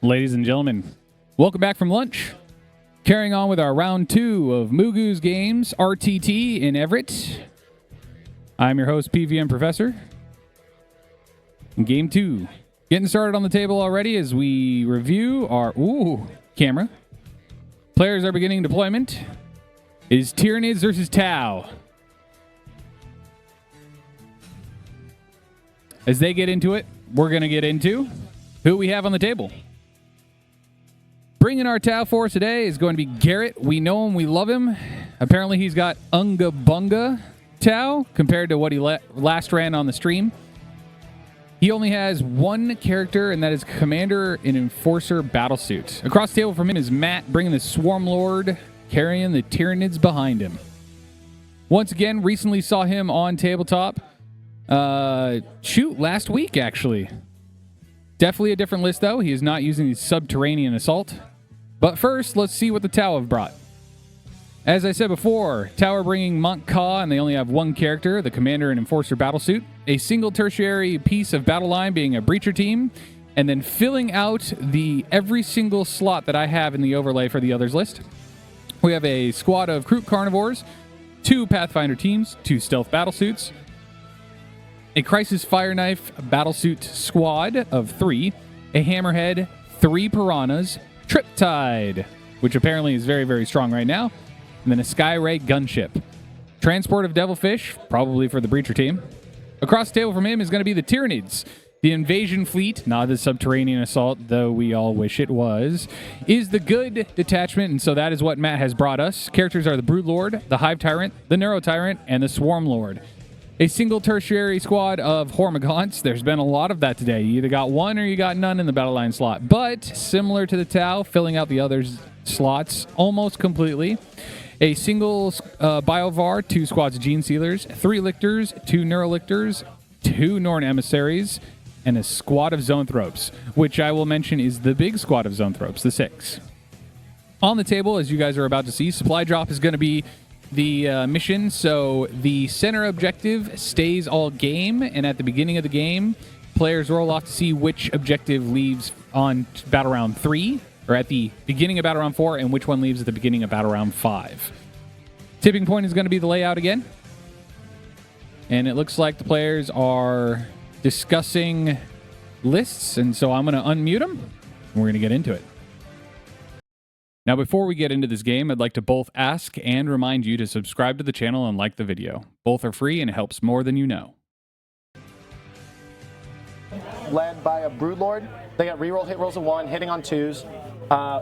Ladies and gentlemen, welcome back from lunch. Carrying on with our round 2 of Mugus games, RTT in Everett. I'm your host, PVM Professor. Game 2. Getting started on the table already as we review our camera. Players are beginning deployment. It is Tyranids versus Tau. As they get into it, we're going to get into who we have on the table. Bringing our Tau force today is going to be Garrett. We know him, we love him. Apparently he's got Unga Bunga Tau compared to what he last ran on the stream. He only has one character, and that is Commander and Enforcer Battlesuit. Across the table from him is Matt, bringing the Swarm Lord, carrying the Tyranids behind him. Once again, recently saw him on tabletop. Last week, actually. Definitely a different list, though. He is not using the Subterranean Assault. But first, let's see what the Tau have brought. As I said before, Tau are bringing Mont'Ka, and they only have one character, the Commander and Enforcer Battlesuit. A single tertiary piece of battle line being a Breacher team, and then filling out every single slot that I have in the overlay for the others list. We have a squad of Kroot Carnivores, 2 Pathfinder teams, 2 Stealth Battlesuits, a Crisis Fire Knife Battlesuit squad of 3, a Hammerhead, 3 Piranhas, Triptide, which apparently is very, very strong right now, and then a Skyray gunship. Transport of Devilfish, probably for the Breacher team. Across the table from him is going to be the Tyranids. The Invasion Fleet, not the Subterranean Assault, though we all wish it was, is the good detachment, and so that is what Matt has brought us. Characters are the Broodlord, the Hive Tyrant, the Neuro Tyrant, and the Swarm Lord. A single tertiary squad of Hormagaunts. There's been a lot of that today. You either got one or you got none in the battle line slot. But similar to the Tau, filling out the other slots almost completely. A single Biovar, 2 squads of Gene Sealers, 3 Lictors, 2 Neurolictors, 2 Norn Emissaries, and a squad of Zoanthropes, which I will mention is the big squad of Zoanthropes, the 6. On the table, as you guys are about to see, supply drop is going to be the mission, so the center objective stays all game, and at the beginning of the game, players roll off to see which objective leaves on Battle Round 3, or at the beginning of Battle Round 4, and which one leaves at the beginning of Battle Round 5. Tipping point is going to be the layout again, and it looks like the players are discussing lists, and so I'm going to unmute them, and we're going to get into it. Now, before we get into this game, I'd like to both ask and remind you to subscribe to the channel and like the video. Both are free and it helps more than you know. Led by a Broodlord. They got reroll hit rolls of 1, hitting on 2s.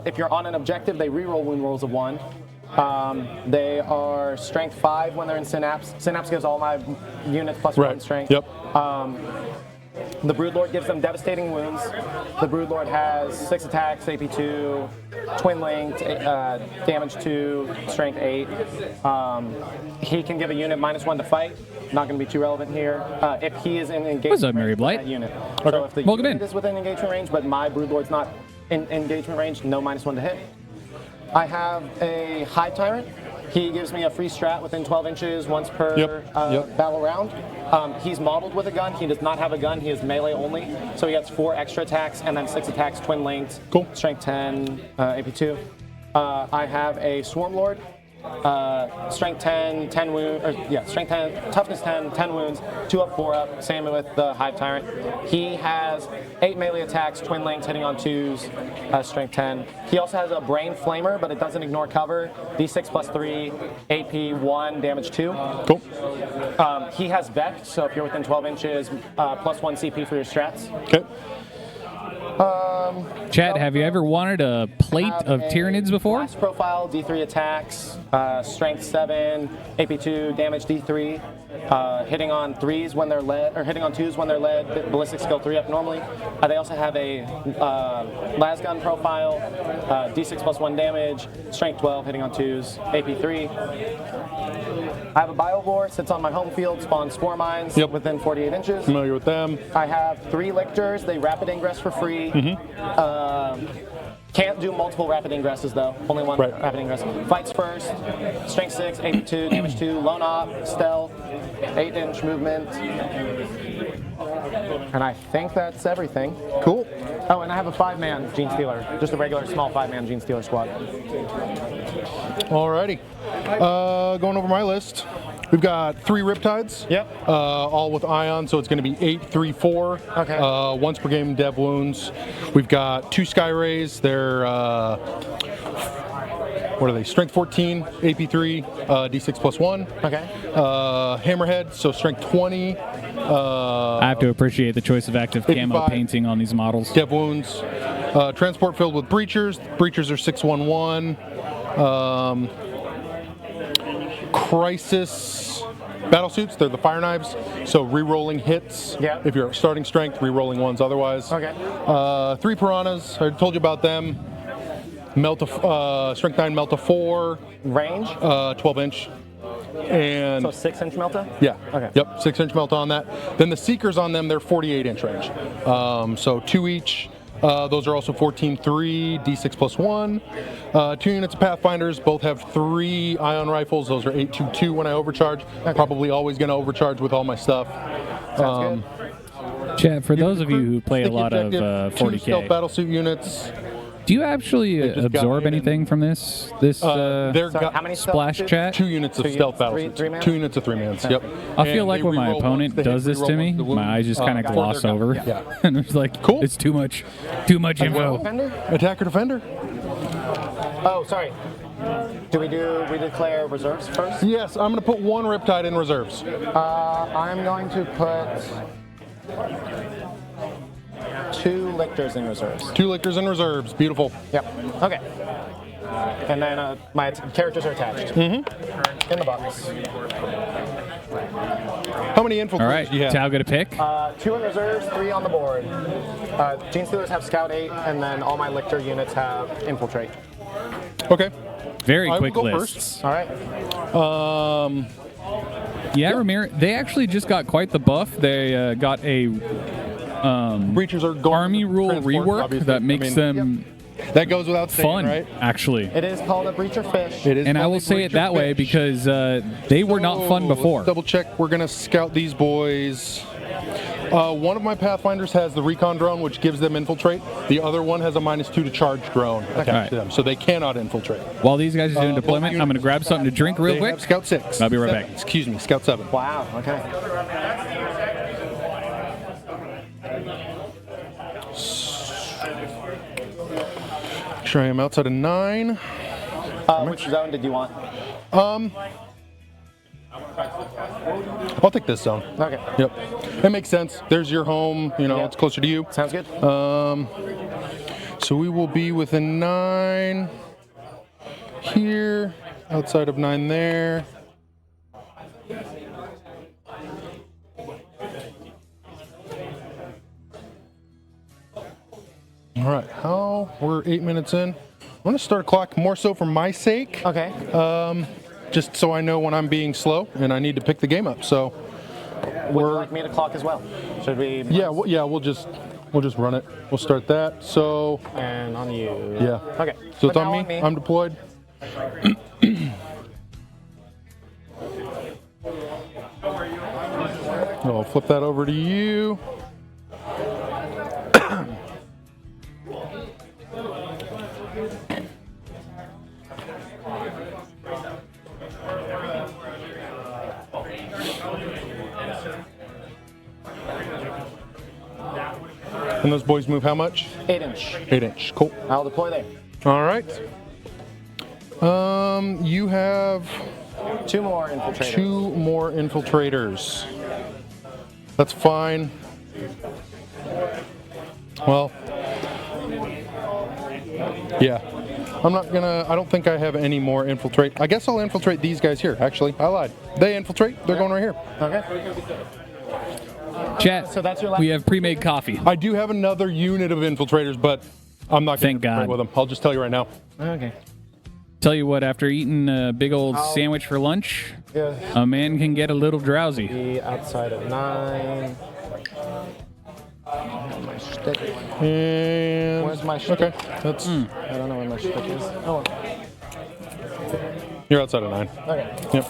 If you're on an objective, they reroll wound rolls of 1. They are strength 5 when they're in Synapse. Synapse gives all my units plus 1 strength. Yep. The Broodlord gives them devastating wounds. The Broodlord has 6 attacks, AP 2, twin linked, damage 2, strength 8. He can give a unit -1 to fight. Not going to be too relevant here. If he is in engagement What's up, Mary Blight? that unit. Okay. So if the Welcome unit in. is within engagement range, but my Broodlord's not in engagement range, no -1 to hit. I have a Hive Tyrant. He gives me a free strat within 12 inches once per battle round. He's modeled with a gun. He does not have a gun. He is melee only. So he gets 4 extra attacks and then 6 attacks, twin linked. Cool. Strength 10, AP 2. I have a Swarm Lord. Strength 10, 10 wounds, strength 10, toughness 10, 10 wounds, 2 up, 4 up, same with the Hive Tyrant. He has 8 melee attacks, twin linked, hitting on 2s, strength 10. He also has a Brain Flamer, but it doesn't ignore cover, D6 plus 3, AP 1, damage 2. Cool. He has Vex, so if you're within 12 inches, plus 1 CP for your strats. Okay. Chat, have you ever wanted a plate of Tyranids before? Blast profile, D3 attacks, strength 7, AP 2, damage D3, hitting on 3s when they're led, or hitting on 2s when they're led, ballistic skill 3 up normally. They also have a lasgun profile, D6 plus 1 damage, strength 12, hitting on 2s, AP 3. I have a Biovore, sits on my home field, spawns Spore Mines within 48 inches. Familiar with them. I have 3 Lictors, they rapid ingress for free. Can't do multiple rapid ingresses though, only one rapid ingress. Fights first, strength 6, AP 2, damage 2, lone op, stealth, 8-inch movement. And I think that's everything. Cool. Oh, and I have a 5-man Gene Stealer. Just a regular small 5-man Gene Stealer squad. Alrighty. Going over my list. We've got 3 Riptides. Yep. All with Ion, so it's going to be 8, 3, 4. Okay. Once per game dev wounds. We've got 2 Sky Rays. They're what are they? Strength 14, AP 3, D6 plus 1. Okay. Hammerhead, so strength 20. I have to appreciate the choice of active camo 55. painting on these models. Dev wounds. Transport filled with breachers. Breachers are 611. Crisis battle suits. They're the fire knives. So re-rolling hits. Yeah. If you're starting strength, re-rolling ones otherwise. Okay. 3 piranhas. I told you about them. Strength 9 Melta 4. Range? 12 inch. And So 6-inch Melta? yeah. Okay. Yep. 6-inch Melta on that. Then the Seekers on them, they're 48 inch range. So 2 each. Those are also 14-3, D6 plus 1. 2 units of Pathfinders, both have 3 ion rifles. Those are 8.22 when I overcharge. Probably always going to overcharge with all my stuff. Sounds good. Chat, for those of you who play a Sticky lot of objective, 2 stealth 40K, battlesuit units. do you actually just got absorb in anything from this? They're So got how many splash stealth chat? 2 units of Two stealth units, battlesuits. three-man? 2 units of 3-mans. Yep. I feel And like they when my reroll opponent once, they does hit, this reroll to once me, the wound. my eyes just kind of Before gloss they're gone. over, Yeah. and it's like, Cool. it's too much info. Defender? Attacker defender. Oh, sorry. We declare reserves first? Yes, I'm going to put 1 Riptide in reserves. I'm going to put 2 Lictors in reserves. 2 Lictors in reserves. Beautiful. Yep. Okay. And then my characters are attached. Mm-hmm. In the box. How many infiltrators All right, do you have? Tao, get a pick. 2 in reserves, 3 on the board. Gene Stealers have Scout 8, and then all my Lictor units have Infiltrate. Okay. Very I will quick go lists. All right. Yeah, Ramirez, they actually just got quite the buff. They got a Breachers are going army to rule transport, rework obviously. that makes them That goes without saying, fun, right? actually. It is called a Breacher Fish. It is. And I called will a say it Breacher that way Fish. because they were not fun So, before. let's double check. We're gonna scout these boys. One of my Pathfinders has the recon drone, which gives them infiltrate. The other one has a -2 to charge drone attached to them, so they cannot infiltrate. While these guys are doing deployment, I'm going to grab something to drink real They quick. have Scout 6. I'll be right 7, back. Excuse me, Scout 7. Wow, okay. Make sure I am outside of 9. Which zone did you want? I'll take this zone. Okay. Yep. That makes sense. There's your home. You know, Yeah. it's closer to you. Sounds good. So we will be within 9 here, outside of 9 there. All right, we're 8 minutes in. I'm gonna start a clock more so for my sake. Okay. Just so I know when I'm being slow and I need to pick the game up. So Would you like me to clock as well? Should we? yeah, we'll just run it. We'll start that. So And on you. yeah. Okay. So it's But on now me. I'm deployed. I'll flip that over to you. And those boys move how much? 8-inch. 8 inch. Cool. I'll deploy there. All right. You have 2 more infiltrators. 2 more infiltrators. That's fine. Well, yeah. I don't think I have any more infiltrate. I guess I'll infiltrate these guys here, actually. I lied. They infiltrate. They're going right here. Okay. Chat, So that's your last- we have pre-made coffee. I do have another unit of infiltrators, but I'm not going Thank to God. with them. I'll just tell you right now. Okay. Tell you what, after eating a big old sandwich for lunch, Yeah. a man can get a little drowsy. Be outside of 9. My stick. And Where's my stick? Okay, that's I don't know where my stick is. Oh. you're outside of 9. Okay. Yep.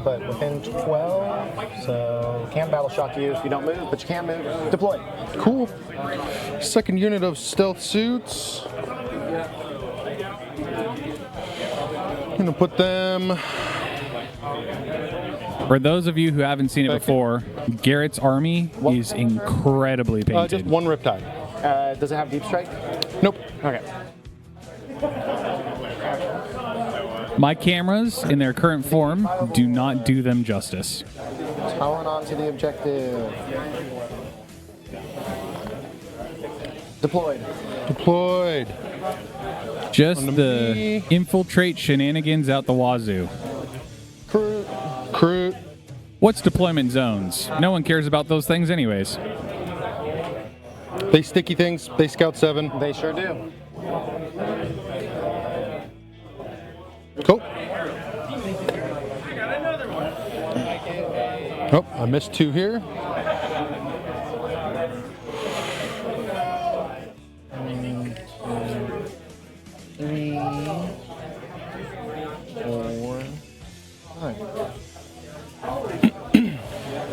But within 12, so can't battle shock you if you don't move, but you can move. Deploy. Cool. Second unit of stealth suits. I'm gonna put them. For those of you who haven't seen it before, Garrett's army is incredibly painted. Just one Riptide. Does it have deep strike? Nope. Okay. My cameras, in their current form, do not do them justice. Towing on to the objective. Deployed. Deployed. Just On to the me. infiltrate shenanigans out the wazoo. Crew. Crew. What's deployment zones? No one cares about those things anyways. They sticky things. They scout 7. They sure do. Cool. Oh, I missed 2 here. Three, 4, 5.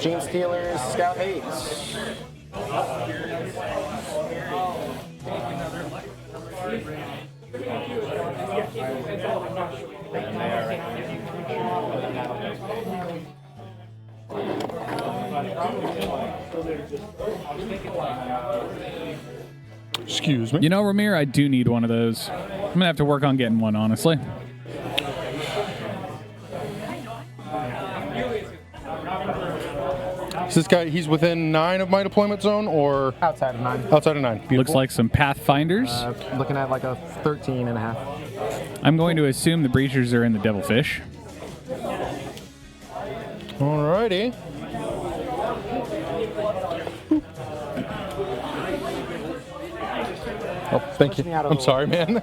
Gene Stealers, Scout 8. Excuse me. You know, Ramir, I do need one of those. I'm gonna have to work on getting one, honestly. Is this guy, he's within 9 of my deployment zone or Outside of 9. outside of 9? Beautiful. Looks like some Pathfinders. Looking at like a 13 and a half. I'm going to assume the Breachers are in the Devilfish. Alrighty. Oh, thank you. I'm sorry, man.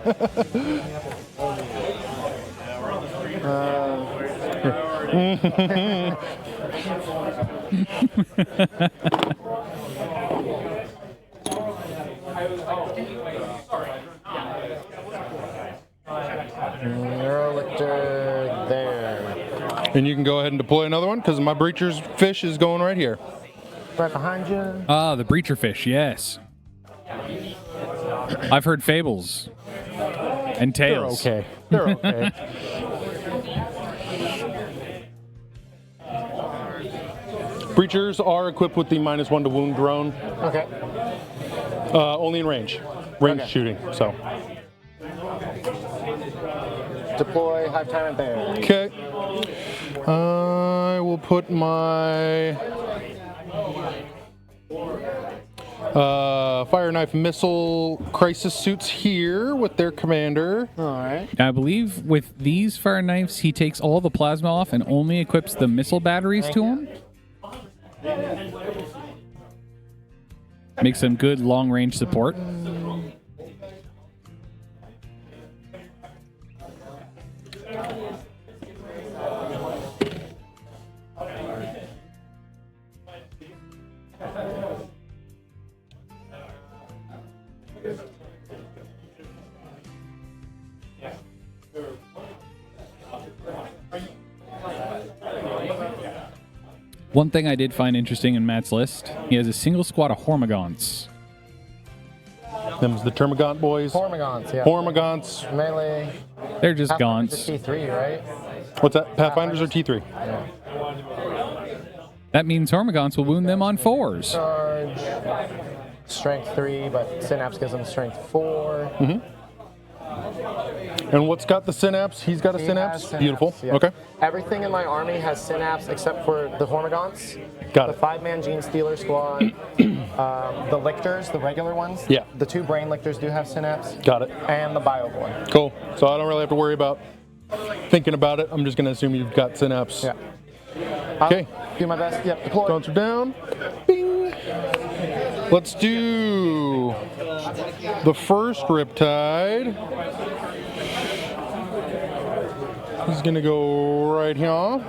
Neurolictor there. And you can go ahead and deploy another one because my Breacher's fish is going right here. Right behind you. Ah, the Breacher Fish, yes. I've heard fables and They're tales. okay. They're okay. Breachers are equipped with the -1 to wound drone, Okay. only in range. Range Okay. shooting, so. Deploy, hive tyrant there. Okay. I will put my fire knife missile crisis suits here with their commander. Alright. I believe with these fire knives, he takes all the plasma off and only equips the missile batteries to him. Makes them good long-range support. One thing I did find interesting in Matt's list, he has a single squad of Hormagaunts. Them's the Termagant boys. Hormagaunts, yeah. Hormagaunts. Melee. They're just Pathfinder's gaunts. T3, right? What's that? Pathfinders or T3? Yeah. That means Hormagaunts will wound them on 4s. Charge. Strength 3, but Synapse gives him strength 4. And what's got the synapse? He's got a He synapse? has synapse, Beautiful. yeah. Okay. Everything in my army has synapse except for the Hormagaunts. Got The it. 5-man Gene Stealer squad. The Lictors, the regular ones. Yeah. The 2 Brain Lictors do have synapse. Got it. And the Bioborn. Cool. So I don't really have to worry about thinking about it. I'm just going to assume you've got synapse. Yeah. Okay. Do my best. Yep, deploy. Guns are down. Bing. Let's do the first Riptide. He's going to go right here.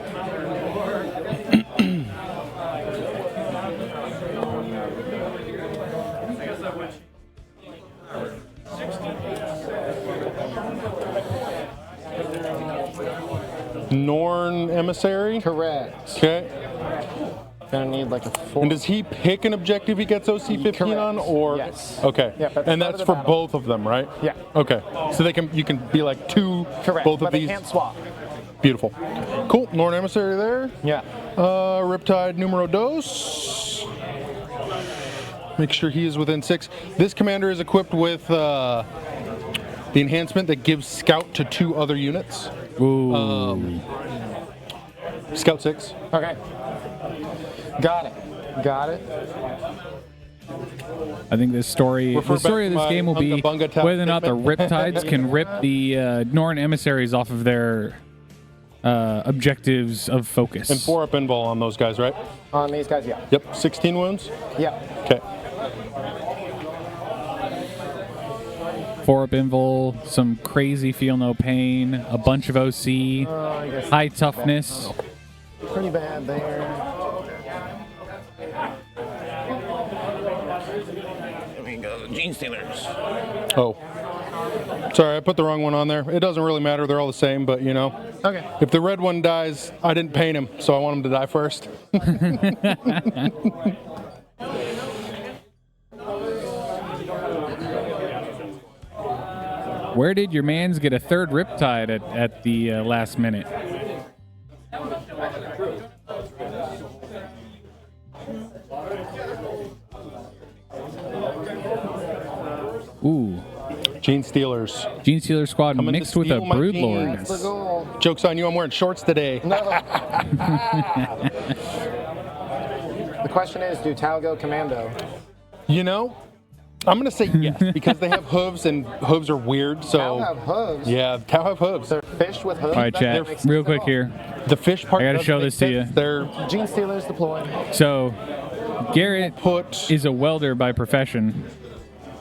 Norn Emissary. Correct. Okay. Gonna need like a 4. And does he pick an objective he gets OC 15 on, Correct. or? Yes. Okay. Yep, at the And start that's of the for battle. both of them, right? Yeah. Okay. So you can be like two, Correct. both but of they these. can't swap. Beautiful. Cool. Norn Emissary there. Yeah. Riptide numero dos. Make sure he is within 6. This commander is equipped with the enhancement that gives Scout to 2 other units. Ooh. Scout 6. Okay. Got it. I think the story of this game will be Bunga Tau whether or not the Riptides can rip the Norn emissaries off of their objectives of focus. And 4 up invul on those guys, right? On these guys, yeah. Yep. 16 wounds. Yeah. Okay. 4 up invul, some crazy feel no pain, a bunch of OC, I guess high toughness. pretty bad there. Let me go. Gene Stealers. Oh. Sorry, I put the wrong one on there. It doesn't really matter. They're all the same, but you know. Okay. If the red one dies, I didn't paint him, so I want him to die first. Where did your mans get a 3rd Riptide at the last minute? Ooh. Gene Stealers. Gene Stealer squad Coming to mixed with a steal my Broodlord. genes. The goal. Joke's on you, I'm wearing shorts today. No. The question is, do Tau go commando? You know, I'm going to say yes, because they have hooves, and hooves are weird, so... Tau have hooves. Yeah, Tau have hooves. They're fish with hooves. All right, That chat, makes real sense quick at all. here. The fish part I gotta doesn't show make this to you. sense. They're Gene Stealers deployed. So, Garrett put... is a welder by profession,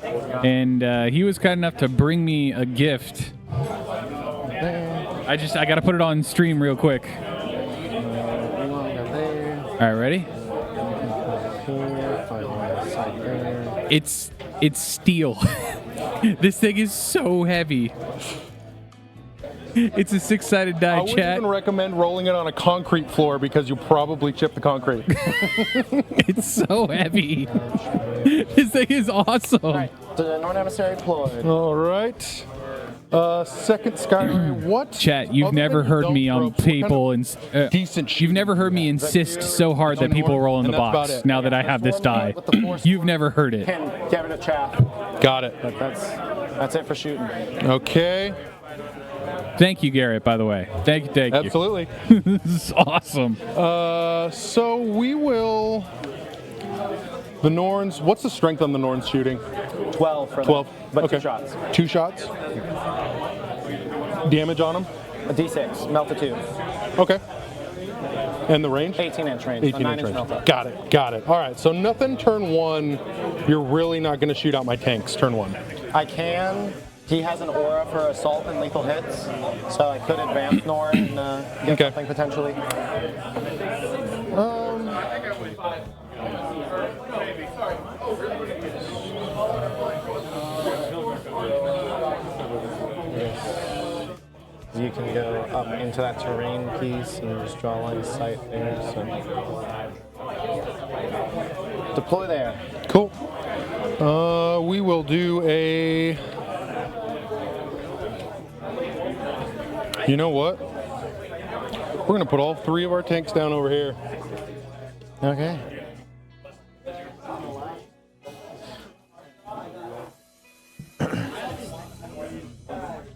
and he was kind enough to bring me a gift. I gotta put it on stream real quick. All right, ready? It's steel. This thing is so heavy. It's a 6-sided die, I wouldn't chat. even recommend rolling it on a concrete floor because you'll probably chip the concrete. It's so heavy. This thing is awesome. All right. The Norn Emissary deployed. All right. Second Skyrim. What? Chat, you've Other never than you heard don't me on ropes, what kind people of and decent shit. you've never heard me insist so hard that people roll in the And that's box about it. now that I have this die. You've never heard it. Can get rid of chaff. Got it. But that's it for shooting. Okay. Thank you, Garrett, by the way. Thank you. Absolutely. This is awesome. So we will. The Norns. What's the strength on the Norns shooting? 12 for 12. them. But Okay. 2 shots. 2 shots. Damage on them. A D6. Melt to 2. Okay. And the range? 18-inch range. 18 9 inch range. melt up. Got it. All right. So nothing turn 1. You're really not going to shoot out my tanks turn 1. I can. He has an aura for assault and lethal hits, so I could advance Norn and get Okay. something potentially. You can go up into that terrain piece and just draw line of sight there. So deploy there. Cool. We will do a. You know what? We're going to put all 3 of our tanks down over here. Okay.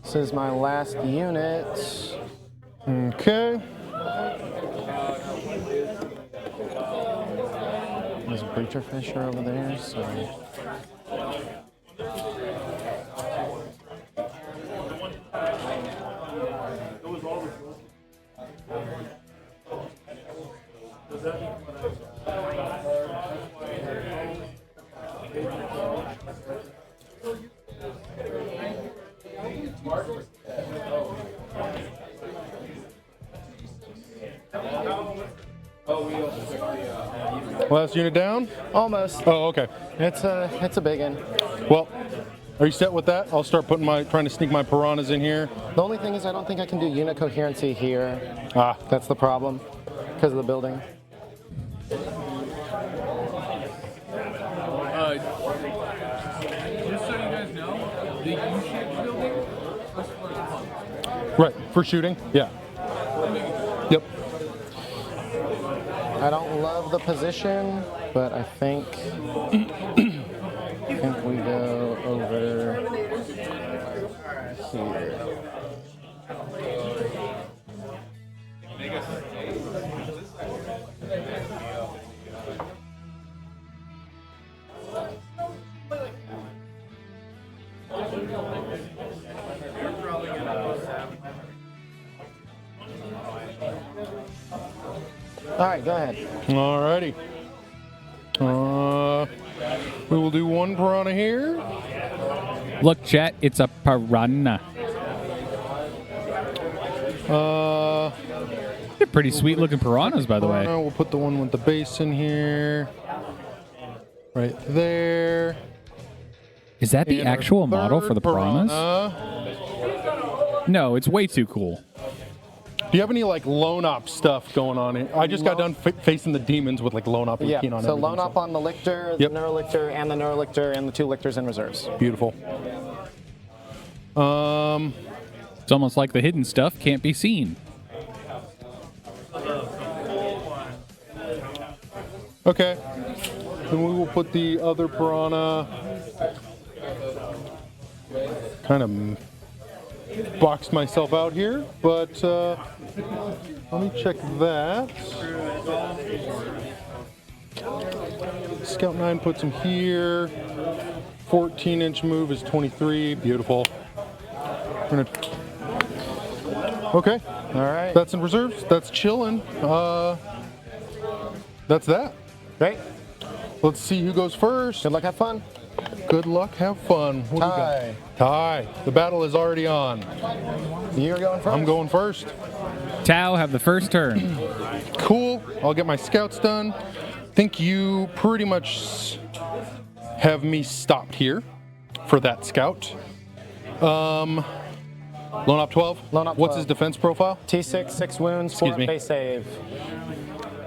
This is my last unit. Okay. There's a Breacher Fisher over there, so. Last unit down? Almost. Oh, okay. It's a big one. Well, Are you set with that? I'll start trying to sneak my piranhas in here. The only thing is I don't think I can do unit coherency here. Ah, That's the problem because of the building. Just so you guys know, the U-shaped building. right, for shooting? Yeah. Yep. I don't love the position, but I think we go over here. All right, go ahead. Alrighty. We will do one piranha here. Look, chat, it's a piranha. They're pretty sweet looking piranhas, by the way. We'll put the one with the base in here. Right there. Is that the And our actual model for the third piranhas? No, it's way too cool. Do you have any like lone op stuff going on? I just got done facing the demons with like lone op and Yeah, keen on so everything, lone up on the lictor, Yep. the neurolictor, and the neurolictor, and the 2 lictors in reserves. Beautiful. It's almost like the hidden stuff can't be seen. Okay. Then we will put the other piranha. Kind of boxed myself out here, but let me check that. Scout 9 puts him here. 14-inch move is 23. Beautiful. Okay. All right. That's in reserves. That's chilling. That's that. Great. Let's see who goes first. Good luck, have fun. Good luck, have fun. What do you Ty. got? Ty. The battle is already on. You're going first. I'm going first. Tau have the first turn. Cool. I'll get my scouts done. Think you pretty much have me stopped here for that scout. Lone op 12. Lone op What's 12. his defense profile? T6, 6 wounds, 4 Excuse me. base save.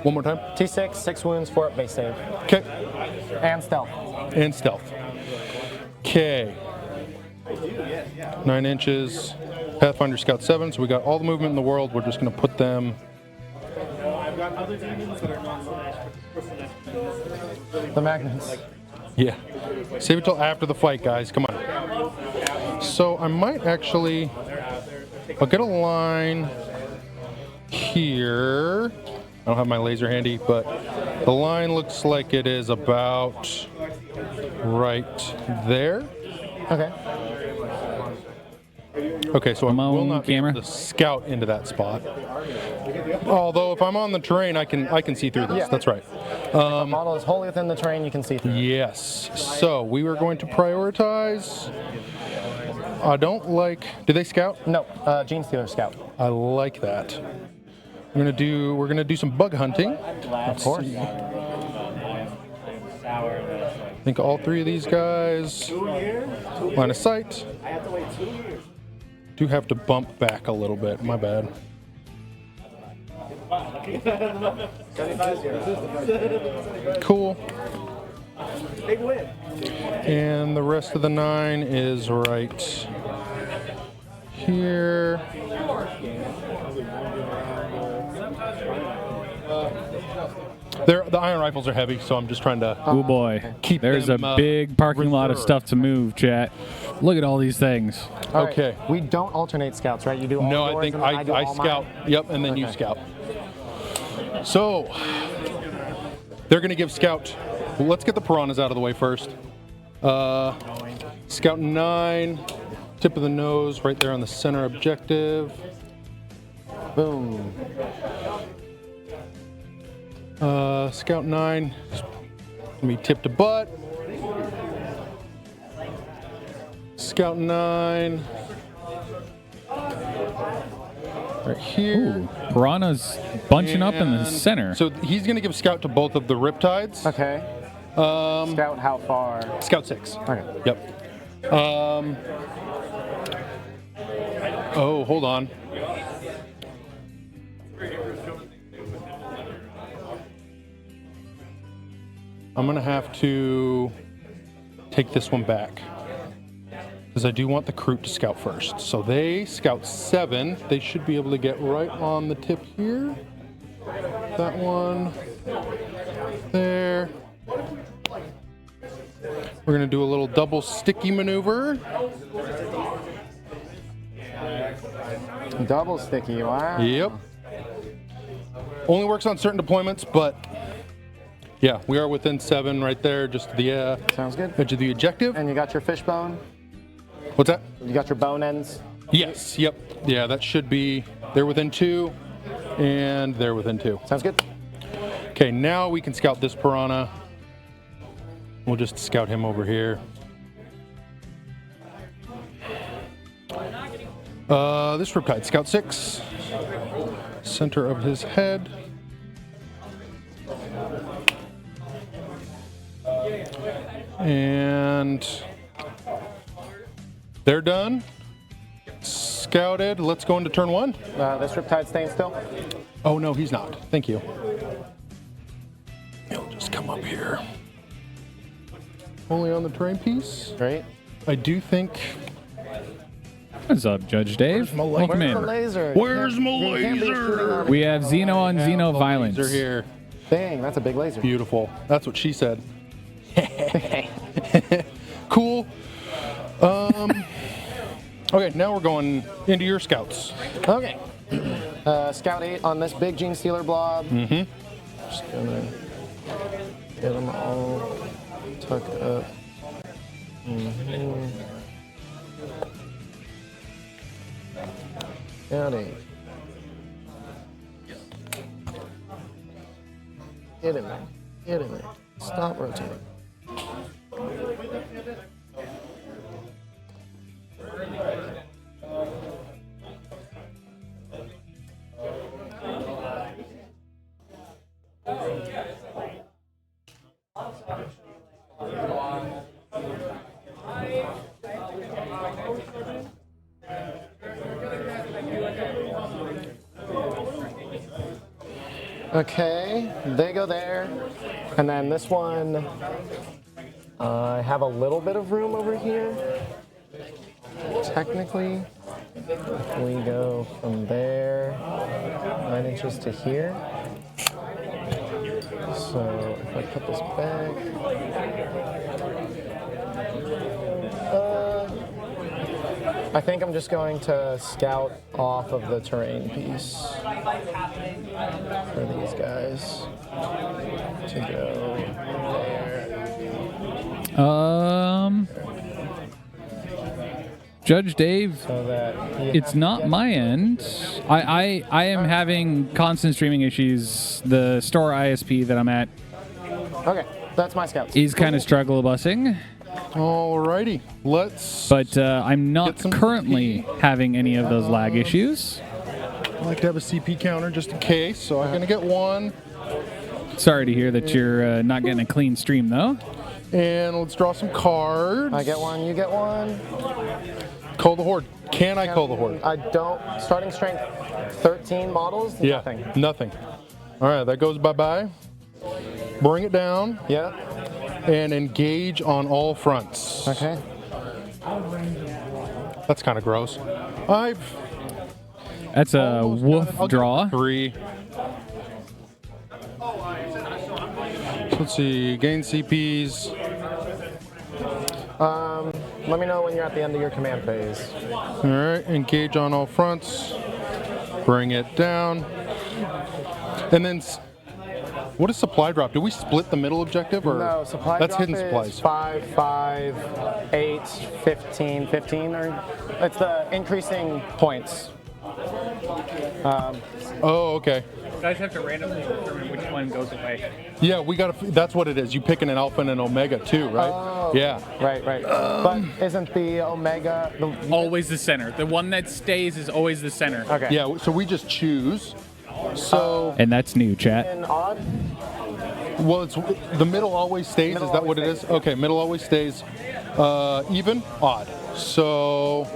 One more time. T6, 6 wounds, 4 base save. Okay. And stealth. And stealth. Okay. 9 inches. Pathfinder Scout 7. So we got all the movement in the world. We're just going to put them. The magnets. Yeah. Save it till after the fight, guys. Come on. So I might actually. I'll get a line here. I don't have my laser handy, but the line looks like it is about right there. Okay. Okay, so I Come will on, not be camera. able to scout into that spot. Although if I'm on the terrain, I can see through this. Yeah. That's right. The model is wholly within the terrain, you can see through. Yes. So we were going to prioritize. I don't like. Do they scout? No, Gene Stealer Scout. I like that. We're gonna do some bug hunting. Of course. I think all 3 of these guys. Line of sight. Do have to bump back a little bit. My bad. Cool. And the rest of the 9 is right here. The iron rifles are heavy, so I'm just trying to. Oh boy. Keep There's them, a big parking lot of reserved. stuff to move, chat. Look at all these things. All right. Okay. We don't alternate scouts, right? You do all No, yours I think and then do I all scout. mine? Yep, and then you Okay. scout. So they're going to give scout. Well, let's get the piranhas out of the way first. Scout 9, tip of the nose, right there on the center objective. Boom. Scout 9, gonna be tip to butt. Scout 9, right here. Ooh, piranhas bunching up in the And center. So he's going to give scout to both of the riptides. Okay. Scout how far? Scout 6. Okay. Yep. Oh, hold on. I'm gonna have to take this one back because I do want the Kroot to scout first. So they scout 7. They should be able to get right on the tip here. That one there. We're gonna do a little double sticky maneuver. Double sticky, wow. Yep. Only works on certain deployments, but yeah, we are within 7 right there, just the Sounds good. edge of the objective. And you got your fish bone? What's that? You got your bone ends? Yes, yep. Yeah, that should be, they're within 2, and they're within 2. Sounds good. Okay, now we can scout this piranha. We'll just scout him over here. This Riptide, scout 6. Center of his head. And they're done. Scouted. Let's go into turn 1. This Riptide staying still? Oh, no, he's not. Thank you. He'll just come up here. Only on the terrain piece. Great. I do think. What's up, Judge Dave? Welcome Where's the in. laser? Where's my You can't be shooting laser? on- We have Xeno on Xeno violence. They're here. Dang, that's a big laser. Beautiful. That's what she said. Cool. Okay, now we're going into your scouts. Okay. Scout 8 on this big Gene Stealer blob. Mm-hmm. Just gonna get them all tucked up. Scout 8. Get in there. Get in there. Stop rotating. Okay, they go there. And then this one, I have a little bit of room over here. Technically, if we go from there, 9 inches to here. So if I put this back, I think I'm just going to scout off of the terrain piece for these guys to go there. Judge Dave, So that it's not my end. I am having constant streaming issues. The store ISP that I'm at Okay, that's my scouts. is kind of struggle busing, Alrighty, let's. but I'm not Get some currently having any of those lag issues. I like to have a CP counter just in case, so I'm gonna get 1. Sorry to hear that you're not getting a clean stream, though. And let's draw some cards. I get 1, you get 1. Call the Horde. Can I call the Horde? I don't. Starting strength 13 models, Yeah, nothing. nothing. All right, that goes bye-bye. Bring it down Yeah, and engage on all fronts. okay. That's kind of gross. That's a Almost woof got it. I'll draw. get 3. Let's see, gain CPs. Let me know when you're at the end of your command phase. All right, engage on all fronts. Bring it down. And then, what is supply drop? Do we split the middle objective? Or No, supply that's drop hidden is supplies. 5, 5, 8, 15, 15, or it's the increasing points. Oh, okay. You guys have to randomly determine which one goes away. Yeah, we got to. That's what it is. You picking an alpha and an omega too, right? Oh. Yeah. Right. But isn't the Omega Always the center. The one that stays is always the center. okay? Yeah. So we just choose. So And that's new, chat. And odd. Well, it's the middle always stays. Middle Is that what it always is? Okay, middle always stays. Even, odd. So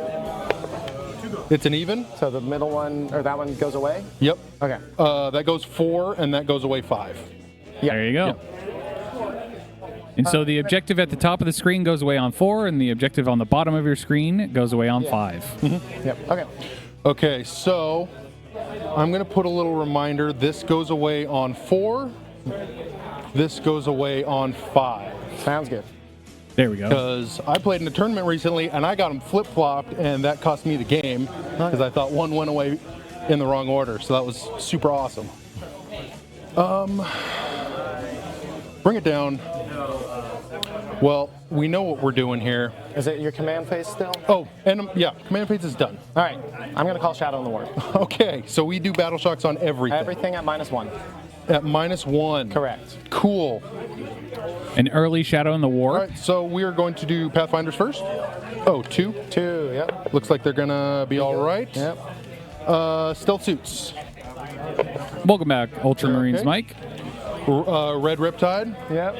it's an even. So the middle one, or that one goes away? Yep. Okay. That goes 4, and that goes away 5. Yeah. There you go. And so the objective at the top of the screen goes away on 4, and the objective on the bottom of your screen goes away on 5. Yep. Okay. Okay, so I'm going to put a little reminder. This goes away on 4. This goes away on 5. Sounds good. There we go. Because I played in a tournament recently, and I got them flip-flopped, and that cost me the game because I thought one went away in the wrong order. So that was super awesome. Bring it down. Well, we know what we're doing here. Is it your command phase still? Oh, and yeah, command phase is done. All right. I'm going to call Shadow in the War. Okay, so we do battle shocks on everything. Everything at -1. At -1. Correct. Cool. An early Shadow in the War. All right, so we are going to do Pathfinders first. Oh, 2. 2, yep. Looks like they're going to be all right. Yep. Stealth suits. Welcome back, Ultramarines Okay. Mike. Red Riptide. Yep.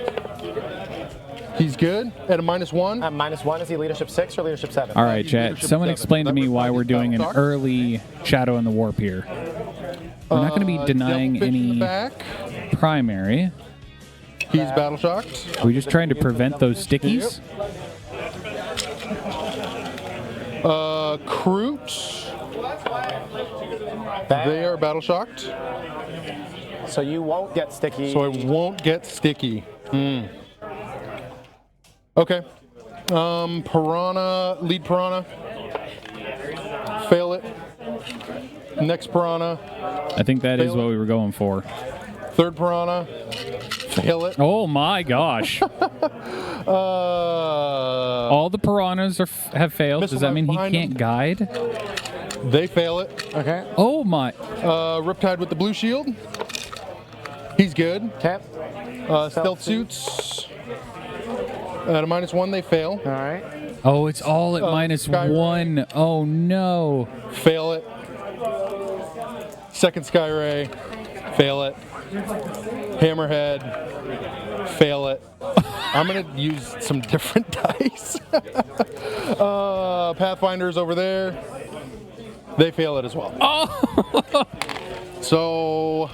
He's good at a -1. At -1, is he leadership 6 or leadership 7? All right, chat. leadership Someone 7. explain to me why we're doing an Battle shock. early Shadow in the Warp here. We're not going to be denying Devilfish in the any back. primary. He's battle shocked. Are we just trying to prevent those stickies? Kroot. They are battle shocked. So you won't get sticky. So I won't get sticky. Okay. Piranha, lead Piranha. Fail it. Next Piranha. I think that is what we were going for. Third Piranha. Fail it. Oh my gosh. All the piranhas have failed. Does that mean he can't guide? They fail it. Okay. Oh my. Riptide with the blue shield. He's good. Okay. Stealth suits. At a -1, they fail. All right. Oh, it's all at Sky -1. Oh no. Fail it. Second Sky Ray. Fail it. Hammerhead. Fail it. I'm going to use some different dice. Pathfinders over there. They fail it as well. Oh. So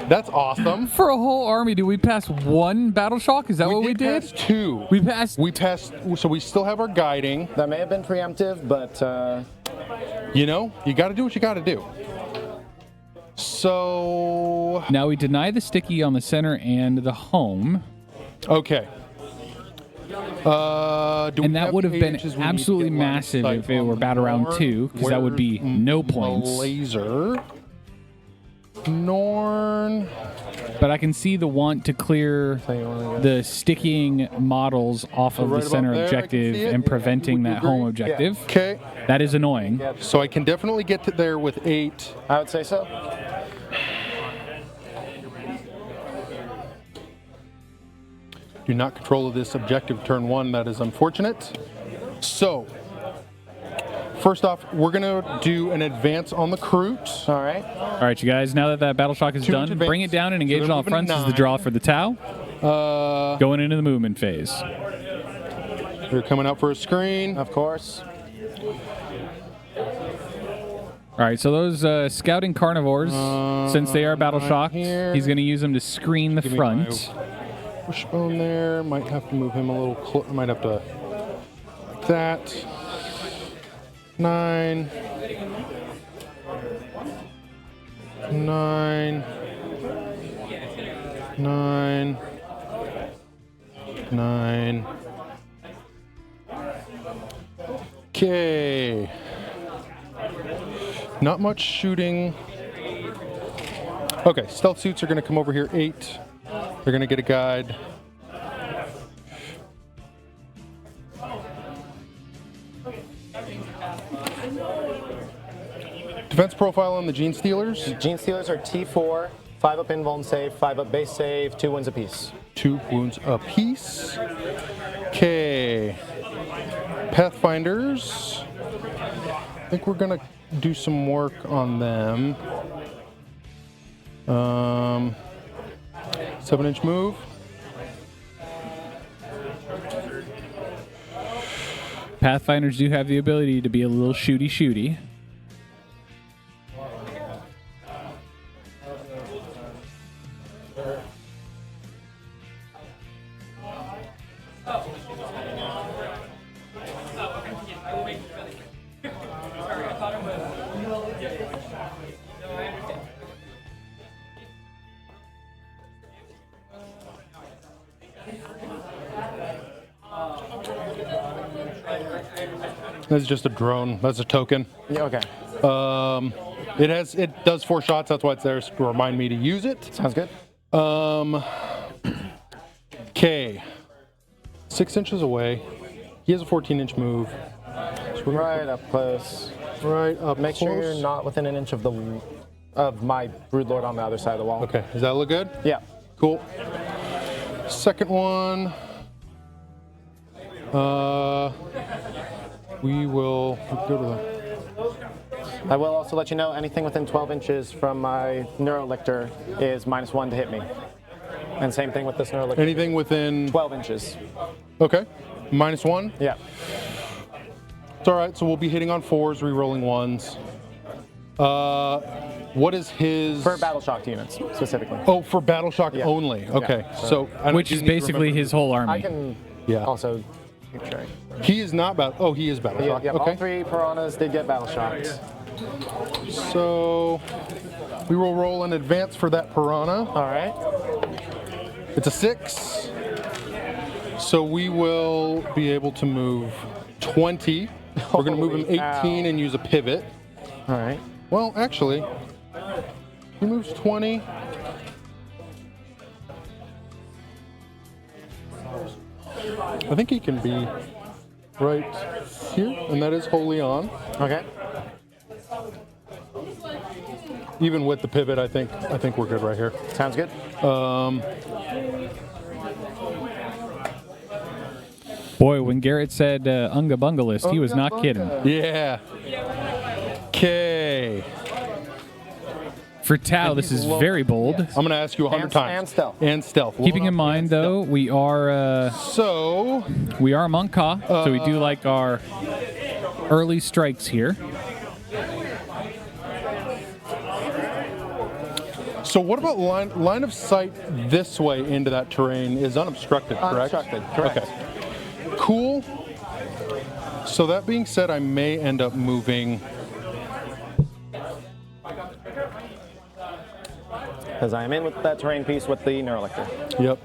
that's awesome. For a whole army, do we pass 1 battle shock? Is that what we did? Pass 2. We passed. We passed. So we still have our guiding. That may have been preemptive, but You know, you got to do what you got to do. So Now we deny the sticky on the center and the home. okay. And that would have been absolutely massive if it were battle round 2, because that would be no points. Laser. Norn. But I can see the want to clear the sticking models off of Right the about center there, I can objective see it. and preventing Would you that home agree? objective. Okay. That is annoying. So I can definitely get to there with 8. I would say so. Do not control of this objective turn 1. That is unfortunate. So, first off, we're going to do an advance on the Kroot. All right. All right, you guys, now that that battle shock is 2 done, advance. bring it down and engage So it they're on the moving fronts is the 9. draw for the Tau. Going into the movement phase. They're coming out for a screen. Of course. All right, so those scouting carnivores, since they are battle shocked, here. he's going to use them to screen the Give me front. Wishbone there. Might have to move him a little might have to like that. 9. 9. 9. 9. Okay. Not much shooting. Okay, stealth suits are going to come over here 8. They're going to get a guide. Defense profile on the Gene Stealers. Gene Stealers are T4, 5 up invuln save, 5 up base save, 2 wounds apiece. 2 wounds apiece. Okay. Pathfinders. I think we're going to do some work on them. 7-inch move. Pathfinders do have the ability to be a little shooty. That's just a drone. That's a token. Yeah, okay. It does 4 shots. That's why it's there to remind me to use it. Sounds good. Okay. 6 inches away. He has a 14-inch move. So we're Right up close. right up Make close. sure you're not within an inch of my Broodlord on the other side of the wall. Okay. Does that look good? Yeah. Cool. Second one. We will go to the. I will also let you know anything within 12 inches from my Neurolictor is -1 to hit me. And same thing with this Neurolictor. Anything within. 12 inches. Okay. -1. Yeah. It's all right. So we'll be hitting on 4s, re-rolling 1s. What is his? For battle shocked units, specifically. Oh, for battle shock Yeah. only. Okay. Yeah. So I Which do is need to basically remember- his whole army. I can Yeah. also keep track. He is not battle. Oh, he is battle Yeah, shock. yeah, Okay. all 3 piranhas did get battle shocked. So we will roll an advance for that piranha. All right. It's a 6. So we will be able to move 20. We're going to move him Holy 18 cow. and use a pivot. All right. Well, actually, he moves 20. I think he can be right here, and that is wholly on. Okay. Even with the pivot, I think we're good right here. Sounds good. Boy, when Garrett said Unga Bunga list, he was not Unga kidding. Bunga. Yeah. Okay. For Tau, this is very bold. I'm going to ask you 100 And- times. and stealth. And stealth. Keeping in Load up mind, and though, we are So, Mont'Ka, so we do like our early strikes here. so what about line of sight this way into that terrain is unobstructed, correct? Unobstructed, correct. Okay. Cool. So that being said, I may end up moving. Because I am in with that terrain piece with the Neurolictor. Yep.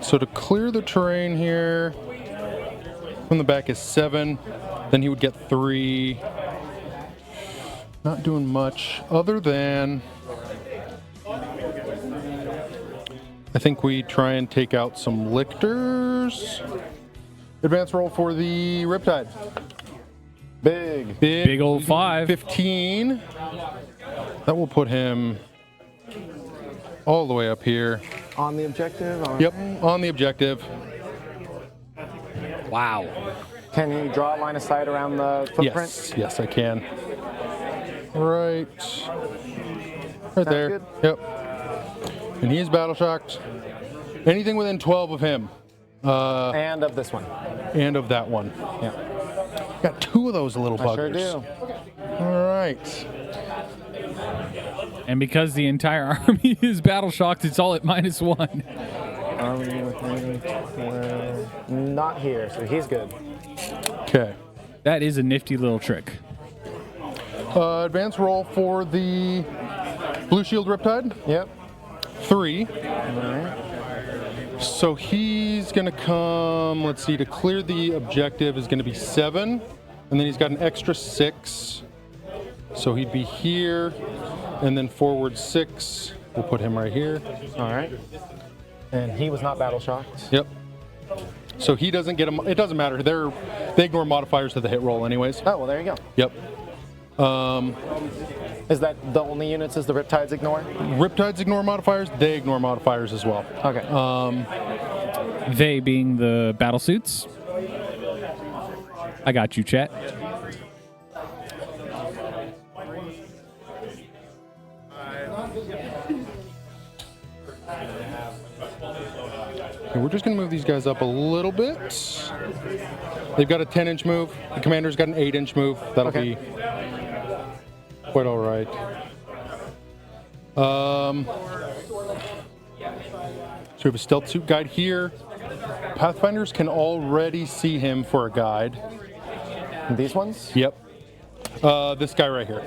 So to clear the terrain here, from the back is 7. Then he would get 3. Not doing much other than I think we try and take out some lictors. Advance roll for the Riptide. Big. Old 5. 15. That will put him all the way up here. On the objective? All Yep, right. on the objective. Wow. Can you draw a line of sight around the footprint? Yes, I can. Right there. good. Yep. And he is battle shocked. Anything within 12 of him. And of this one. And of that one. Yeah. Got 2 of those little I buggers. sure do. All right. And because the entire army is battle shocked, it's all at -1. Not here, so he's good. Okay. That is a nifty little trick. Advance roll for the Blue Shield Riptide. Yep. 3. All right. So he's going to come, let's see, to clear the objective is going to be 7. And then he's got an extra 6. So he'd be here. And then forward 6. We'll put him right here. All right. And he was not battle shocked. Yep. So he doesn't get it doesn't matter. They ignore modifiers to the hit roll anyways. Oh, well, there you go. Yep. Is that the only units as the Riptides ignore? Riptides ignore modifiers. They ignore modifiers as well. Okay. They being the battle suits. I got you, chat. Okay, we're just going to move these guys up a little bit. They've got a 10-inch move. The commander's got an 8-inch move. That'll be quite all right. So we have a stealth suit guide here. Pathfinders can already see him for a guide. These ones? Yep. This guy right here.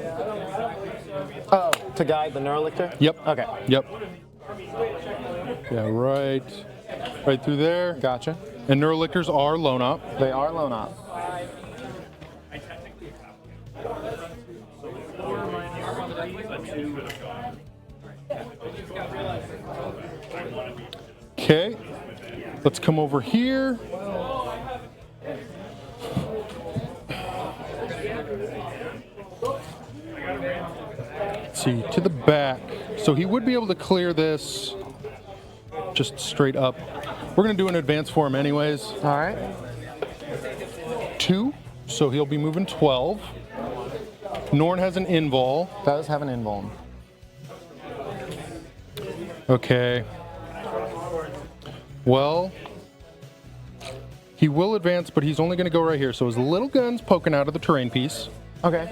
Oh, to guide the Neurolictor? Yep. Okay. Yep. Yeah, right through there. Gotcha. And Neurolictors are lone op. They are lone op. Okay. Let's come over here. Let's see, to the back. So he would be able to clear this just straight up. We're going to do an advance for him anyways. All right. 2, so he'll be moving 12. Norn has an invul. Does have an invuln. Okay. Well, he will advance, but he's only going to go right here. So his little gun's poking out of the terrain piece. Okay.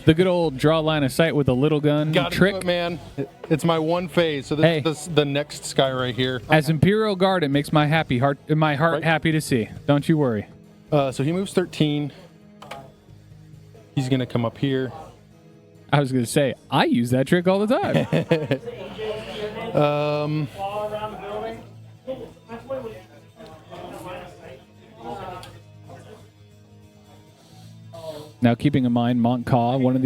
The good old draw line of sight with a little gun Gotta trick. do it, man. It's my one phase. So this is the next guy right here. As Imperial Guard, it makes my heart Right. happy to see. Don't you worry. So he moves 13. He's going to come up here. I was going to say, I use that trick all the time. Now, keeping in mind, Mont'Ka, one of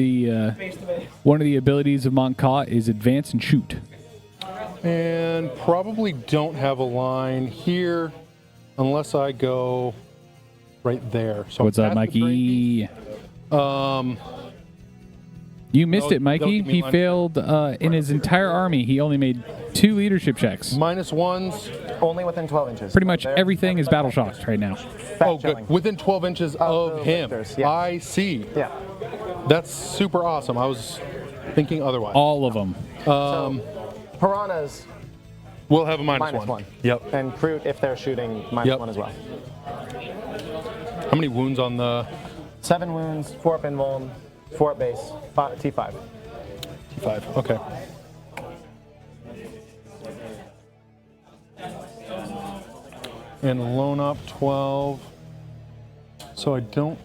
the abilities of Mont'Ka is advance and shoot. And probably don't have a line here unless I go right there. So What's up, past the Mikey? You missed No, it, Mikey. don't give me He line. failed in his entire army. He only made 2 leadership checks. -1s. Only within 12 inches. Pretty much There. everything is battle shocked right now. Oh, chilling. good. Within 12 inches of the him. victors, yeah. I see. Yeah. That's super awesome. I was thinking otherwise. All of them. Piranhas, We'll have a -1. -1. Yep. And Crute, if they're shooting, -1 Yep. as well. How many wounds on the 7 wounds, 4 up invuln, 4 up base, T5. T5? Okay. And lone up 12. So I don't.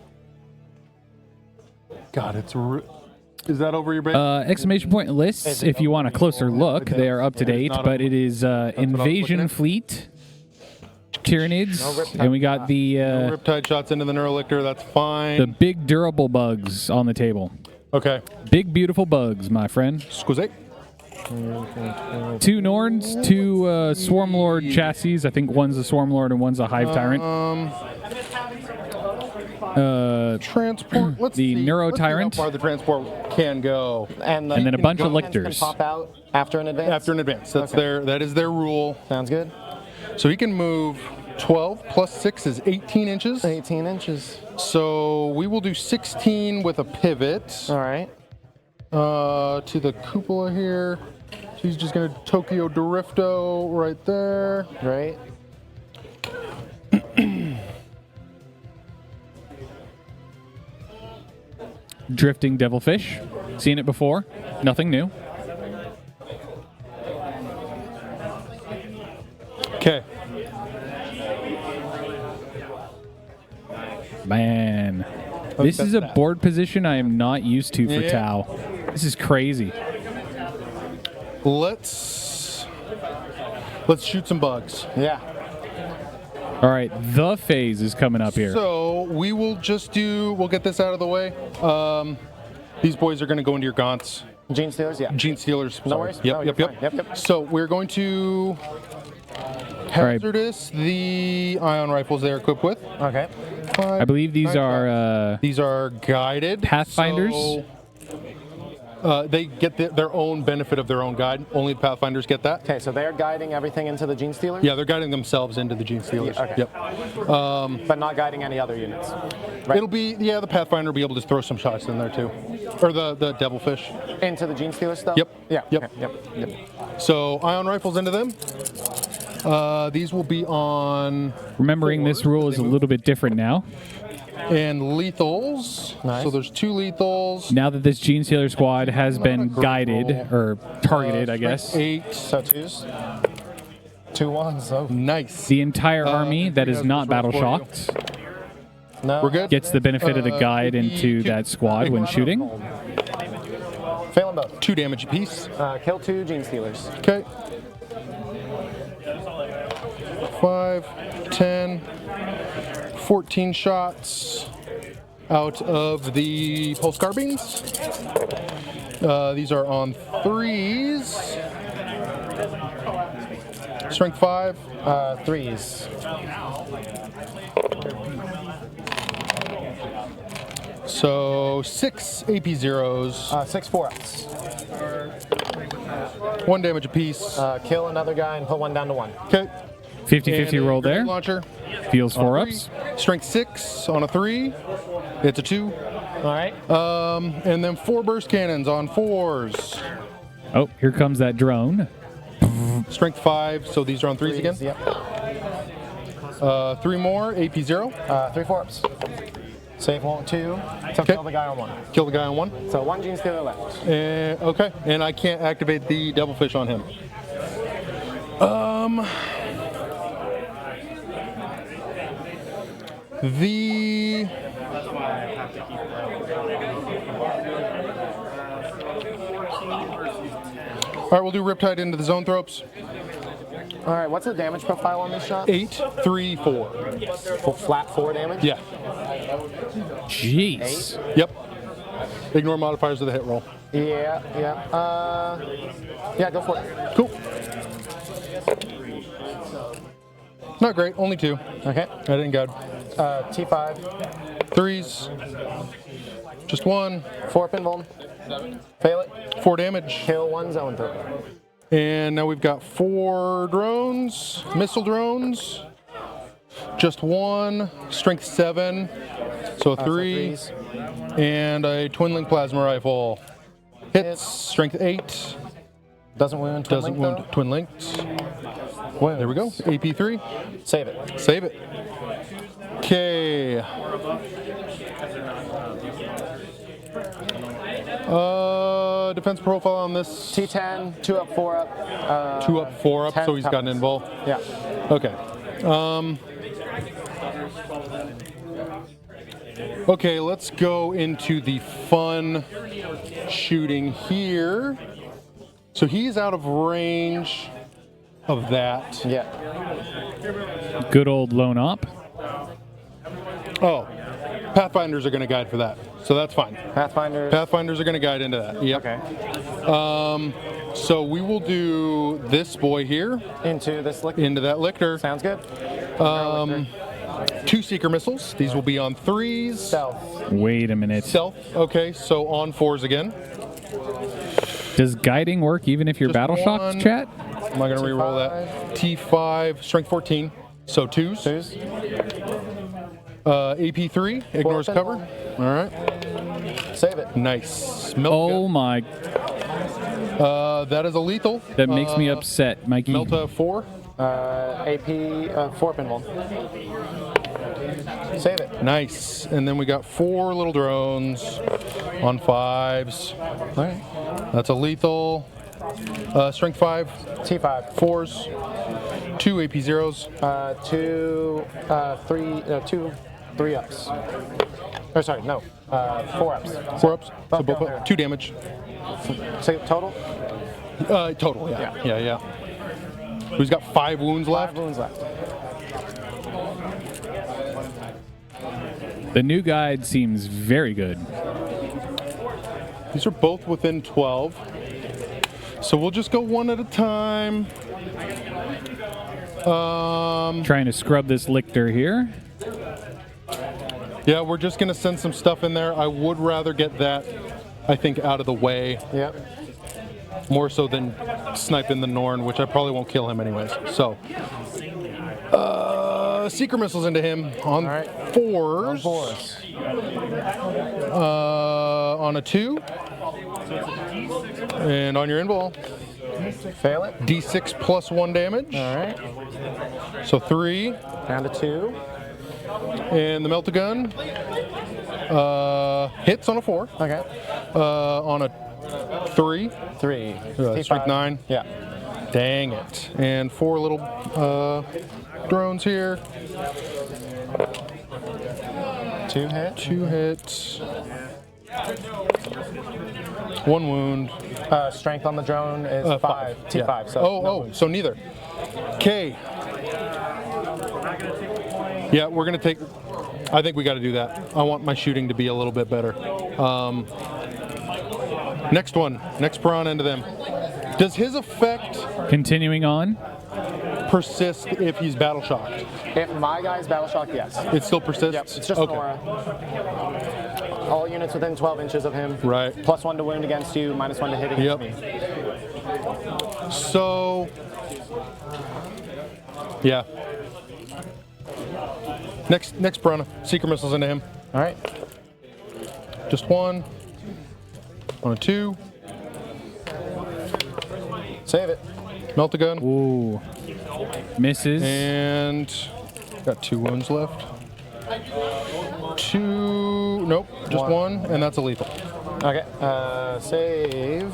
God, it's. Is that over your base? Exclamation point lists, if you want a closer look, they are up to date, but it is Invasion at. Fleet, Tyranids, Riptide. and we got the Riptide shots into the Neurolictor. That's fine. the big durable bugs on the table. Okay. Big beautiful bugs, my friend. Squeeze. 2 Norns, 2 Swarmlord chassis. I think one's a Swarmlord and one's a Hive Tyrant. Transport. Let's The see. Neuro Let's see how Tyrant. far the transport can go And then a bunch of guns can lictors. pop out after an advance? after an advance. That's Okay. that is their rule. Sounds good. So he can move 12 plus 6 is 18 inches. 18 inches. So we will do 16 with a pivot All right. to the cupola here. So he's just going to Tokyo Drifto right there. Great. Drifting Devilfish. Seen it before. Nothing new. Okay. Man. This is a that. board position I am not used to for Yeah. Tau. This is crazy. Let's shoot some bugs. Yeah. All right, the phase is coming up here. So we will we'll get this out of the way. These boys are going to go into your gaunts. Gene Stealers, yeah. Gene Stealers. No sorry. worries. Yep, No, yep, you're yep. fine. Yep. So we're going to hazardous the ion rifles they're equipped with. Okay. I believe these are These are guided Pathfinders? so, they get their own benefit of their own guide. Only Pathfinders get that. Okay, so they're guiding everything into the Gene Stealer? Yeah, they're guiding themselves into the Gene Stealers. Yeah, okay. Yep. But not guiding any other units. Right. It'll be the Pathfinder will be able to throw some shots in there too, or the Devilfish. Into the Gene Stealer stuff? Yep. Yeah. Yep. Okay. Yep. So ion rifles into them. These will be on Remembering this rule is a little bit different now. and lethals. Nice. So there's 2 lethals. Now that this Gene Stealer squad has been guided, or targeted, I guess. 8. So 2s. 2 1s. Oh. Nice. The entire army that is has not this roll battle for you. shocked No. We're good? gets the benefit of the guide into that squad when shooting. Failing both. 2 damage apiece. Kill 2 Gene Stealers. Okay. 5, 10, 14 shots out of the pulse carbines. These are on 3s. Strength 5. 3s. So 6 AP zeros. 6 4-ups. 1 damage apiece. Kill another guy and put 1 down to 1. Okay. 50-50 roll grenade there. Launcher. Feels on 4 a ups. 3. Strength 6 on a 3. It's a 2. All right. And then 4 burst cannons on 4s. Oh, here comes that drone. Strength 5, so these are on 3s again. Yep. 3 more, AP 0. 3 4-ups. Save 1 2. So Okay. kill the guy on 1. Kill the guy on 1. So 1 Gene Stealer left. Okay, and I can't activate the devilfish on him. The all right, we'll do Riptide into the zone thropes. All right. What's the damage profile on this shot? 8, 3, 4. Flat 4 damage. Yeah. Jeez. Yep. Ignore modifiers of the hit roll. Yeah. Yeah. Go for it. Cool. Not great. Only 2. Okay. I didn't guide. T5. 3s. Just 1. 4 pinball. Fail it. 4 damage. Kill 1 zone throw. And now we've got 4 drones, missile drones. Just 1, strength 7, so a 3, threes. and a twin link plasma rifle. Hits, strength 8, Doesn't wound. Twin doesn't link, wound twin linked. Wounds. There we go, AP 3, Save it. save it. Okay. Defense profile on this, T10. 2 up. 4 up. 2 up, 4 up, 10 so he's got an invul. Yeah. Okay. Okay, let's go into the fun shooting here. So he's out of range of that. Yeah. Good old lone op. Oh, Pathfinders are going to guide for that, so that's fine. Pathfinder. Pathfinders are going to guide into that. Yep. Okay. So we will do this boy here Into this lick. into that lictor. Sounds good. 2 seeker missiles. These will be on 3s. Stealth. Wait a minute. Stealth. Okay, so on 4s again. Does guiding work even if you're Just battle shocked, one. chat? I'm not going to re-roll that. T5, strength 14. So 2s. 2s. AP3, ignores Four cover. pinball. All right. Save it. Nice. Oh Milk. my, That is a lethal. that makes me upset, Mikey. Melta 4. AP. 4 pinball. Save it. Nice. And then we got 4 little drones on 5s. All right. That's a lethal. Strength 5, T5. 4s, 2 AP zeros. 2, 3 ups. Or sorry, no. 4 ups. 4 ups. So Both both down there. 2 damage. So total? Total, yeah. Who's got 5 wounds 5 left? wounds left. The new guide seems very good. These are both within 12. So we'll just go one at a time. Trying to scrub this lictor here. Yeah, we're just gonna send some stuff in there. I would rather get that, I think, out of the way, Yep. more so than sniping the Norn, which I probably won't kill him anyways. So, seeker missiles into him on All right. 4s. 4s. On a 2. And on your invul, Fail it. D6 plus 1 damage. All right. So 3. Down to 2. And the Melta gun hits on a 4. Okay. On a 3. 3. Strength 9. Yeah. Dang it. And 4 little drones here. 2 hits. 2 hits. 1 wound. Strength on the drone is 5. T5. Yeah. So So neither. Okay. Yeah, we're gonna take. I think we got to do that. I want my shooting to be a little bit better. Next one. Next piranha into them. Does his effect Continuing on. persist if he's battle shocked? If my guy's battle shock, yes. It still persists? Yep. It's just an aura. All units within 12 inches of him. Right. +1 to wound against you, -1 to hit against me. So, yeah. Next piranha. Seeker missiles into him. All right. Just 1. On a 2. Save it. Melta gun. Ooh. Misses. And got 2 wounds left. 2. Nope. Just 1. And that's a lethal. Okay. Save.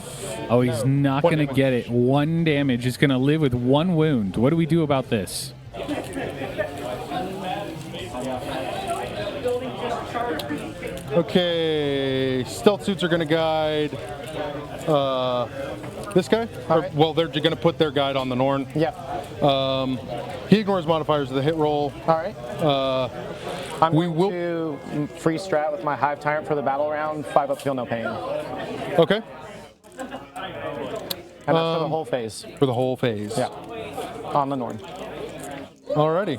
Oh, he's not One going to damage. get it. 1 damage. He's going to live with 1 wound. What do we do about this? Okay. Stealth suits are going to guide this guy. Alright. Well, they're going to put their guide on the Norn. Yep. He ignores modifiers of the hit roll. All right. I'm We going to free strat with my Hive Tyrant for the battle round. 5 up, feel no pain. Okay. And that's for the whole phase. For the whole phase. Yeah. On the Norn. Alrighty.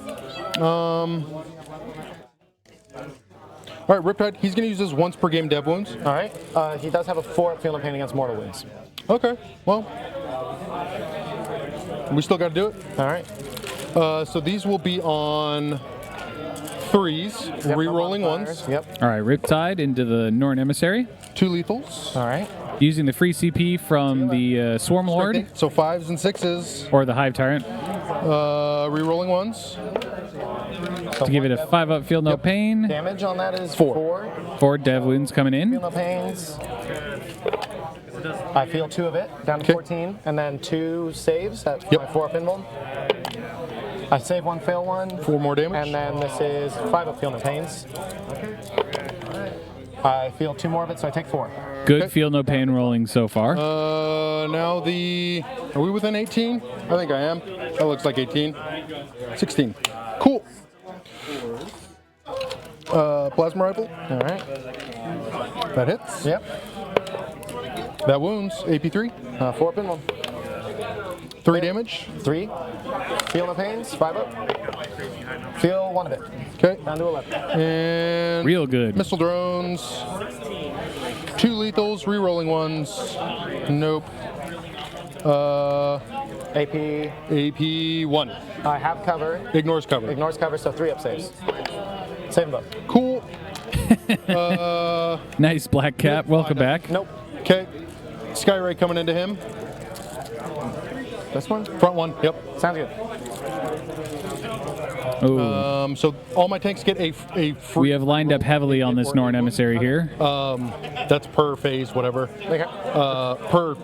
All right, Riptide, he's going to use this once per game dev wounds. All right. He does have a 4 up, feel no pain against mortal wounds. Okay, well, we still got to do it. All right. So these will be on 3s, Yep, re-rolling no ones, modifiers. Yep. All right, Riptide into the Norn Emissary. 2 lethals. All right. Using the free CP from the Swarm Lord So 5s and 6s, or the Hive Tyrant re-rolling ones. So to give it one a 5 up, feel no pain. damage on that is 4. 4. 4 dev wounds coming Feel in. no pains. I feel 2 of it, down to Okay. 14, and then 2 saves. That's Yep. my 4 up invuln. I save 1, fail 1. 4 more damage. And then this is 5 up, feel no pains. I feel 2 more of it, so I take 4. Good Okay. feel no pain rolling so far. Now the, are we within 18? I think I am. That looks like 18. 16. Cool. Plasma rifle, All right. that hits. Yep. That wounds, AP3. 4 up invuln. 3 damage. 3. Feel no pains, 5 up. Feel 1 of it, Okay. down to 11. And Real good. missile drones. 2 lethals, re-rolling ones. Nope. AP, AP1. I have cover. Ignores cover. Ignores cover, so 3 up saves. Save them both. Cool. Nice, Black Cap. Welcome back. Nope. Okay. Skyray coming into him. This one? Front one. Yep. Sounds good. Ooh. So all my tanks get a free. We have lined up heavily on this Norn Emissary here. That's per phase, whatever. Okay. Per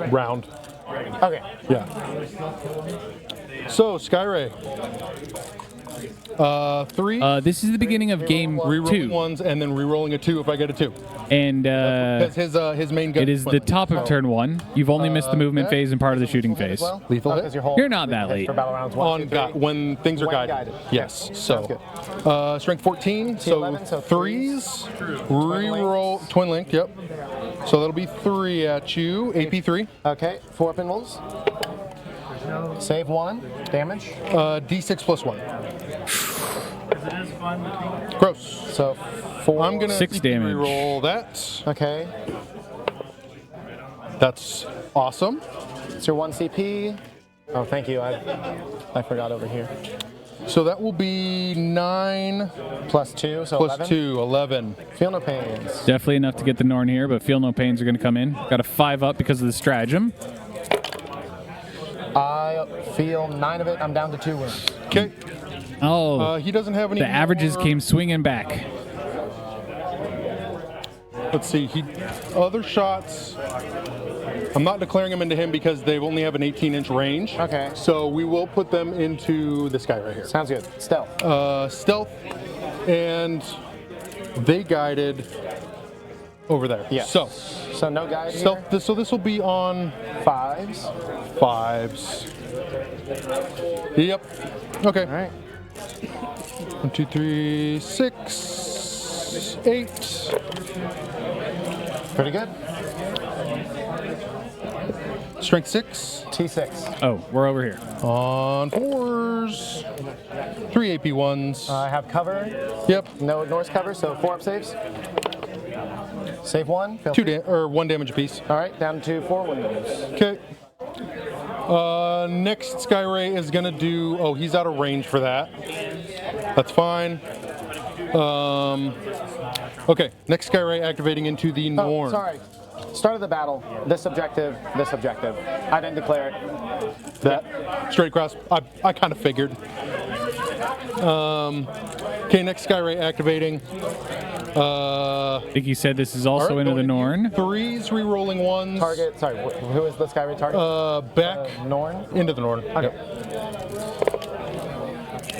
round. Okay. Yeah. So Skyray. 3. This is the beginning of game Rerolling 2. ones and then rerolling a 2 if I get a 2. And Because his main gun. it is the top of turn 1. You've only missed the movement okay. phase and part of the shooting phase. Lethal hit? Because your whole You're not that hit late. For battle rounds 1, 2, On 3. when things are When guided. guided. Yes. Sounds So strength 14. So T11, so 3s. Twin Reroll twin linked. Yep. So that'll be 3 at you. AP3. Okay. 4 up invulns. Save 1. Damage. D6 plus 1. Gross. So 4. I'm gonna 6 damage. reroll that. Okay. That's awesome. It's your 1 CP. Oh, thank you. I forgot over here. So that will be 9 Plus 2, so plus 11. 2, 11. Feel no pains. Definitely enough to get the Norn here, but feel no pains are going to come in. Got a 5 up because of the stratagem. I feel 9 of it. I'm down to 2 wounds. Okay. Oh, He doesn't have any. the averages more. came swinging back. Let's see. Other shots. I'm not declaring them into him because they only have an 18-inch range. Okay. So we will put them into this guy right here. Sounds good. Stealth. Stealth, and they guided over there. Yeah. So no guide stealth. here. So this will be on 5s. 5s. Yep. Okay. All right. 1, 2, 3, 6, 8. Pretty good. Strength 6. T6. Oh, we're over here. On 4s. 3 AP 1s. I have cover. Yep. No Norse cover, so 4 up saves. Save 1. Feel 1 damage apiece. All right, down to 4 wounds. Okay. Next Skyray is gonna do. Oh, he's out of range for that. That's fine. Okay. Next Skyray activating into the Norn. Oh, sorry. Start of the battle. This objective. This objective. I didn't declare it. That straight across. I kind of figured. Okay. Next Skyray activating. I think you said this is also All right, into the going Norn. 3s, re-rolling 1s. Target. Sorry. Who is this guy? Target. Back Norn. into the Norn. Okay. Yep.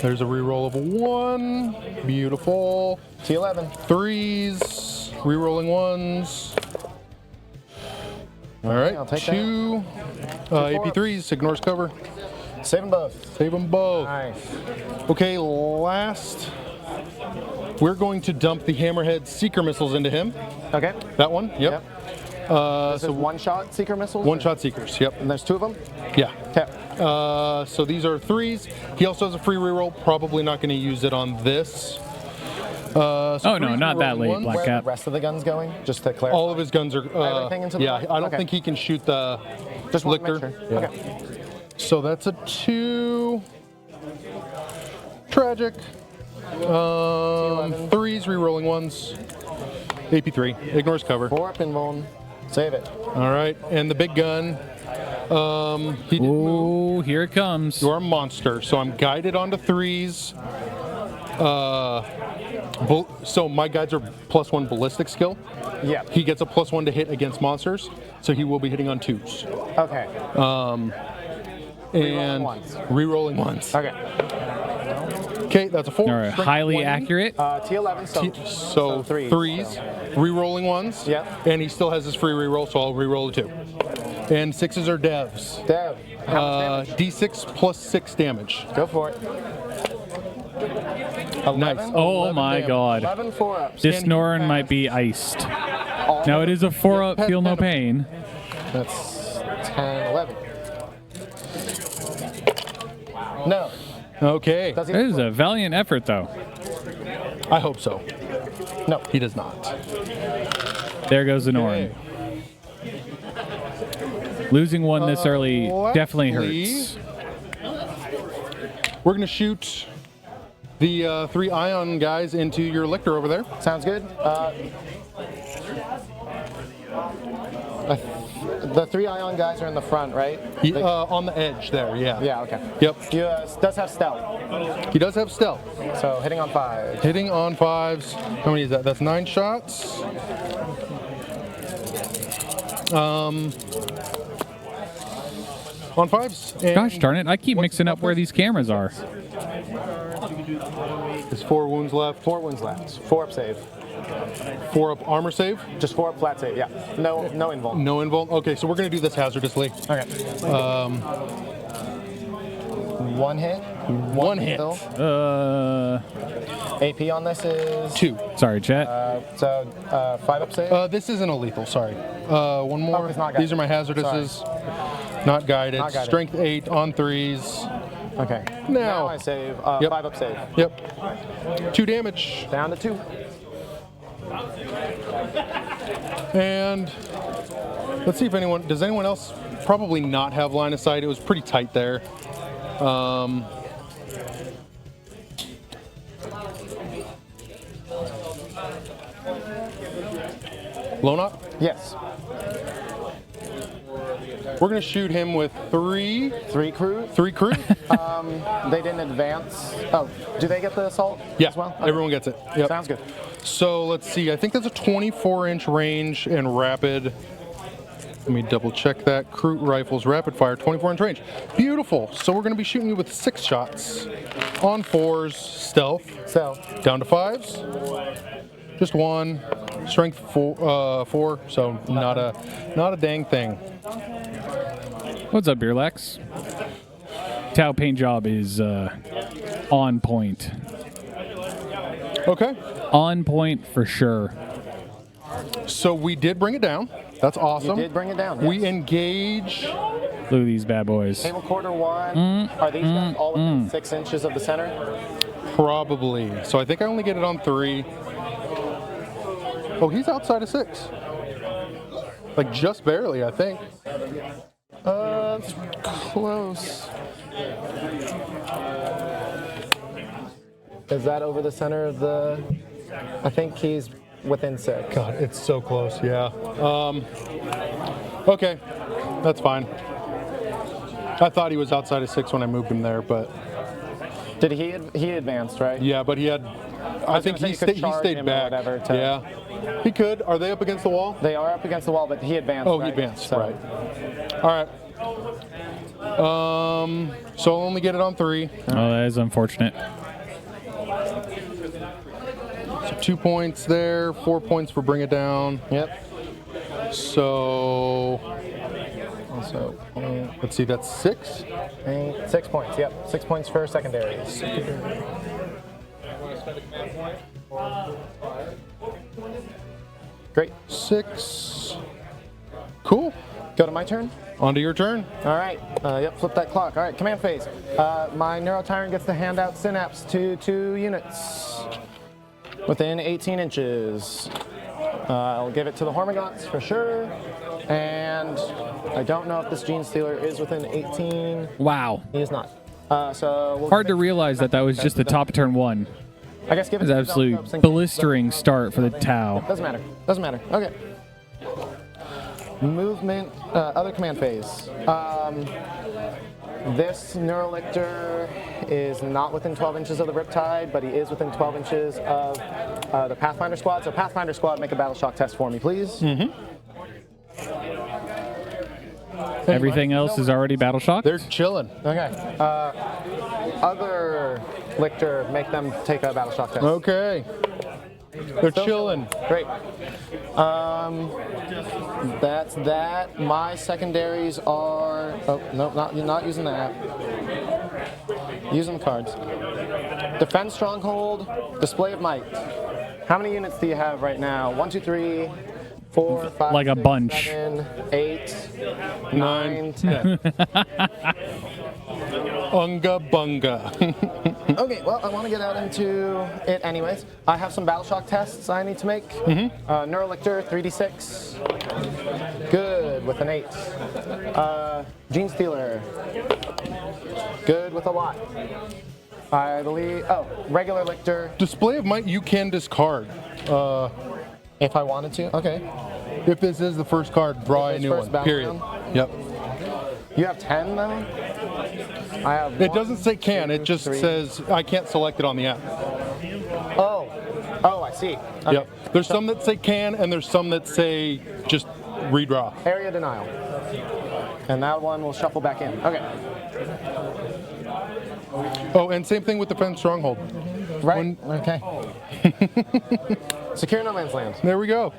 There's a re-roll of a 1. Beautiful. T11. 3s, re-rolling 1s. All right, I'll take 2 AP3s, ignores cover. Save them both. Save them both. Nice. Okay, last, we're going to dump the Hammerhead Seeker missiles into him. Okay. That one, yep. This is one-shot seeker missiles. One-shot Seekers, yep. And there's 2 of them. Yeah. Okay. So these are 3s. He also has a free reroll. Probably not going to use it on this. So Oh, no, 3s not that rerolling late, ones. Black Where are Cap. the rest of the guns going? Just to clarify. All of his guns are. Everything into the yeah, line? I don't Okay. think he can shoot the Just want to lictor. make sure. Yeah. Okay. So that's a 2. Tragic. 3s, re-rolling 1s. AP3. Ignores cover. 4 up invuln. Save it. All right. And the big gun. He didn't move. Oh, here it comes. You're a monster. So I'm guided onto 3s. So my guides are +1 ballistic skill. Yeah. He gets a +1 to hit against monsters. So he will be hitting on 2s. Okay. And ones. re-rolling 1s. Okay. Okay, that's a 4. All right, Strength highly 20. accurate. T11. So 3s, re-rolling 1s. Yep. And he still has his free re-roll, so I'll re-roll a 2. And 6s are devs. Dev. How much damage? D6 plus 6 damage. Go for it. 11. Nice. Oh 11 my damage. god. 11 4-ups. This And he Norn has- might be iced. All Now it is a 4-up, Yeah, feel no pen- pain. That's 10, 11. No. Okay. Does he? That is a valiant effort, though. I hope so. No. He does not. There goes the Norn. Okay. Losing one this early definitely lastly- hurts. We're going to shoot the 3 ion guys into your lictor over there. Sounds good. The 3 ion guys are in the front, right? On the edge there, yeah. Yeah, okay. Yep. He does have stealth, He does have stealth. so hitting on 5. Hitting on 5s. How many is that? That's 9 shots. On 5s. And Gosh darn it, I keep mixing up where these cameras are. There's 4 wounds left. 4 wounds left. 4 up save. 4 up armor save. Just 4 up flat save, yeah. No invuln. No invuln. Okay, so we're going to do this hazardously. Okay. 1 hit. 1 hit. Still. AP on this is 2. Sorry, chat. so 5 up save. This isn't a lethal, sorry. One more. Oh, it's not guided. These are my hazarduses. Not guided. Not guided. Strength 8 on 3s. Okay. Now I save. Yep. 5 up save. Yep. 2 damage. Down to 2. And let's see if does anyone else probably not have line of sight? It was pretty tight there. Low knot? Yes. We're going to shoot him with 3. 3 crew. 3 crew? They didn't advance. Oh, do they get the assault Yeah, as well? everyone gets it. Yep. Sounds good. So let's see. I think that's a 24-inch range and rapid. Let me double check that. Crew rifles, rapid fire, 24-inch range. Beautiful. So we're going to be shooting you with 6 shots on 4s, stealth. Stealth. Down to 5s. Just 1. Strength 4. So not a dang thing. What's up, Beerlax? Tau paint job is on point. Okay. On point for sure. So we did bring it down. That's awesome. You did bring it down. We yes. engage. Look at these bad boys. Cable quarter 1. Are these guys all within 6 inches of the center? Probably. So I think I only get it on 3. Oh, he's outside of 6. Like just barely, I think. It's close. Is that over the center of the... I think he's within 6. God, it's so close. Yeah. Okay, that's fine. I thought he was outside of 6 when I moved him there, but Did he advanced, right? yeah, but he had. I think gonna he say you could stayed charge him or back. whatever Yeah, he could. Are they up against the wall? They are up against the wall, but he advanced. Oh, right? he advanced. So- Right. All right. So I'll only get it on 3. Oh, that is unfortunate. So 2 points there. 4 points for bring it down. Yep. So Also, let's see. That's 6. 6 points. Yep. 6 points for secondary. Great. 6. Cool. Go to my turn. On to your turn. All right. Yep. Flip that clock. All right. Command phase. My Neuro Tyrant gets to hand out synapse to 2 units within 18 inches. I'll give it to the Hormagaunts for sure. And I don't know if this Gene Stealer is within 18. Wow. He is not. So we'll Hard to realize that was just the top of turn 1. I guess give it It's to an absolute Velcro, in case- blistering start for the Tau. Doesn't matter. Doesn't matter. Okay. Movement, other command phase. This Neurolictor is not within 12 inches of the Riptide, but he is within 12 inches of the Pathfinder squad. So Pathfinder squad, make a battle shock test for me, please. Everything else is already battle shocked. They're chilling. Okay. Other Lictor, make them take a battle shock test. Okay. They're chilling. Great. That's that. My secondaries are. Oh no, not using that. Using the cards. Defense stronghold. Display of might. How many units do you have right now? 1, 2, 3, 4, 5. Like a 6, bunch. 7, 8, 9, 10. Unga bunga. Okay, well, I want to get out into it anyways. I have some battle shock tests I need to make. Neurolictor, 3d6. Good, with an 8. Gene Stealer. Good, with a lot. I believe, regular Lictor, Display of might you can discard. if I wanted to. Okay. If this is the first card, draw a If it's new first one. battle Period. round? Yep. You have 10, though? I have It 1, doesn't say can. It just 3. says I can't select it on the app. Oh, I see. Okay. Yep. There's some that say can, and there's some that say just redraw. Area denial. And that one will shuffle back in. Okay. Oh, and same thing with Defense Stronghold. Right. Okay. Secure no man's land. There we go.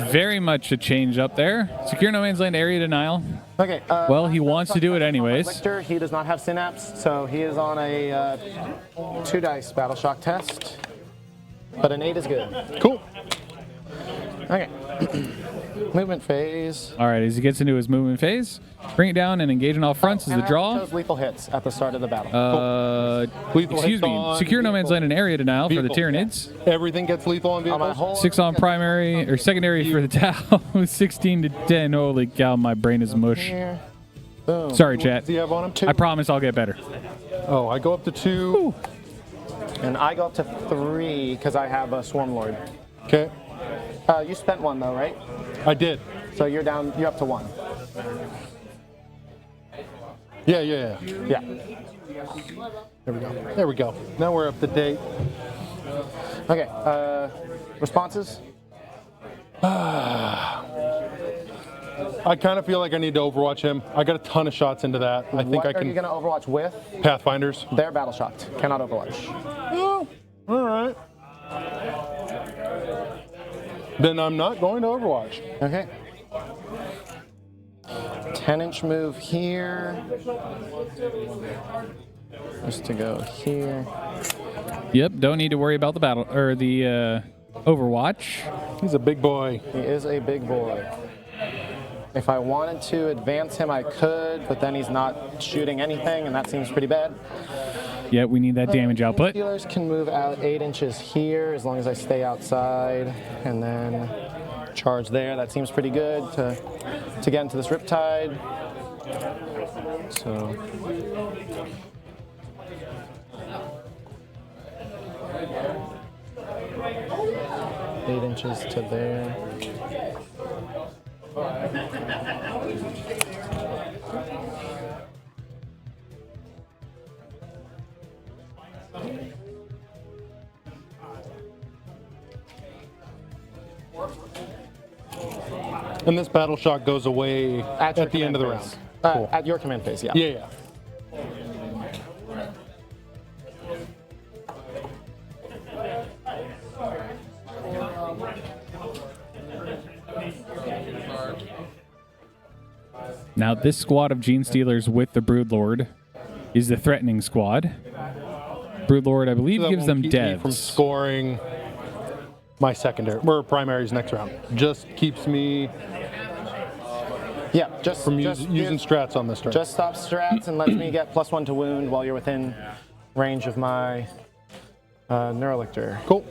Very much a change up there. Secure no man's land, area denial. Okay. Well, he wants to do it anyways. Lictor, he does not have synapse, so he is on a 2 dice battle shock test. But an 8 is good. Cool. Okay. Movement phase. All right, as he gets into his movement phase, bring it down and engage on all fronts is the And I draw. chose lethal hits at the start of the battle. Lethal Excuse hits me. on Secure no man's land and area denial for the vehicle. Tyranids. Everything gets lethal on on my vehicles. whole 6 on primary or secondary for the Tau. 16 to 10. Holy cow, my brain is mush. here. Boom. Sorry, What chat. does he have on him? I promise I'll get better. Oh, I go up to 2. And I go up to 3 because I have a Swarm Lord. Okay. You spent 1 though, right? I did. So you're up to 1. Yeah. Yeah. There we go. There we go. Now we're up to date. Okay. Responses? I kind of feel like I need to Overwatch him. I got a ton of shots into that. I think What I are you can. going to Overwatch with? Pathfinders. They're battle shocked. Cannot Overwatch. Oh, all right. Then I'm not going to Overwatch. Okay. 10-inch move here. Just to go here. Yep, don't need to worry about the battle or the Overwatch. He's a big boy. He is a big boy. If I wanted to advance him, I could, but then he's not shooting anything, and that seems pretty bad. Yeah, we need that damage output. Healers can move out 8 inches here as long as I stay outside, and then charge there. That seems pretty good to get into this Riptide. So. Eight inches to there. And this battle shock goes away at the end of the round. Cool. At your command phase, yeah. Yeah. Now, this squad of Gene Stealers with the Broodlord is the threatening squad. Broodlord, I believe, That gives won't them keep me devs. from scoring my secondary or primaries next round. Just keeps me Yeah, just from just using strats on this turn. Just stop strats and lets me get +1 to wound while you're within range of my Neurolictor. Cool.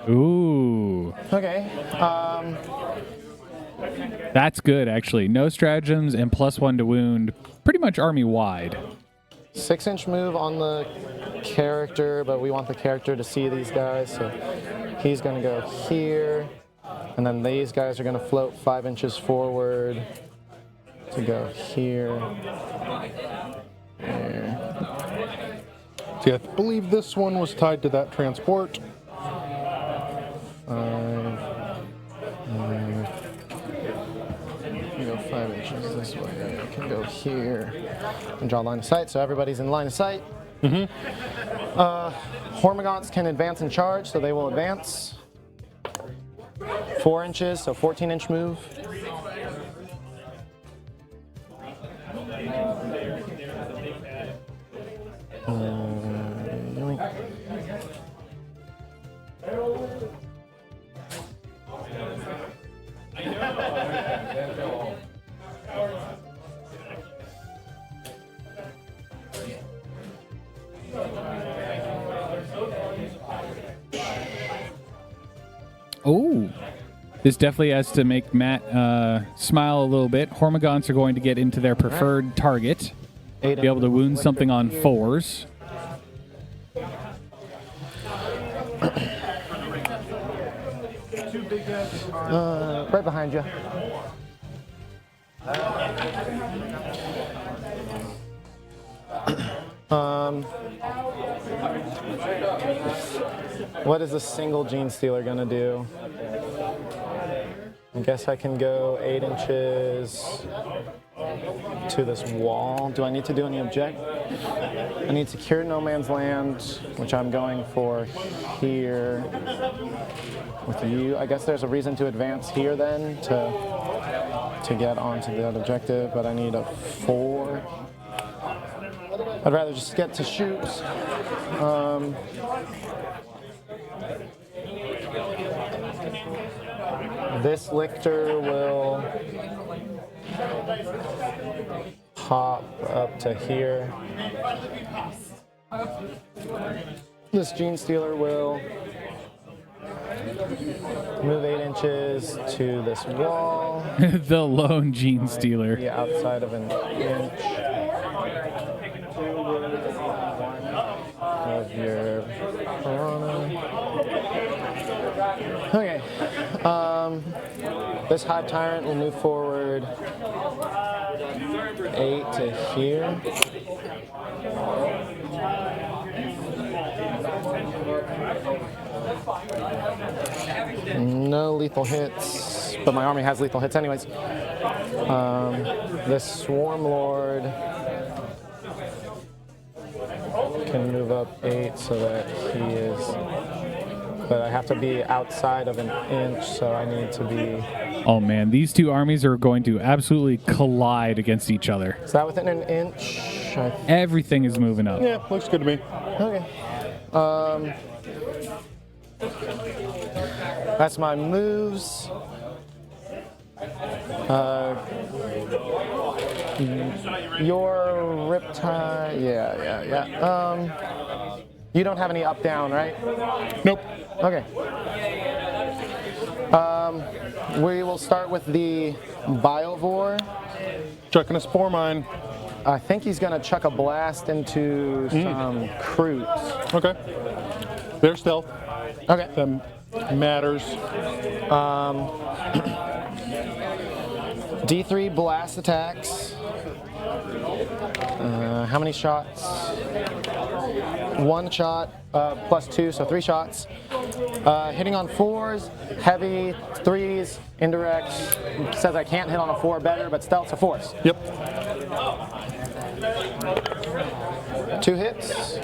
Ooh. Okay. That's good, actually. No stratagems and +1 to wound, pretty much army-wide. 6-inch move on the character, but we want the character to see these guys, so he's going to go here, and then these guys are going to float 5 inches forward to go here. There. See, I believe this one was tied to that transport. 5 inches this way. I can go here and draw line of sight, so everybody's in line of sight. Hormagaunts can advance and charge, so they will advance 4 inches, so 14-inch move. Oh, this definitely has to make Matt smile a little bit. Hormagaunts are going to get into their preferred target, be able to wound something on 4s. Right behind you. What is a single Gene Stealer gonna do? I guess I can go 8 inches to this wall. Do I need to do any object? I need secure no man's land, which I'm going for here with you. I guess there's a reason to advance here then to get onto that objective, but I need a 4. I'd rather just get to shoot. This Lictor will hop up to here. This Gene Stealer will move 8 inches to this wall. The lone Gene Stealer. Yeah, outside of an inch of your This Hive Tyrant will move forward 8 to here. No lethal hits, but my army has lethal hits anyways. This Swarm Lord can move up 8 so that he is, but I have to be outside of an inch, so I need to be. Oh man, these two armies are going to absolutely collide against each other. Is that within an inch? Everything is moving up. Yeah, looks good to me. Okay. That's my moves. Your Riptide, yeah. You don't have any up down, right? Nope. Okay. We will start with the Biovore. Chucking a spore mine. I think he's gonna chuck a blast into some Crutes. Okay. They're stealth. Okay. That matters. D3 blast attacks. How many shots? 1 shot plus 2, so 3 shots. Hitting on 4s, heavy, 3s, indirect. Says I can't hit on a 4 better, but stealth's a force. Yep. 2 hits.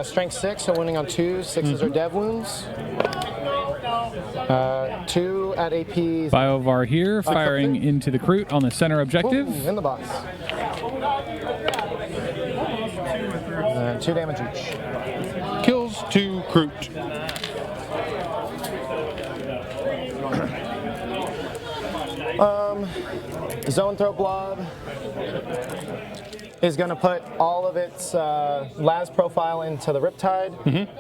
Strength 6, so winning on 2s. 6s are dev wounds. 2 at AP. Biovar here, firing into the Crute on the center objective. Ooh, in the box. 2 damage each. Kills 2 Crute. Zone Throw Blob is going to put all of its Las profile into the Riptide,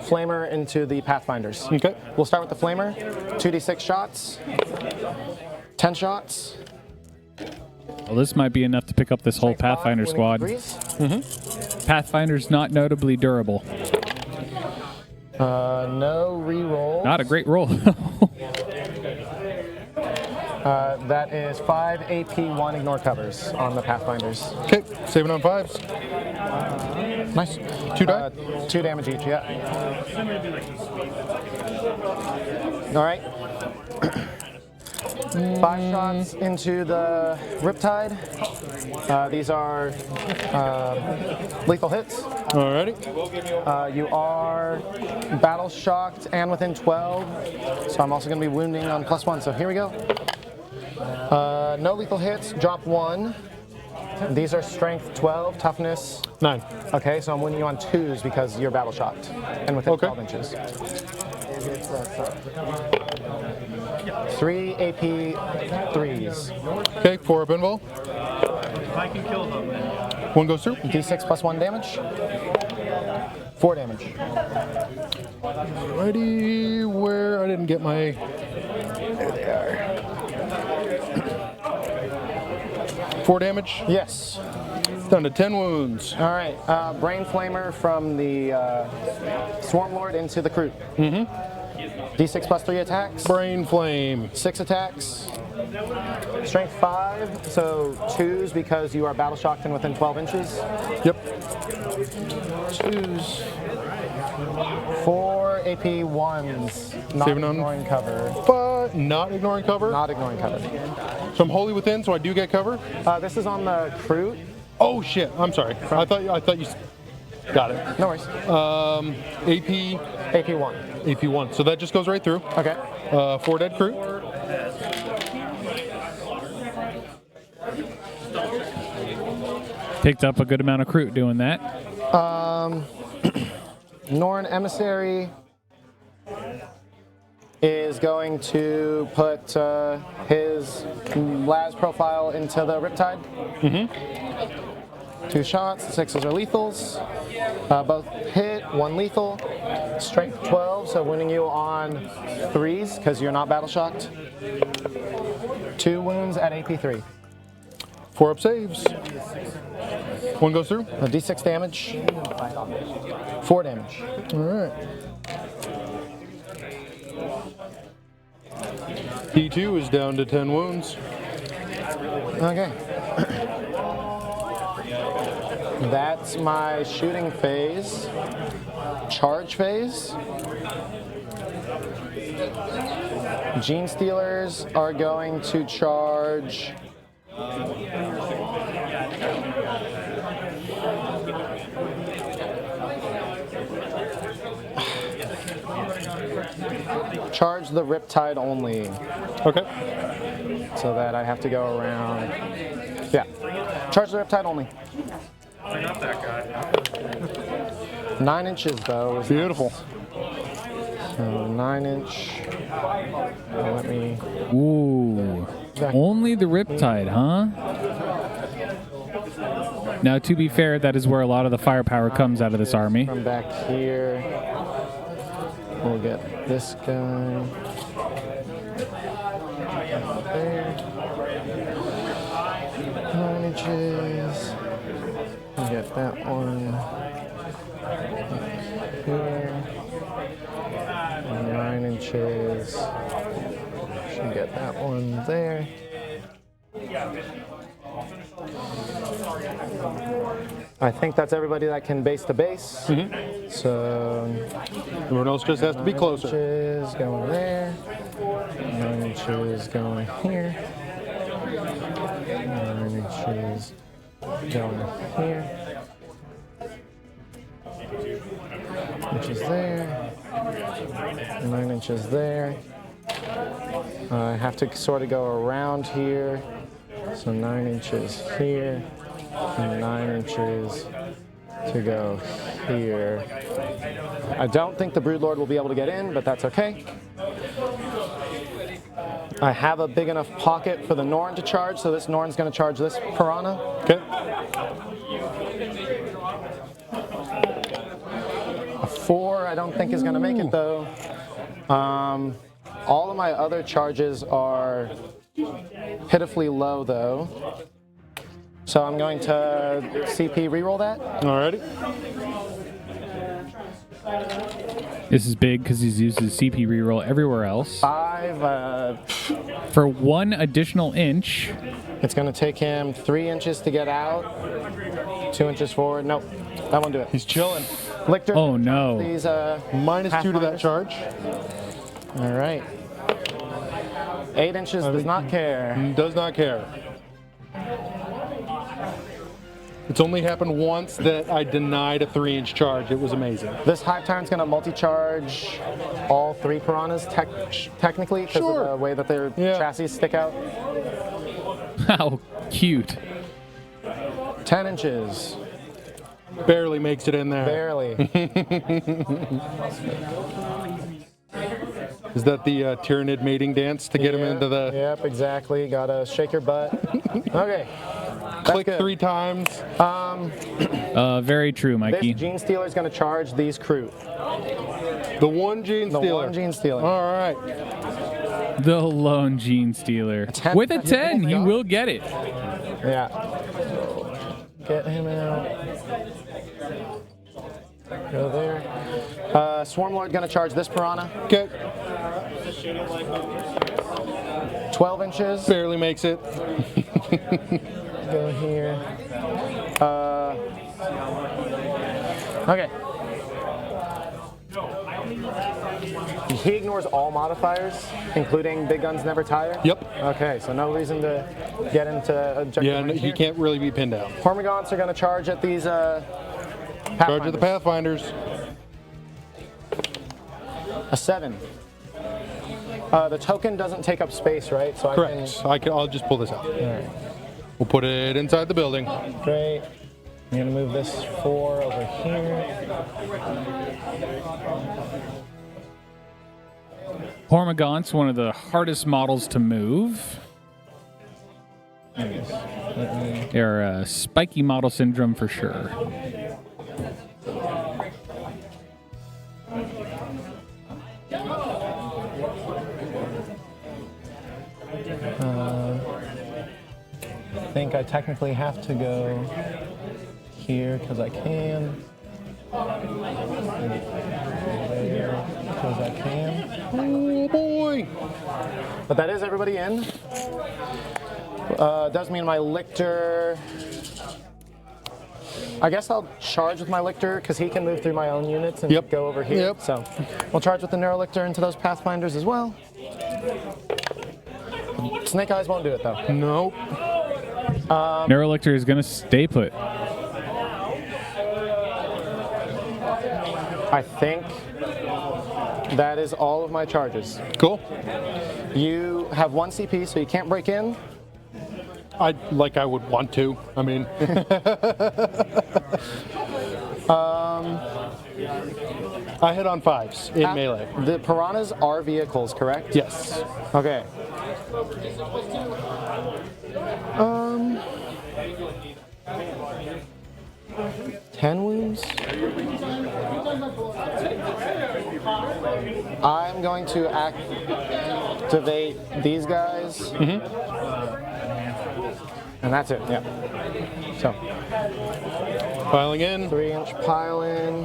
Flamer into the Pathfinders. Okay. We'll start with the Flamer. 2d6 shots, 10 shots. Well, this might be enough to pick up this whole Pathfinder squad. Pathfinder's not notably durable. No reroll. Not a great roll. That is 5 AP, 1 ignore covers on the Pathfinders. Okay, saving on 5s. Nice. 2 die? 2 damage each, yeah. All right. 5 shots into the Riptide. These are lethal hits. Alrighty. You are battle shocked and within 12, so I'm also going to be wounding on +1. So here we go. No lethal hits. Drop 1. These are strength 12, toughness 9. Okay, so I'm winning you on 2s because you're battle shocked and within 12 inches. 3 AP 3s. Okay, 4 up invul. I can kill them. 1 goes through. D6 plus 1 damage. 4 damage. Ready where I didn't get my. There they are. 4 damage. Yes. Down to 10 wounds. All right. Brain Flamer from the Swarm Lord into the Crute. D6 plus 3 attacks. Brain flame. 6 attacks. Strength 5, so 2s because you are battle shocked and within 12 inches. Yep. 2s. 4 AP 1s. Not Saving on ignoring cover. Not ignoring cover. Not ignoring cover. So I'm wholly within, so I do get cover. This is on the Crute. Oh shit! I'm sorry. I thought you. Got it. No worries. AP. AP 1. AP 1. So that just goes right through. Okay. 4 dead crew. Picked up a good amount of Crute doing that. Norn Emissary is going to put his Las profile into the Riptide. 2 shots, 6s are lethals. Both hit, 1 lethal. Strength 12, so winning you on 3s because you're not battle shocked. 2 wounds at AP 3. 4 up saves. 1 goes through. D6 damage. 4 damage. All right. T2 is down to 10 wounds. Okay. That's my shooting phase. Charge phase. Gene Stealers are going to charge. Charge the Riptide only. Okay. So that I have to go around. Yeah. Charge the Riptide only. Bring up that guy. 9 inches though. Is Beautiful. So 9 inch. Let me. Ooh. Only the Riptide, huh? Now, to be fair, that is where a lot of the firepower comes out of this army. From back here. We'll get this guy. There. 9 inches. We'll get that one. Here. 9 inches. Should get that one there. I think that's everybody that can base to base. So Everyone else just has to be 9 closer. inches going there. 9 inches going here. 9 inches going here. Inches there. 9 inches there. I have to sort of go around here. So 9 inches here. And 9 inches to go here. I don't think the Broodlord will be able to get in, but that's okay. I have a big enough pocket for the Norn to charge, so this Norn's going to charge this Piranha. Okay. A 4 I don't think is going to make it though. All of my other charges are pitifully low though. So I'm going to CP reroll that. Alrighty. This is big because he's used his CP reroll everywhere else. 5. For 1 additional inch. It's going to take him 3 inches to get out. 2 inches forward. Nope, that won't do it. He's chilling. Lictor. Oh no. These -2 to that charge. All right. 8 inches does not care. Does not care. It's only happened once that I denied a 3-inch charge. It was amazing. This Hive Tyrant's going to multi-charge all 3 Piranhas technically because of the way that their chassis stick out. How cute. 10 inches. Barely makes it in there. Barely. Is that the Tyranid mating dance to get him into the... Yep, exactly. Gotta shake your butt. Okay. Click good. 3 times. Very true, Mikey. This Gene Stealer's gonna charge these crew. The one Gene The Stealer. one Gene Stealer. All right. The lone Gene Stealer. 10. With a 10, he will get it. Yeah. Get him out. Go there. Swarmlord gonna charge this Piranha. Okay. 12 inches. Barely makes it. Go here. Okay. He ignores all modifiers, including Big Guns Never Tire? Yep. Okay, so no reason to get into objective Yeah, range he here. can't really be pinned down. Hormagaunts are going to charge at these Charge of the Pathfinders. Pathfinders. A 7. The token doesn't take up space, right? So Correct. I'll just pull this out. All right. We'll put it inside the building. Great. I'm going to move this 4 over here. Hormagaunts, one of the hardest models to move. They're spiky model syndrome for sure. I think I technically have to go here because I can. Because I can. Oh boy! me. But that is everybody in. Does mean my Lictor. I guess I'll charge with my Lictor because he can move through my own units and Yep. go over here. Yep. So we'll charge with the Neurolictor into those Pathfinders as well. Snake Eyes won't do it though. Nope. Neurolictor is going to stay put. I think that is all of my charges. Cool. You have 1 CP, so you can't break in. I would want to. I mean, I hit on 5s in melee. The Piranhas are vehicles, correct? Yes. Okay. 10 wounds. I'm going to activate these guys. And that's it, yeah. So, Piling in. 3-inch pile in.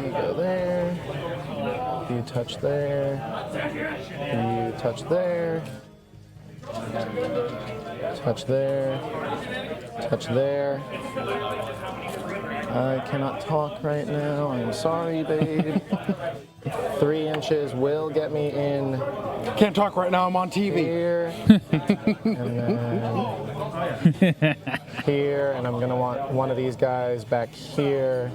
You go there. You touch there. You touch there. Touch there. Touch there. I cannot talk right now. I'm sorry, babe. 3 inches will get me in Can't talk right now. I'm on TV. here. And then here. And I'm going to want one of these guys back here.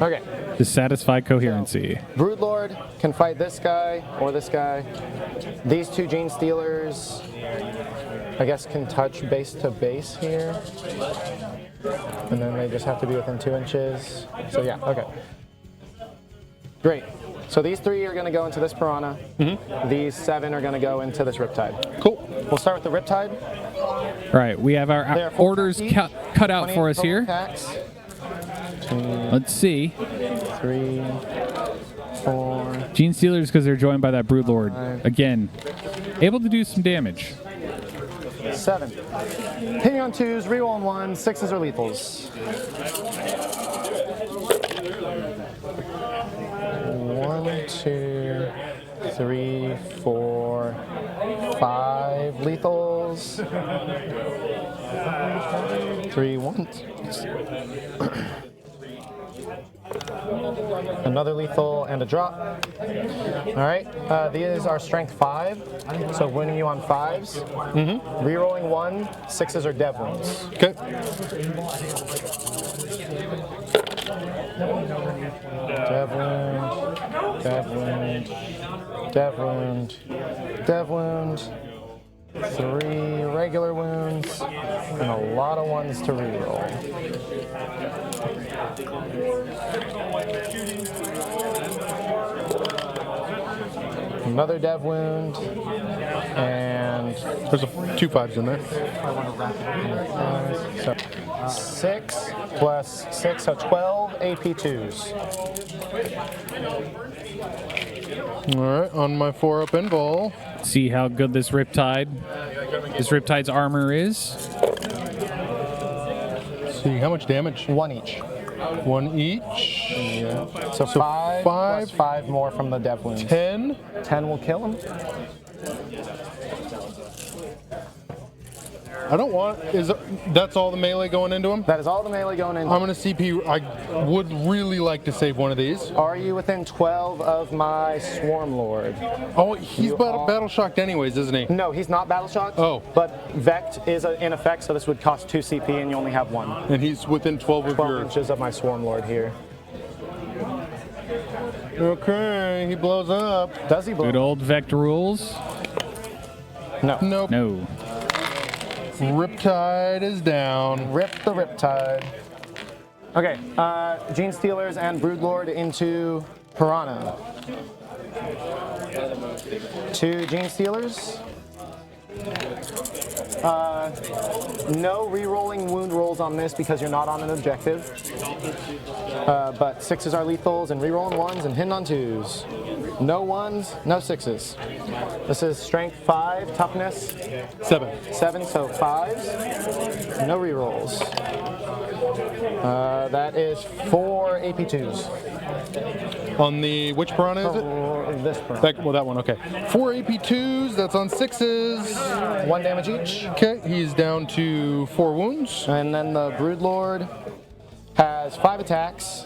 Okay. To satisfy coherency. Broodlord can fight this guy or this guy. These 2 Gene Stealers, I guess, can touch base to base here. And then they just have to be within 2 inches. So yeah, okay. Great. So these 3 are going to go into this Piranha. These 7 are going to go into this Riptide. Cool. We'll start with the Riptide. All right, we have They our are 4 orders each, cut out 20 for us total here. Attacks. 2, Let's see. 3, 4. Gene Stealers, because they're joined by that Broodlord. Again, able to do some damage. 7. Hitting on 2s, reroll on 1s, 6s are lethals. 1, 2, 3, 4, 5 lethals. 3 ones. Another lethal and a drop. All right, these are strength 5, so winning you on 5s. Rerolling 1, 6s are dev wounds. Okay. Dev wound, dev wound, dev wound, dev wound. 3 regular wounds, and a lot of ones to reroll. Another dev wound, and There's 2 5s in there. so 6 plus 6, so 12 AP2s. All right, on my 4-up invul. See how good this Riptide's armor is. Let's see, how much damage? 1 each. 1 each. Yeah. So 5 plus 5 more from the dev wounds. 10. 10 will kill him. I don't want. That's all the melee going into him? That is all the melee going in. I'm gonna CP. I would really like to save one of these. Are you within 12 of my Swarm Lord? Oh, he's You battle shocked anyways, isn't he? No, he's not battle shocked. Oh. But Vect is in effect, so this would cost 2 CP and you only have 1. And he's within 12 of 12 your. inches of my Swarm Lord here. Okay, he blows up. Does he blow? Good old Vect rules. No. Nope. No. Riptide is down. Rip the Riptide. Okay, Gene Stealers and Broodlord into Piranha. 2 Gene Stealers. No re-rolling wound rolls on this because you're not on an objective. But 6s are lethals and re-rolling 1s and hitting on 2s. No 1s, no 6s. This is strength 5, toughness 7. 7, so 5s. No re-rolls. That is 4 AP2s. On the, which piranha is it? For this piranha. That one, okay. 4 AP2s, that's on 6s. 1 damage each. Okay, he's down to 4 wounds. And then the Broodlord has 5 attacks.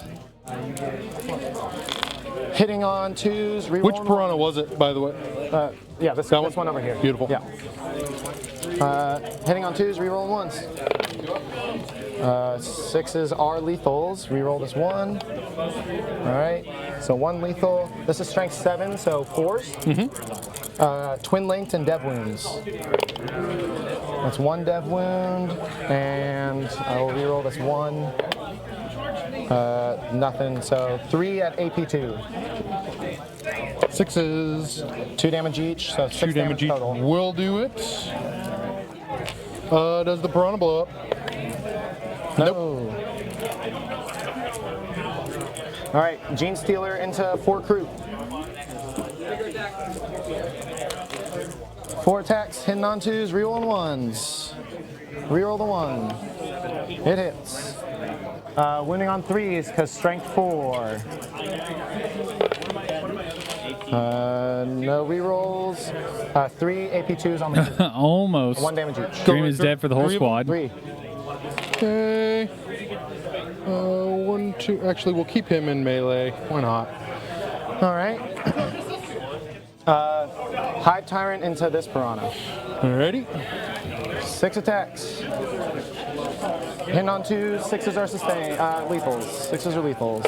Hitting on 2s, reroll. Which piranha was it, by the way? Yeah, this one over here. Beautiful. Yeah. Hitting on 2s, reroll 1s. 6s are lethals. Reroll this 1. All right. So 1 lethal. This is strength 7, so 4s. Twin linked and dev wounds. That's 1 dev wound, and I will reroll this 1. Nothing. So 3 at AP2. 6s. 2 damage each. So 6 2 damage each total. will do it. Does the piranha blow up? Nope. All right, Gene Stealer into 4 crew. 4 attacks, hitting on 2s, reroll on 1s. Reroll the 1. It hits. Wounding on 3s because strength 4. No rerolls. 3 AP2s on the crew. Almost. 1 damage each. Dream is dead for the whole squad. 3. Okay. 1, 2. Actually, we'll keep him in melee. Why not? All right. Hive Tyrant into this piranha. Alrighty. 6 attacks. Hitting on 2s, 6s are sustain, lethals. 6s are lethals.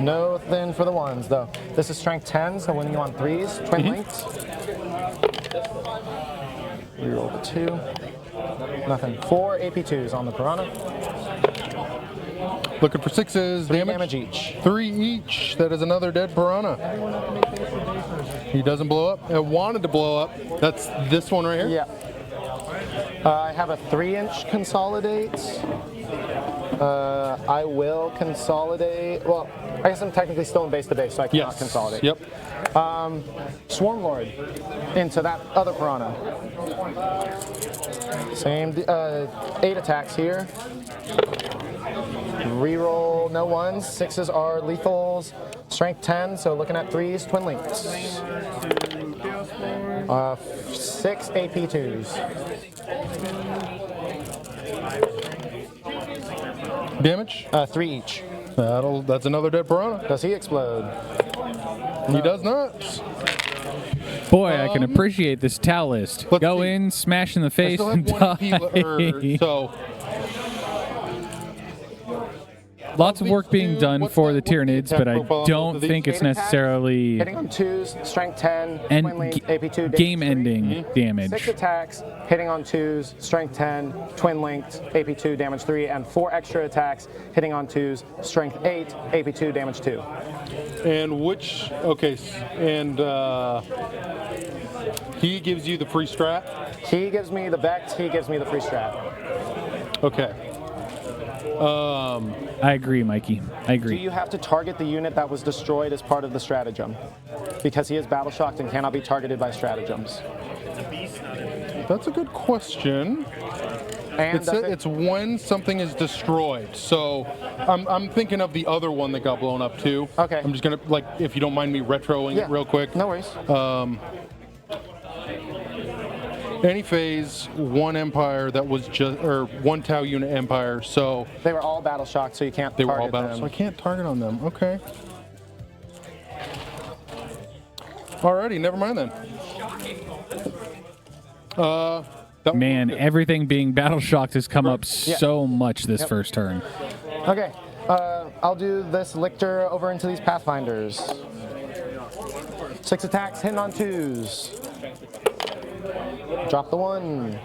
Nothing for the 1s though. This is strength 10, so winning you on 3s, twin linked. Reroll the 2. Nothing. 4 AP2s on the piranha. Looking for 6s. 3 damage each. 3 each. That is another dead piranha. He doesn't blow up. It wanted to blow up. That's this one right here? Yeah. I have a 3-inch consolidate. I will consolidate. Well, I guess I'm technically still in base to base, so I cannot consolidate. Yep. Swarm Lord into that other piranha. Same, 8 attacks here. Reroll no 1s. 6s are lethals. Strength 10, so looking at 3s, twin links. 6 AP2s. Damage? 3 each. That's another dead piranha. Does he explode? He does not. Boy, I can appreciate this Tau list. Let's Go see. in, smash in the I face, still and have 1 die. so Lots of work being done What's for that- the what's the Tyranids, attack but I profile on don't both of these? think it's 8 attacks, necessarily Hitting on 2s, strength 10, and twin linked, AP2, damage game-ending 3. damage. 6 attacks, hitting on 2s, strength 10, twin linked, AP2, damage 3, and 4 extra attacks, hitting on 2s, strength 8, AP2, damage 2. And which, okay, and he gives you the free strat? He gives me the Vex, he gives me the free strat. Okay. I agree, Mikey. I Do agree. you have to target the unit that was destroyed as part of the stratagem? Because he is battle shocked and cannot be targeted by stratagems. That's a good question. And It's when something is destroyed. So I'm thinking of the other one that got blown up too. Okay. I'm just gonna, like, if you don't mind me retroing it real quick. No worries. Any phase, 1 empire that was just, or 1 Tau unit empire. So They were all battle shocked, so you can't they were target all battle. them. So I can't target on them. Okay. Alrighty, never mind then. That Man, everything being battle shocked has come up so much this first turn. Okay, I'll do this Lictor over into these Pathfinders. 6 attacks, hitting on 2s. Drop the 1.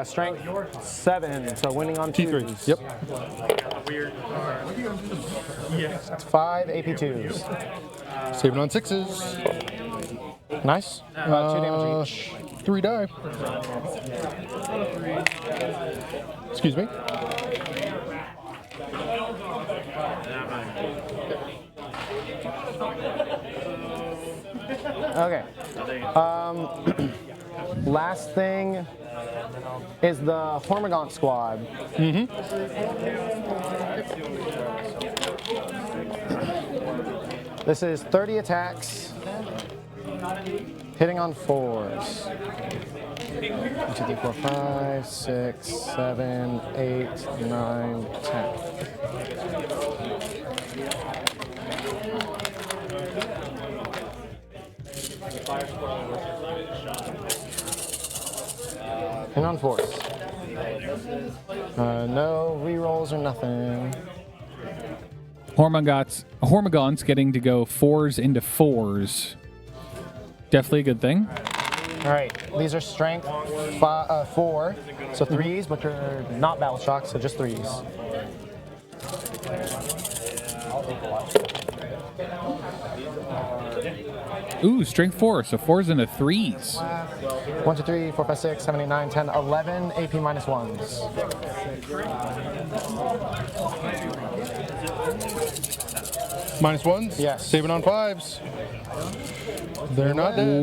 Strength 7, so winning on 2s. T3. Yep. 5 AP2s. Saving on 6s. Nice. 2 damage each. 3 die. Excuse me. Okay. Last thing is the Hormigaunt squad. This is 30 attacks, hitting on 4s. 1, 2, 3, 4, 5, 6, 7, 8, 9, 10. And on 4s. No rerolls or nothing. Hormigaunt's getting to go 4s into 4s. Definitely a good thing. All right, these are strength 4, so 3s, but they're not battle shock, so just 3s. Ooh, strength 4, so 4s into 3s. 1, 2, 3, 4, 5, 6, 7, 8, 9, 10, 11 AP minus 1s. -1s? Yes. Saving on 5s. They're not dead.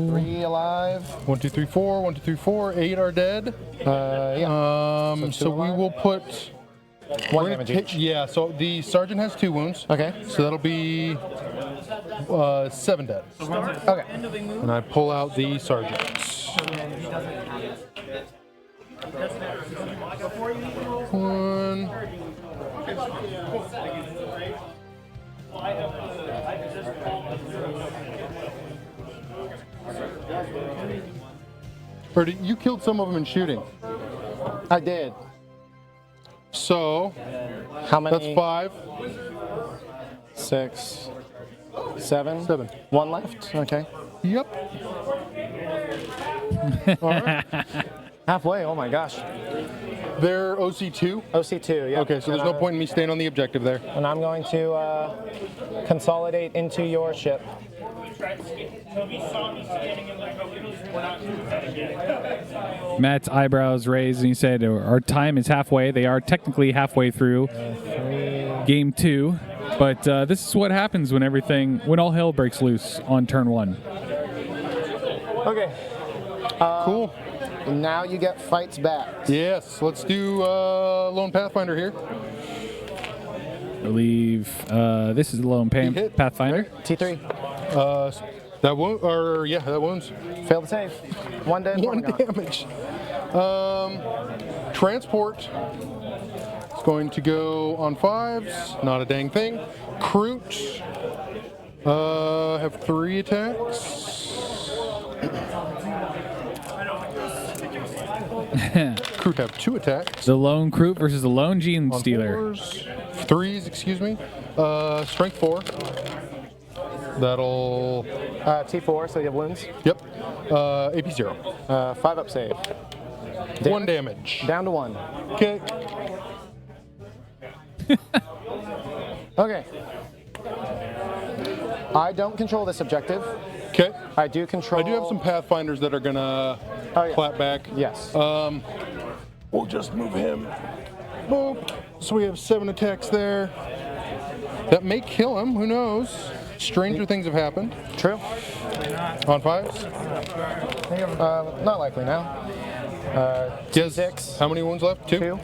3 alive. 1, 2, 3, 4. 1, 2, 3, 4. 8 are dead. Yeah. So we will put 1 damage each. Yeah, so the sergeant has 2 wounds. Okay. So that'll be 7 dead. Okay. And I pull out the sergeants. 1. Or you killed some of them in shooting. I did. So How many? that's 5. 6, 7. 7. 1 left. Okay. Yep. All right. Halfway. Oh my gosh. They're OC2. OC2. Yeah. Okay, so there's no point in me staying on the objective there. And I'm going to consolidate into your ship. Matt's eyebrows raised and he said, our time is halfway. They are technically halfway through game 2. But this is what happens when all hell breaks loose on turn 1. Okay. Cool. Now you get fights back. Yes, let's do Lone Pathfinder here. I believe this is the lone hit, Pathfinder. T3. That wound, or yeah, that wounds. Fail to save. 1 dead. 1 gone. damage. Transport is going to go on 5s. Not a dang thing. Kroot. Have 3 attacks. Kroot have 2 attacks. The lone Kroot versus the lone Gene On Stealer. 3s, excuse me. Strength 4. That'll. T4, so you have wounds. Yep. AP 0. 5 up save. 1 damage. Down to 1. Okay. Okay. I don't control this objective. Okay. I do control. I do have some Pathfinders that are gonna Oh, yeah. clap back. Yes. We'll just move him. Boop. So we have 7 attacks there. That may kill him. Who knows? Stranger things have happened. True. On 5s. Not likely now. Yes. T6. How many wounds left? 2. 2.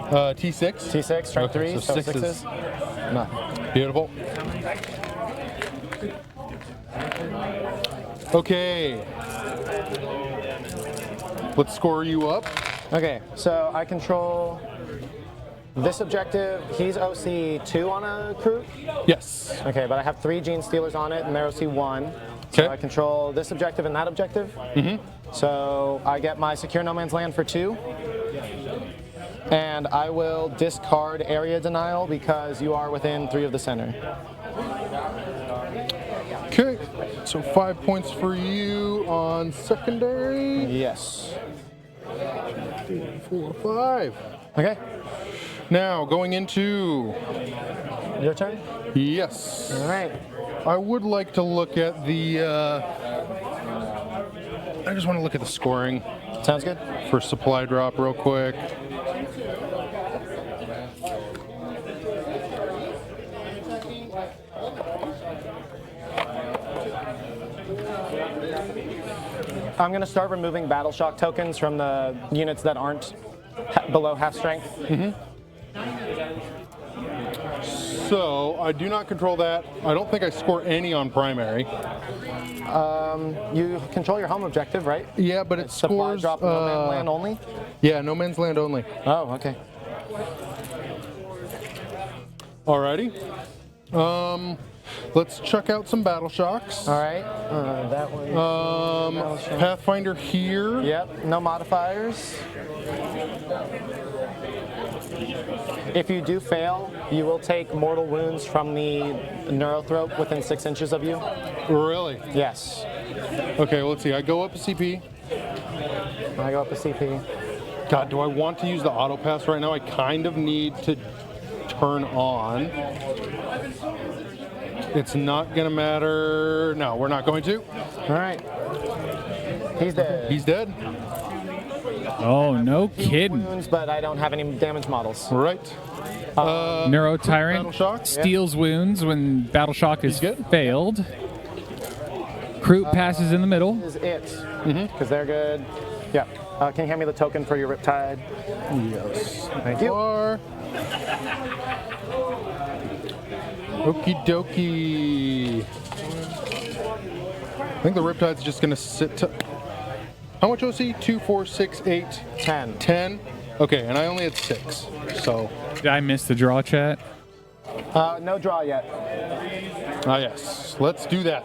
T6. T6. Strength Okay, 3. so So 6s. 6s. Nothing. Beautiful. Okay. Let's score you up. Okay, so I control this objective. He's OC2 on a Kroot. Yes. Okay, but I have 3 Gene Stealers on it, and they're OC1. Okay. So I control this objective and that objective. So I get my Secure No Man's Land for 2. And I will discard Area Denial because you are within 3 of the center. Okay. So 5 points for you on secondary. Yes. 3, 4, 5. Okay, Now going into. your turn. Yes. All right. I would like to look at the. I just want to look at the scoring Sounds good. for supply drop real quick. I'm going to start removing battle shock tokens from the units that aren't below half strength. So I do not control that. I don't think I score any on primary. You control your home objective, right? Yeah, but it Supply scores. drop no man's land only? Yeah, no man's land only. Oh, okay. Alrighty. Let's check out some battle shocks. All right. That one. Pathfinder here. Yep, no modifiers. If you do fail, you will take mortal wounds from the neurothrope within 6 inches of you. Really? Yes. Okay, well, let's see. I go up a CP. I go up a CP. God, do I want to use the auto pass right now? I kind of need to turn on. It's not going to matter. No, we're not going to. All right. He's dead. He's dead. Oh, no kidding. Wounds, but I don't have any damage models. Right. Neuro Battle Tyrant shock. steals wounds when Battle Shock is He's good. failed. Croup passes in the middle. This is it. Because they're good. Yeah. Can you hand me the token for your Riptide? Yes. Thank you. Okie dokie. I think the Riptide's just going to sit. How much OC? 2, 4, 6, 8, 10. 10. Okay, and I only had 6. So. Did I miss the draw chat? No draw yet. Yes. Let's do that.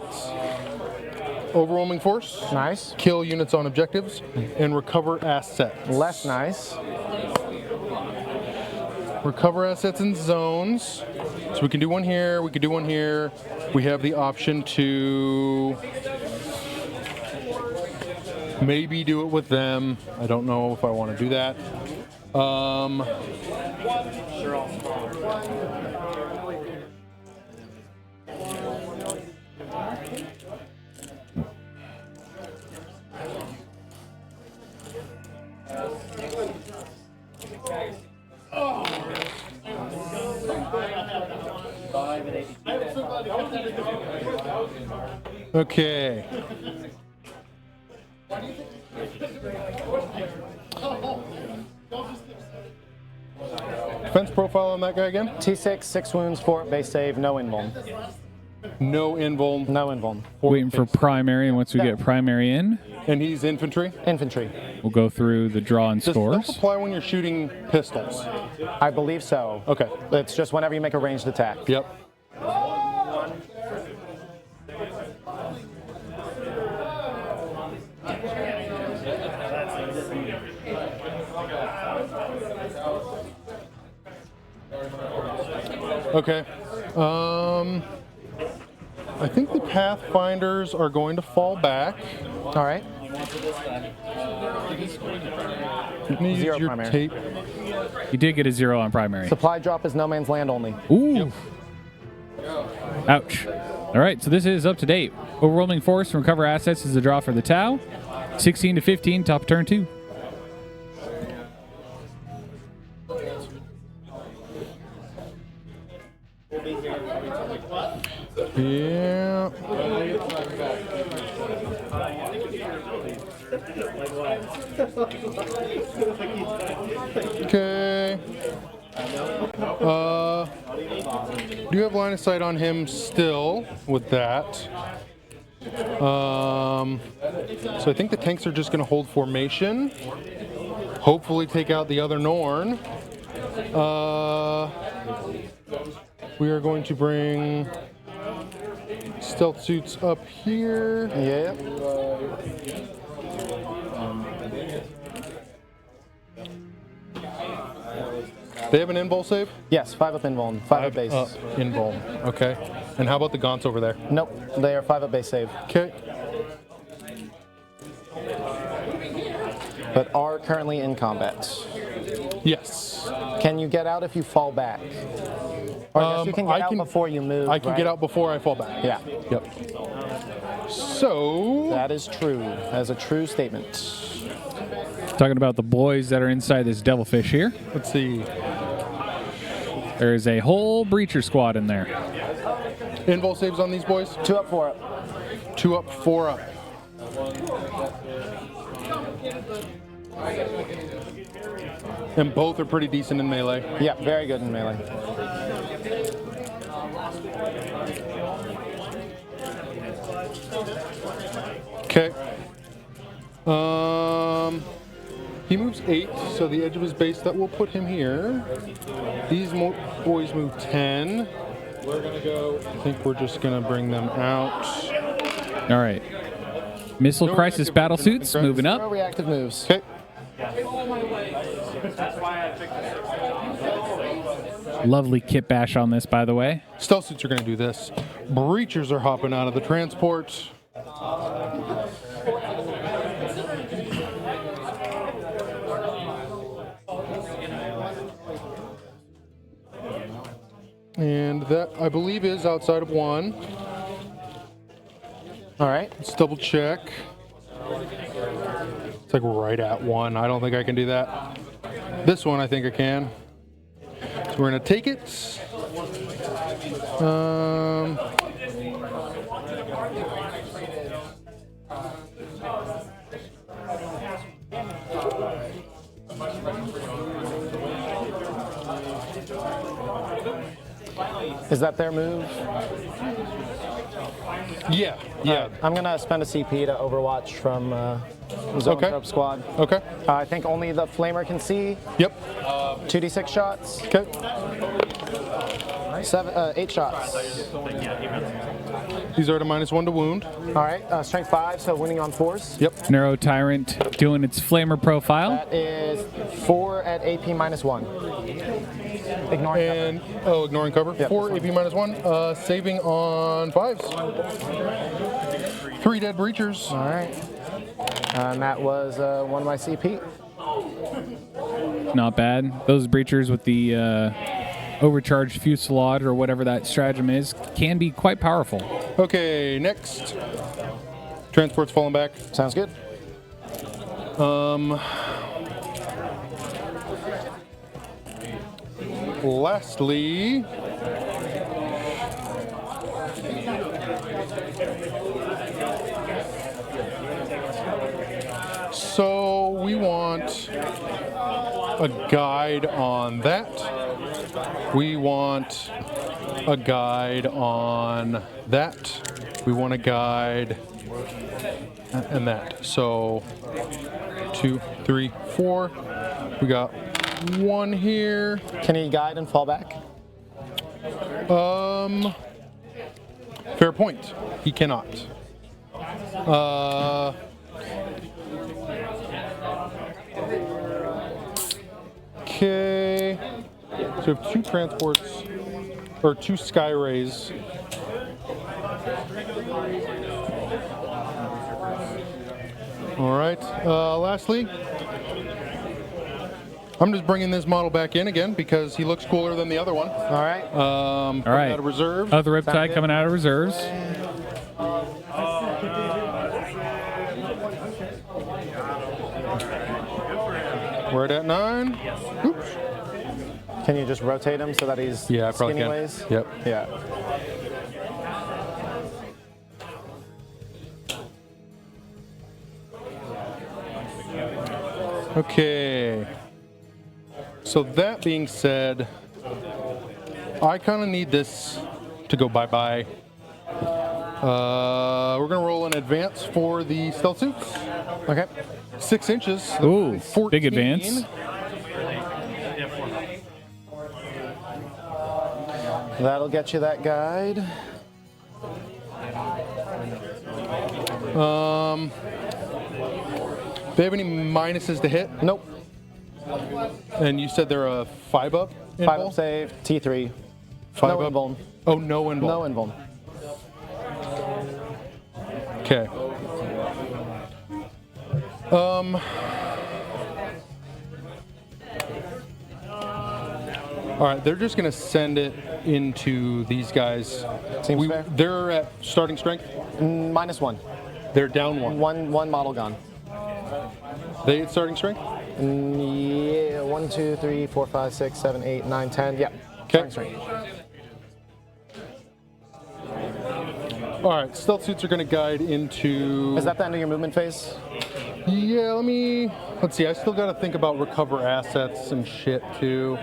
Overwhelming force. Nice. Kill units on objectives and recover assets. Less nice. Recover assets in zones. So we can do one here, we can do one here. We have the option to maybe do it with them. I don't know if I want to do that. Okay. Defense profile on that guy again? T6, 6 wounds, 4 base save, no invuln. No invuln. No invuln. Waiting for primary, and once we get primary in, And he's infantry? Infantry. we'll go through the draw and Does scores. that apply when you're shooting pistols? I believe so. Okay. It's just whenever you make a ranged attack. Yep. Okay. I think the Pathfinders are going to fall back. All right. Let me use 0 your primary. tape. You did get a 0 on primary. Supply drop is no man's land only. Ooh. Ouch. All right, so this is up to date. Overwhelming force from recover assets is the draw for the Tau. 16 to 15, top of turn 2. Yeah. Okay. Do you have line of sight on him still with that? So I think the tanks are just going to hold formation. Hopefully take out the other Norn. We are going to bring stealth suits up here. Yeah. They have an invul save? Yes, 5 up invuln, 5 up base. Up invul. Okay. And how about the Gaunts over there? Nope, they are 5 up base save, Okay. but are currently in combat. Yes. Can you get out if you fall back? Or I guess you can get out before you move. I can right? get out before I fall back. Yeah, Yep. So, that is true. That is a true statement. Talking about the boys that are inside this devilfish here. let's see. There's a whole breacher squad in there. Invul saves on these boys? 2 up, 4 up. 2 up, 4 up. And both are pretty decent in melee. Yeah, very good in melee. Okay. He moves 8, so the edge of his base, that will put him here. These boys move 10. I think we're just going to bring them out. All right. Missile No Crisis reactive battle movement, suits correct? moving No up. reactive moves. Okay. Lovely kit bash on this, by the way. Stealth suits are going to do this. Breachers are hopping out of the transport. And that, I believe, is outside of 1. All right. Let's double check. It's like right at 1. I don't think I can do that. This one, I think I can. So we're going to take it. Is that their move? Yeah, yeah. I'm gonna spend a CP to Overwatch from Zone Okay. Probe Squad. Okay. I think only the Flamer can see. Yep. 2d6 shots. Okay. 8 shots. These are at a -1 to wound. All right. Strength 5, so winning on 4s. Yep. Neuro Tyrant doing its flamer profile. That is 4 at AP -1. Ignoring cover. And ignoring cover. Yep, 4 that's AP -1. Saving on 5s. 3 dead breachers. All right. And that was one of my CP. Not bad. Those breachers with the overcharged fusillade or whatever that stratagem is can be quite powerful. Okay, next. Transport's falling back. Sounds good. Lastly, so we want a guide on that. We want a guide on that. We want a guide and that. So 2, 3, 4. We got 1 here. Can he guide and fall back? Fair point. He cannot. Okay. So we have 2 transports, or 2 sky rays. All right. Lastly, I'm just bringing this model back in again because he looks cooler than the other one. All right. All Coming right. out of reserve. Other Sound Riptide good. coming out of reserves. We're at 9. Oops. Can you just rotate him so that he's Yeah, I probably skinny can. ways? Yep. Yeah. Okay. So that being said, I kind of need this to go bye-bye. We're going to roll an advance for the stealth suits. Okay. 6 inches. Ooh, 14. big advance. That'll get you that guide. They have any minuses to hit? Nope. And you said they're a 5-up? 5-up save, T3. 5 no up. invuln. Oh, no invuln. No invuln. Okay. All right, they're just gonna send it into these guys. Seems fair. They're at starting strength. -1. They're down 1. One model gone. They at starting strength. Yeah, 1, 2, 3, 4, 5, 6, 7, 8, 9, 10. Yeah. Okay. Starting strength. All right, stealth suits are going to guide into... Is that the end of your movement phase? Yeah, let's see, I still got to think about recover assets and shit too.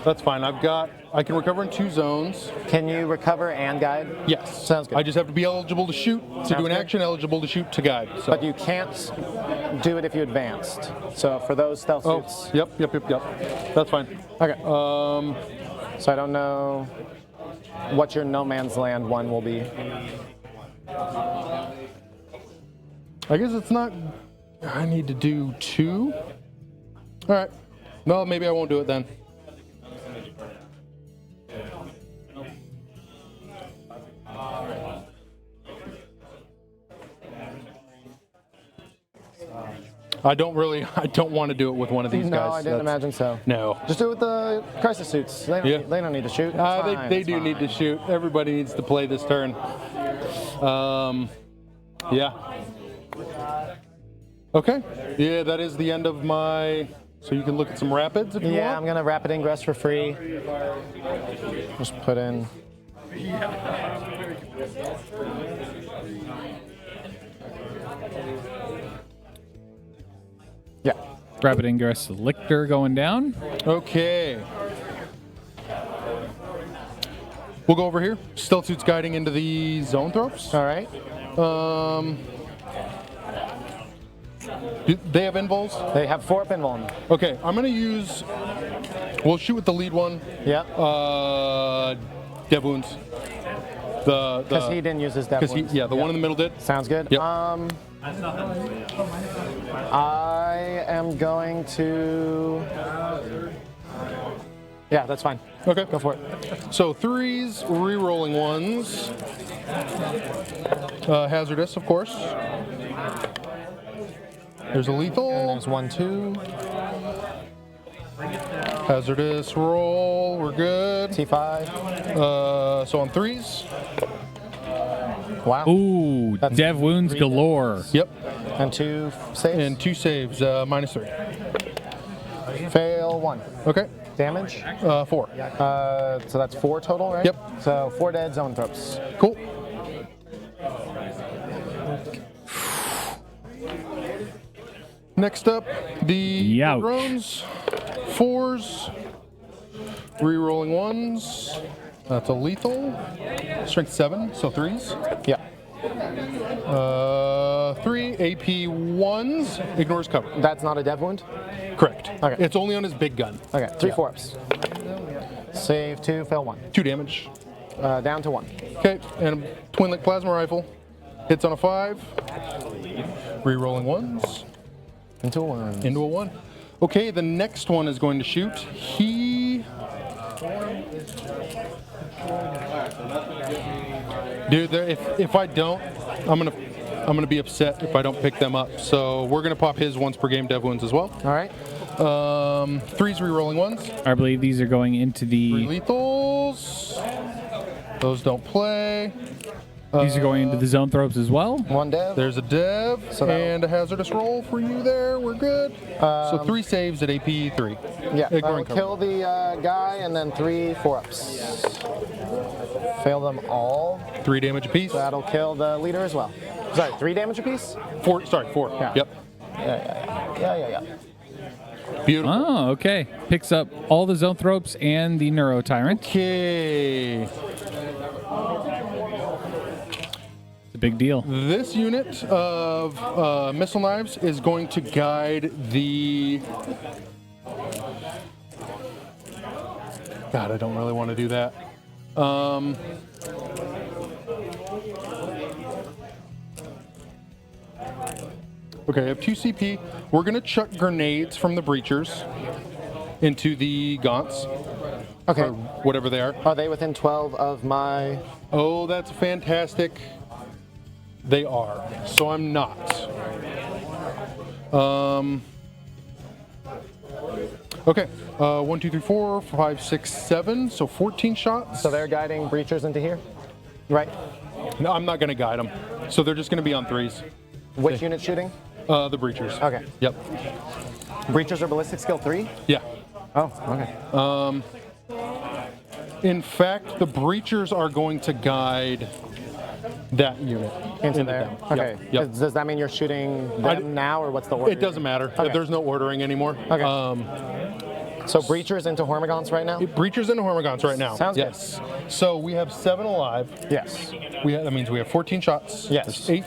That's fine. I can recover in 2 zones. Can you recover and guide? Yes. Sounds good. I just have to be eligible to shoot, to do an action, eligible to shoot, to guide. So. But you can't do it if you advanced. So for those stealth suits. Yep. That's fine. Okay. So I don't know what your no man's land one will be. I guess it's not. I need to do 2. All right. No, maybe I won't do it then. I don't want to do it with one of these guys. No, I didn't imagine so. No. Just do it with the crisis suits. They don't need to shoot. They do need to shoot. Everybody needs to play this turn. Yeah. Okay. Yeah, that is the end of my... So you can look at some rapids if you want. Yeah, I'm going to rapid ingress for free. Just put in... Yeah. Rapid ingress lictor going down. Okay. We'll go over here. Stealth suits guiding into the zone throws. All right. Do they have invols? They have 4 up invuln. Okay, I'm gonna use. We'll shoot with the lead one. Yeah. Dev wounds. Because he didn't use his dev wounds. The one in the middle did. Sounds good. Yep. I am going to... Yeah, that's fine. Okay. Go for it. So 3s, re-rolling 1s. Hazardous, of course. There's a lethal. And there's 1, 2. Hazardous roll, we're good. T5. So on 3s. Wow. Ooh, dev wounds galore. Yep. And 2 saves. And 2 saves, -3. Fail 1. Okay. Damage. 4. So that's 4 total, right? Yep. So 4 dead, zone throws. Cool. Next up, the Youch. drones. 4s. Re-rolling 1s. That's a lethal. Strength 7, so 3s. Yeah. 3 AP 1s. Ignores cover. That's not a dev wound? Correct. Okay. It's only on his big gun. Okay, 3 Yeah. 4-ups. Save 2, fail 1. 2 damage. Down to 1. Okay, and a twin-lit plasma rifle. Hits on a 5. Re-rolling 1s. Into a 1. Into a 1. Okay, the next one is going to shoot. Dude, if I don't, I'm gonna be upset if I don't pick them up. So we're gonna pop his once per game dev wounds as well. All right. 3s re-rolling 1s. I believe these are going into 3 the. lethals. Those don't play. These are going into the zone throws as well. 1 dev. There's a dev So and a hazardous roll for you there. We're good. So 3 saves at AP 3. Yeah, Ignoring cover. kill the guy and then 3 4-ups. Fail them all. 3 damage apiece. That'll kill the leader as well. Sorry, 3 damage apiece? 4. Yeah. Yep. Yeah. Beautiful. Oh, okay. Picks up all the zone thropes and the neuro tyrant. Okay. It's a big deal. This unit of missile knives is going to guide the... God, I don't really want to do that. Okay, I have 2 CP. We're going to chuck grenades from the breachers into the gaunts. Okay. Or whatever they are. Are they within 12 of my... Oh, that's fantastic. They are. So I'm not. Okay. 1, 2, 3, 4, 5, 6, 7. So 14 shots. So they're guiding breachers into here? Right. No, I'm not going to guide them. So they're just going to be on 3s. Which unit shooting? The breachers. Okay. Yep. Breachers are ballistic skill 3? Yeah. Oh, okay. In fact, the breachers are going to guide that unit Into there. them. Okay. Yep. Does that mean you're shooting them now, or what's the order? It doesn't matter. Okay. There's no ordering anymore. Okay. So breachers into Hormigons right now? Breachers into Hormigons right now. Sounds yes. So we have 7 alive. Yes. That means we have 14 shots. Yes. There's 8,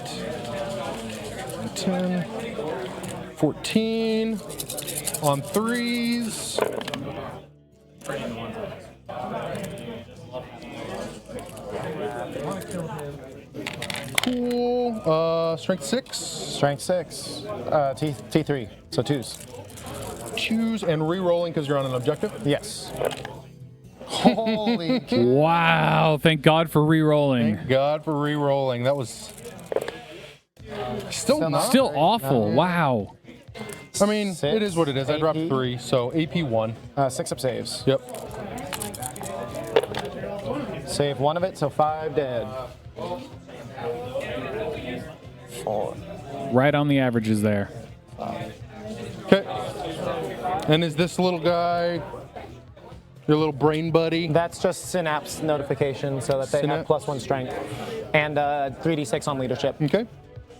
10, 14 on 3s. Cool. Strength 6. Strength 6. T3. So 2s. 2s and re-rolling because you're on an objective. Yes. Holy cow. Wow. Thank God for re-rolling. Thank God for re-rolling. That was still not. Still awful. Wow. I mean, 6, it is what it is. I dropped AP. 3, so AP 1. 6 up saves. Yep. Save 1 of it, so 5 dead. 4. Right on the averages there. Okay. And is this little guy your little brain buddy? That's just Synapse notification so that they have Synapse. +1 strength. And 3d6 on leadership. Okay.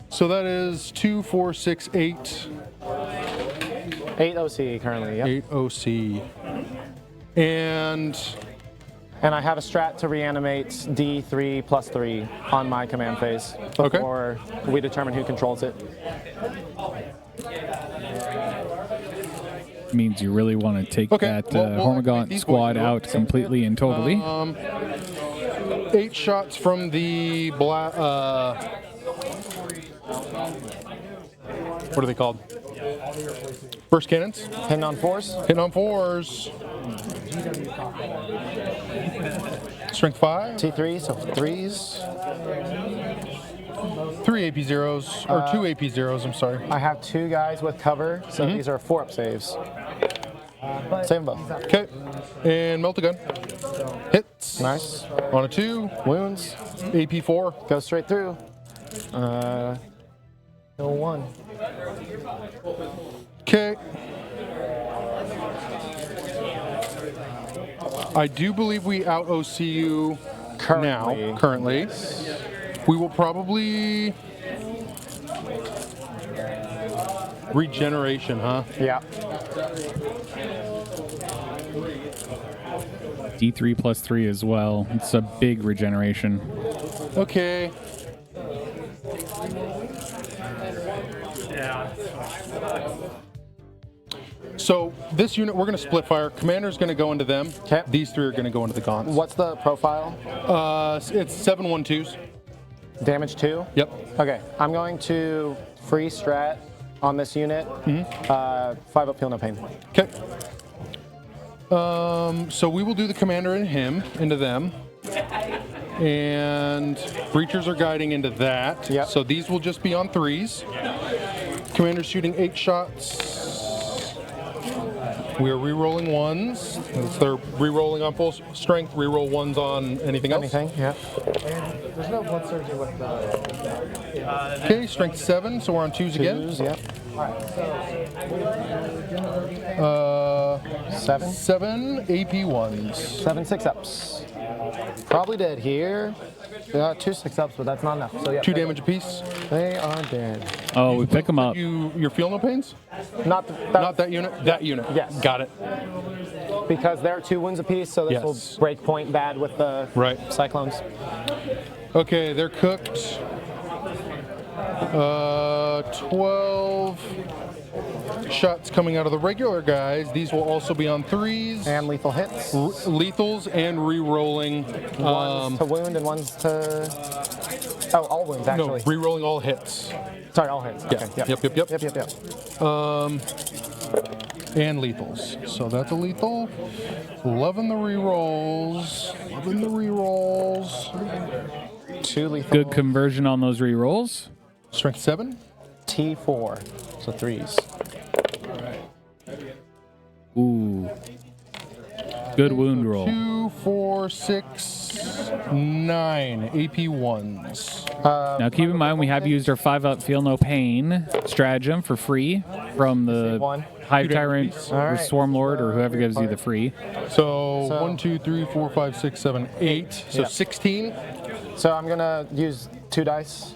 So that is 2, 4, 6, 8. 8 OC currently, yep. 8 OC. And And I have a strat to reanimate D3 +3 on my command phase before we determine who controls it. Means you really want to take Okay, that well, we'll activate Hormigaunt these squad boys. out completely and totally. 8 shots from the what are they called? Burst cannons. Hitting on 4s. Hitting on 4s. Strength 5. T3, so 3s. 3 AP zeros, or 2 AP zeros, I'm sorry. I have 2 guys with cover, so these are 4 up saves. Save them both. Okay. And melt a gun. Hits. Nice. On a 2. Wounds. AP 4. Go straight through. Kill 1. Okay. I do believe we out OC you now. Currently. We will probably regeneration, huh? Yeah. D3 +3 as well. It's a big regeneration. Okay. So this unit, we're going to split fire. Commander's going to go into them. Okay. These 3 are going to go into the gaunts. What's the profile? It's 7-1-2s. Damage 2? Yep. Okay, I'm going to free strat on this unit. 5 up, feel no pain. Okay. So we will do the commander and him into them. And breachers are guiding into that. Yep. So these will just be on 3s. Commander's shooting 8 shots. We are re-rolling 1s. If they're re-rolling on full strength, re-roll 1s on anything else. Anything? Yeah. There's no blood surgery with the. Okay, strength 7, so we're on 2s again. 2s, yep. 7. 7 AP 1s. 7 6-ups. Probably dead here. 2 6-ups, but that's not enough. So yeah. 2 damage apiece. They are dead. Oh, we pick them up. You feel no pains? Not Not that unit? That unit. Yes. Got it. because they're 2 wounds apiece, so this Yes. will break point bad with the Right. cyclones. Okay, they're cooked. 12 shots coming out of the regular guys. These will also be on 3s. And lethal hits. Lethals and re-rolling. One's to wound and one's to... Oh, all wounds, No, actually. re-rolling all hits. Sorry, all hits. Okay, Yep. yep. Yep. Yep. And lethals. So that's a lethal. Loving the re-rolls. Loving the re-rolls. 2 lethal. Good conversion on those re-rolls. Strength 7. T4, so 3s. Ooh. Good wound roll. 2, 4, 6, 9 AP 1s. Now keep in mind we have used our 5-up feel no pain stratagem for free from the One. Hive 2 damage Tyrant apiece. with right. Swarm Lord or whoever gives you the free. So 1, 2, 3, 4, 5, 6, 7, 8. So Yeah. 16. So I'm gonna use 2 dice.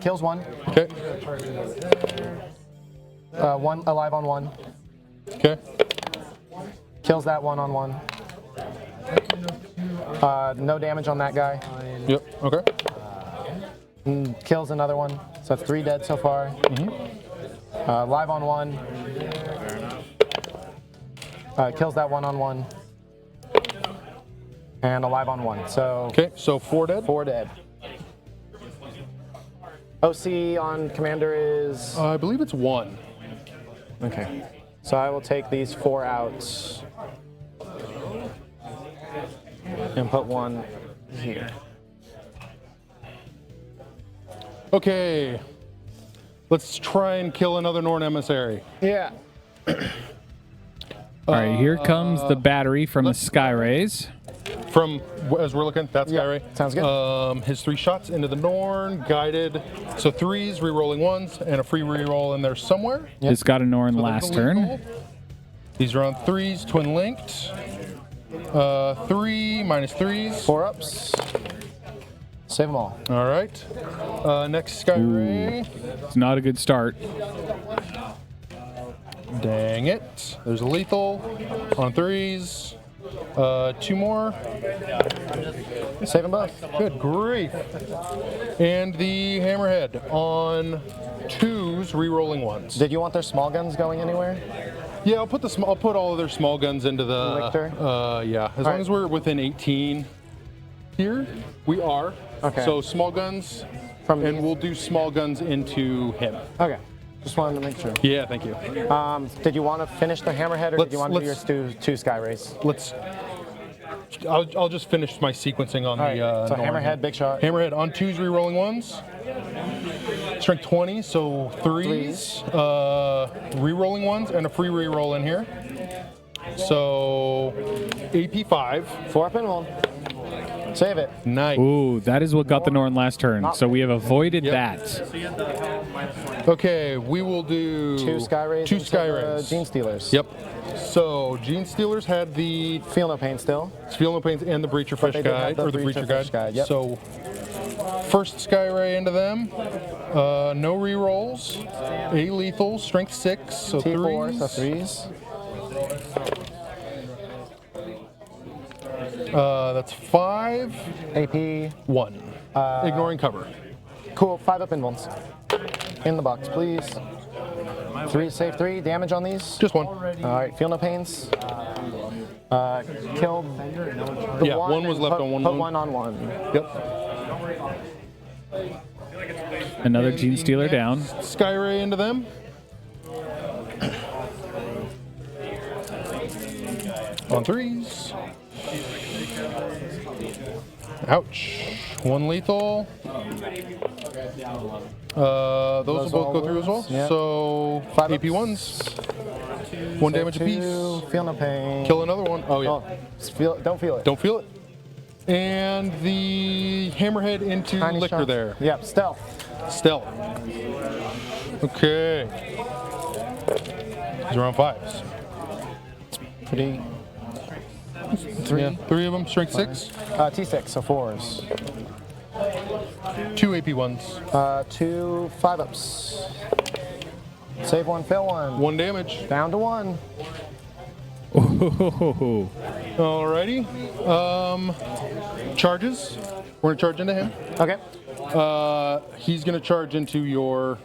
Kills 1. Okay. 1 alive on 1. Okay. Kills that 1 on 1. No damage on that guy. Yep. Okay. Kills another one. So that's 3 dead so far. Live on 1. Kills that 1 on 1. And alive on 1. So Okay. So 4 dead. 4 dead. OC on commander is I believe it's 1. okay. So I will take these 4 out and put 1 here. Okay. Let's try and kill another Norn emissary. Yeah. All right, here comes the battery from the Sky Rays. From, as we're looking, that's Yeah, Skyray. sounds good. His 3 shots into the Norn, guided. So 3s, re-rolling 1s, and a free re-roll in there somewhere. It's got a Norn So last those are lethal. turn. These are on 3s, twin linked. 3 minus 3s. 4 ups. Save them all. All right. Next Skyray. It's not a good start. Dang it. There's a lethal on 3s. 2 more. Save them both. Good grief. And the hammerhead on 2s, re-rolling 1s. Did you want their small guns going anywhere? Yeah, I'll put all of their small guns into the Lictor? Yeah, as long as we're within 18 here, we are. Okay. So small guns, From and these? we'll do small guns into him. Okay. Just wanted to make sure. Yeah, thank you. Did you want to finish the hammerhead, or did you want to do your let's- 2 Sky Rays? I'll just finish my sequencing on All right. the. So Norn. hammerhead, big shot. Hammerhead on 2s, re-rolling 1s. Strength 20, so 3s. Re-rolling 1s, and a free re-roll in here. So AP 5. 4 up and 1. Save it. Nice. Ooh, that is what got the Norn last turn. So we have avoided Yep. that. Okay, we will do 2 Sky Rays. 2 into Sky the Rays. Gene Stealers. Yep. So Gene Stealers had the Feel no pain still. Feel No Pains and the Breacher Fish they did have Guide, the or the Breacher Breacher Fish Guide. Guide, yep. So first Sky Ray into them. No re-rolls. A lethal, strength 6, so T4, 3s. so 3s. That's 5, AP. 1. Ignoring cover. Cool. 5 up and 1s. In the box, please. 3, save 3. Damage on these. Just 1. All right. Feel no pains. Killed the Yeah, 1 was and left put, on 1 Put wound. 1 on 1. Yep. Another Gene Stealer down. Sky Ray into them. On 3s. Ouch. 1 lethal. Those will both all go through as well. Yep. So 5 AP 1s. 1 damage Two, apiece. Feel no pain. Kill another one. Oh, yeah. Oh, don't feel it. Don't feel it. And the hammerhead into Tiny liquor shots. there. Yep. Stealth. Stealth. Okay. These are on 5s. Pretty. 3. Yeah, 3 of them, strength 6. T6, so 4s. 2 AP 1s. 2 5 ups. Save 1, fail 1. 1 damage. Down to 1. Ooh. Alrighty. Charges. We're gonna charge into him. Okay. He's gonna charge into your.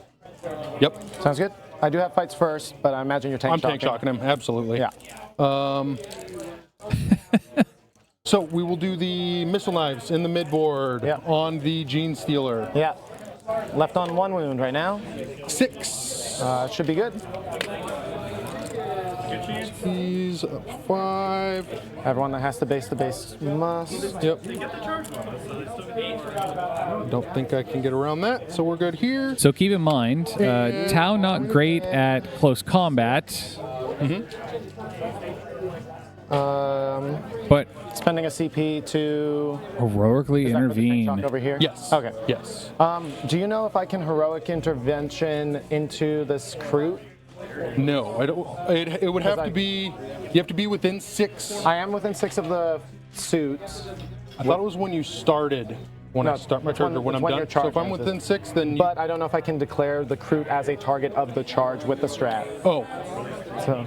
Yep. Sounds good. I do have fights first, but I imagine you're tank I'm tank shocking him. Absolutely. Yeah. So we will do the missile knives in the midboard Yeah. on the Gene Stealer. Yeah. Left on 1 wound right now. 6. Should be good. He's up 5. Everyone that has to base the base must. Yep. Don't think I can get around that, so we're good here. So keep in mind, Tau not great at close combat. But Spending a CP to heroically is that for the tank intervene. shock over here. Yes. Okay. Yes. Do you know if I can heroic intervention into this crew? No, I don't. It would have to be. You have to be within 6. I am within 6 of the suits. I thought it was when you started. When I No, start my it's turn when- or when it's I'm when done. your So charge if I'm ends. within 6, then. But I don't know if I can declare the crew as a target of the charge with the strat. Oh, So you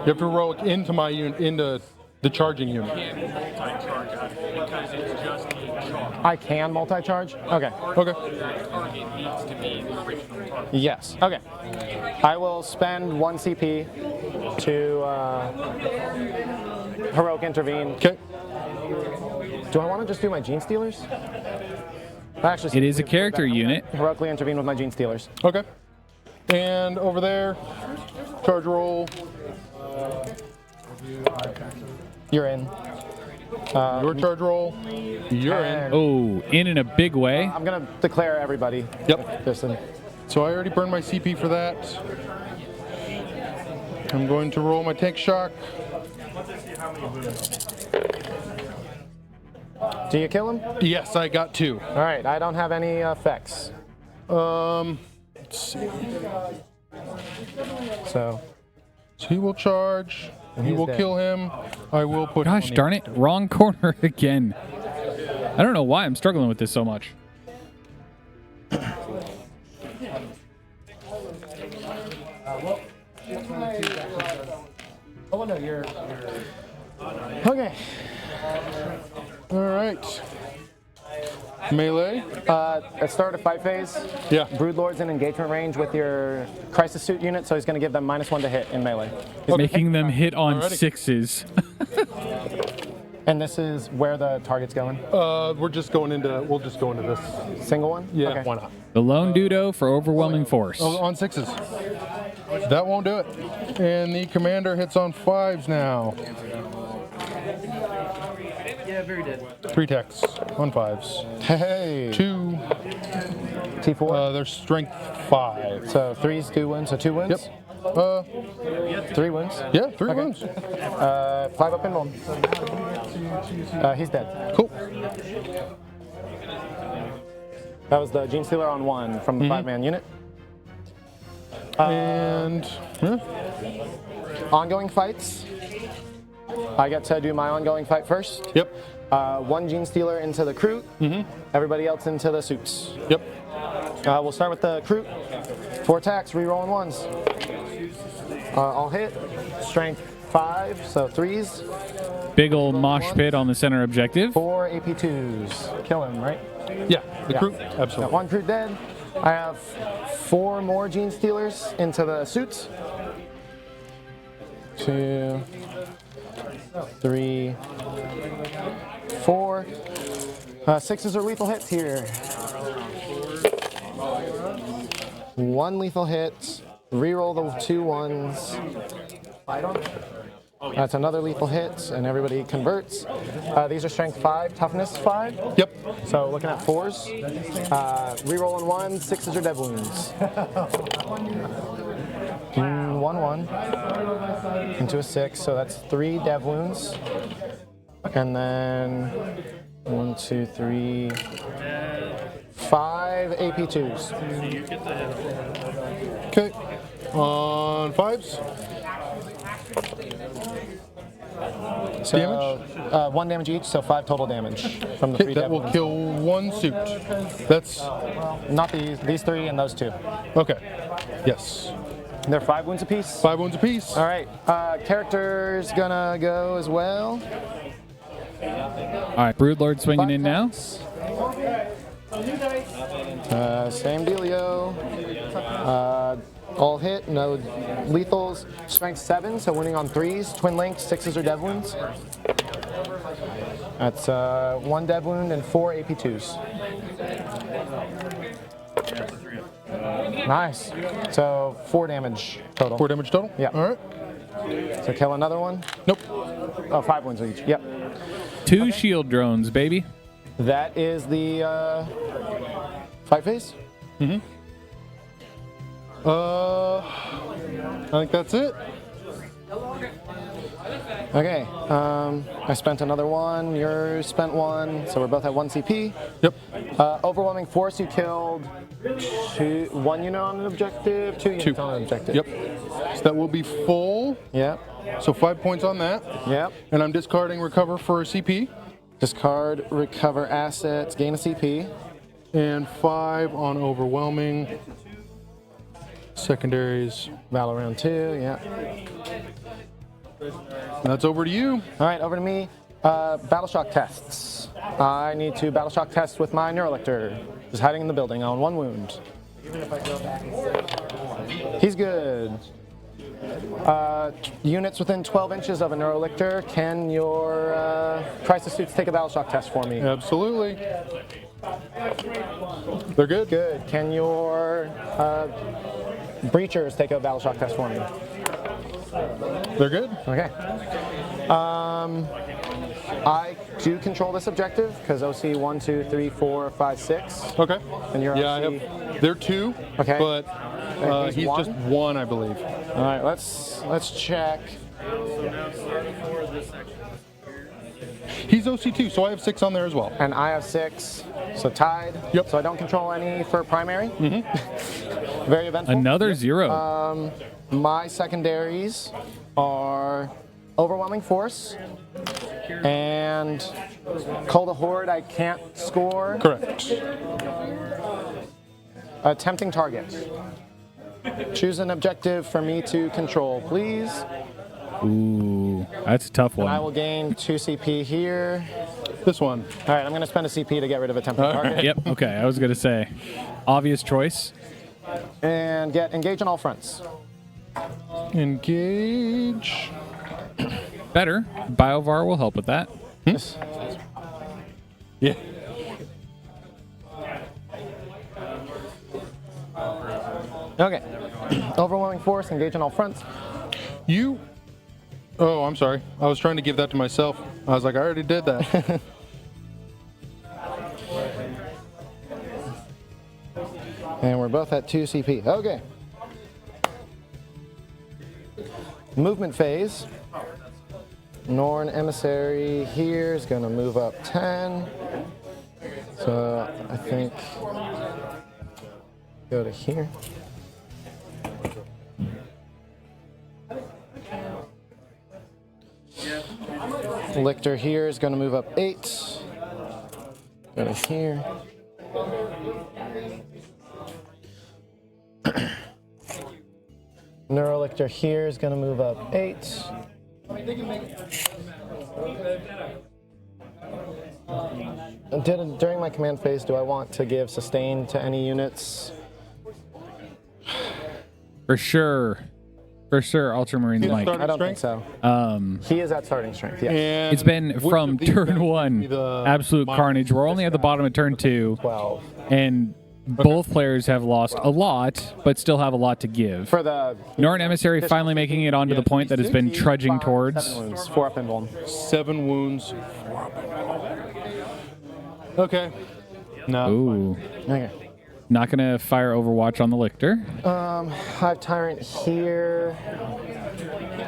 have to heroic into my unit, into the charging unit. I can multi-charge? Okay. Okay. Yes. Okay. I will spend 1 CP to heroic intervene. Okay. Do I want to just do my Gene Stealers? Actually, It is a character unit. Heroically intervene with my Gene Stealers. Okay. And over there, charge roll. You're in. Your charge roll. You're in. Oh, in a big way. I'm gonna declare everybody. Yep. Listen. So I already burned my CP for that. I'm going to roll my tank shock. Do you kill him? Yes, I got 2. All right. I don't have any effects. Let's see. So So he will charge. He he's will dead. kill him. I will put. Gosh him on darn it, wrong corner again. I don't know why I'm struggling with this so much. Oh no, you're. okay. All right. Melee. At start of fight phase, Yeah. Broodlord's in engagement range with your Crisis Suit unit, so he's going to give them -1 to hit in melee. Making them hit on Alrighty. 6s. And this is where the target's going. We're just going into. We'll just go into this. Single one? Yeah. Okay. Why not? The lone Dudo for overwhelming force. Oh, on 6s. That won't do it. And the commander hits on 5s now. Yeah, very dead. 3 techs on 5s. Hey. 2. T4. Their strength 5. So 3s, 2 wounds, so 2 wounds? Yep. 3 wounds. Yeah, 3 Okay. wounds. 5 up and 1. He's dead. Cool. That was the Gene Stealer on 1 from the 5-man unit. And Ongoing fights. I get to do my ongoing fight first. yep. 1 Gene Stealer into the crew. Everybody else into the suits. Yep. We'll start with the crew. 4 attacks, re-rolling 1s. I'll hit. Strength 5, so 3s. Big ol' mosh pit on the center objective. 4 AP2s. Kill him, right? Yeah. The Yeah. crew. Got Absolutely. 1 crew dead. I have 4 more Gene Stealers into the suits. 2, 3, 4. 6s are lethal hits here. 1 lethal hit. Reroll the 2 1s. That's another lethal hit, and everybody converts. These are strength 5, toughness 5. Yep. So looking at 4s. Rerolling 1, 6s are dev wounds. 1 into a 6, so that's 3 dev wounds. And then 1, 2, 3, 5 AP2s. Okay. On 5s. So, Damage? 1 damage each, so 5 total damage from the 3 That dev will wounds. kill 1 suit. That's Not these 3 and those 2. okay. Yes. They're 5 wounds apiece. 5 wounds apiece. All right, character's gonna go as well. All right, Broodlord swinging in now. Same dealio. All hit, no lethals. Strength 7, so winning on 3s. Twin links, 6s are dev wounds. That's 1 dev wound and 4 AP2s. Nice. So 4 damage total. 4 damage total? Yeah. All right. So kill another one. Nope. Oh, 5 wounds each. Yep. 2 shield drones, baby. That is the fight phase. I think that's it. Okay, I spent another one, you spent one, so we're both at 1 CP. Yep. Overwhelming force, you killed 1 unit on an objective, 2 units on an objective. Yep. So that will be full. Yep. So 5 points on that. Yep. And I'm discarding recover for a CP. Discard, recover assets, gain a CP. And 5 on overwhelming. Secondaries. Battle round 2, yeah. That's over to you. All right, over to me. Battle shock tests. I need to battle shock test with my Neurolictor. He's hiding in the building on 1 wound. He's good. Units within 12 inches of a Neurolictor, can your crisis suits take a battle shock test for me? Absolutely. They're good. Good. Can your breachers take a battle shock test for me? They're good. Okay. I do control this objective because OC 1, 2, 3, 4, 5, 6. Okay. And your Yeah, I OC. have. They're 2. Okay. But And he's one? just 1, I believe. All right, let's check. He's OC2, so I have 6 on there as well. And I have 6, so tied. Yep. So I don't control any for primary. Mm-hmm. Very eventful. Another 0. My secondaries are overwhelming force and Cold Horde. I can't score. Correct. Tempting target. Choose an objective for me to control, please. Ooh, that's a tough And I one. will gain 2 CP here. This one. All right, I'm going to spend a CP to get rid of a tempting target. Yep, okay, I was going to say. Obvious choice. And get engage on all fronts. Engage. Better. Biovar will help with that. Yeah. Okay. Overwhelming force, engage on all fronts. You. Oh, I'm sorry. I was trying to give that to myself. I was like, I already did that. And we're both at 2 CP. Okay. Movement phase. Norn Emissary here is going to move up 10. So I think go to here. Lictor here is going to move up 8. Go to here. Neurolictor here is going to move up 8. During my command phase, do I want to give sustain to any units? For sure. For sure, Ultramarines Yeah, might. start- I don't think Strength? so. He is at starting strength, yes. And It's been which from of these turn guys 1, be the absolute minor? carnage. We're only at the bottom of turn 2, 12. and both players have lost a lot, but still have a lot to give. For the Norn Emissary finally making it onto the point that has been trudging towards. 7 wounds, 4 up and 1. 7 wounds. Okay. No. Ooh. Okay. Not going to fire Overwatch on the Lictor. I have Tyrant here.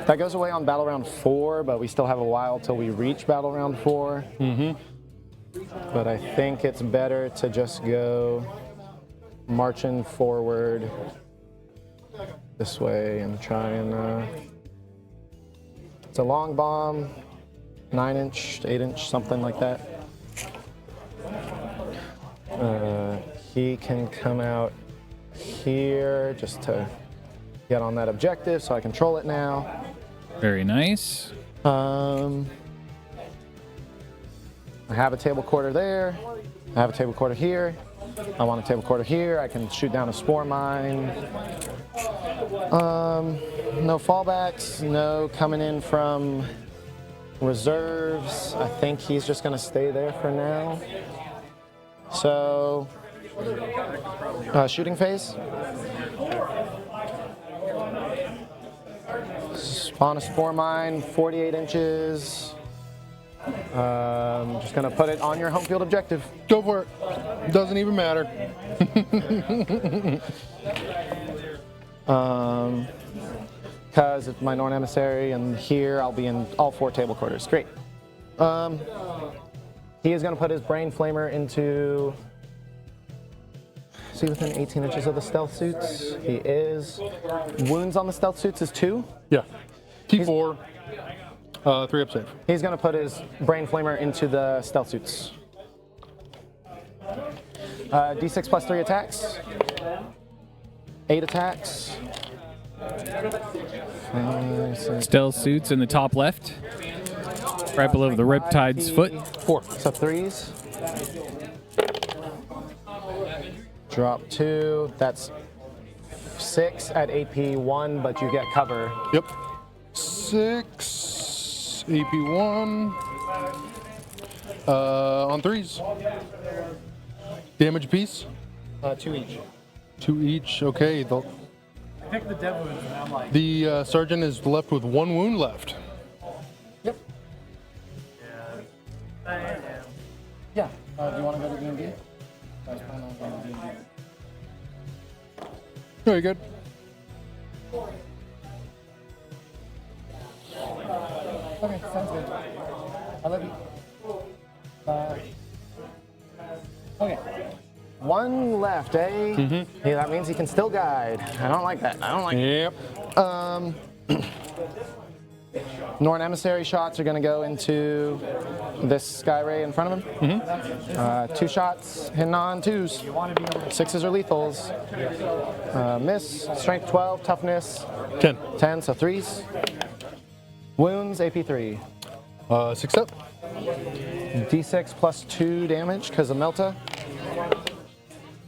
That goes away on battle round 4, but we still have a while till we reach battle round 4. Mm-hmm. But I think it's better to just go marching forward this way and try and. It's a long bomb, 9-inch, 8-inch, something like that. He can come out here just to get on that objective, so I control it now. Very nice. I have a table quarter there. I have a table quarter here. I want a table quarter here. I can shoot down a spore mine. No fallbacks. No coming in from reserves. I think he's just going to stay there for now. So, shooting phase. Spawn a spore mine, 48 inches. Just gonna put it on your home field objective. Go for it. Doesn't even matter. Come because it's my Norn Emissary, and here I'll be in all 4 table quarters. Great. He is going to put his Brain Flamer into... Is he within 18 inches of the stealth suits? He is. Wounds on the stealth suits is 2. Yeah. T4. 3-up save. He's going to put his Brain Flamer into the stealth suits. D6 plus 3 attacks. 8 attacks. Stealth suits in the top left, right below the Riptide's foot. 4. So 3s. Drop 2. That's 6 at AP 1, but you get cover. Yep. 6. AP 1. On 3s. Damage piece. 2 each. 2 each. Okay. Pick the dead wounds, and I'm like, The sergeant is left with 1 wound left. Yep. Yeah. Do you want to go to D&D? I was planning on going to D&D. Very good. Okay, sounds good. I love you. Okay. 1 left, eh? Mm-hmm. Yeah, that means he can still guide. I don't like that. I don't like Yep. Norn Emissary shots are going to go into this Sky Ray in front of him. 2 shots, hitting on 2s. 6s are lethals. Miss, strength 12, toughness 10. 10, so 3s. Wounds, AP 3. 6 up. D6 plus 2 damage because of Melta.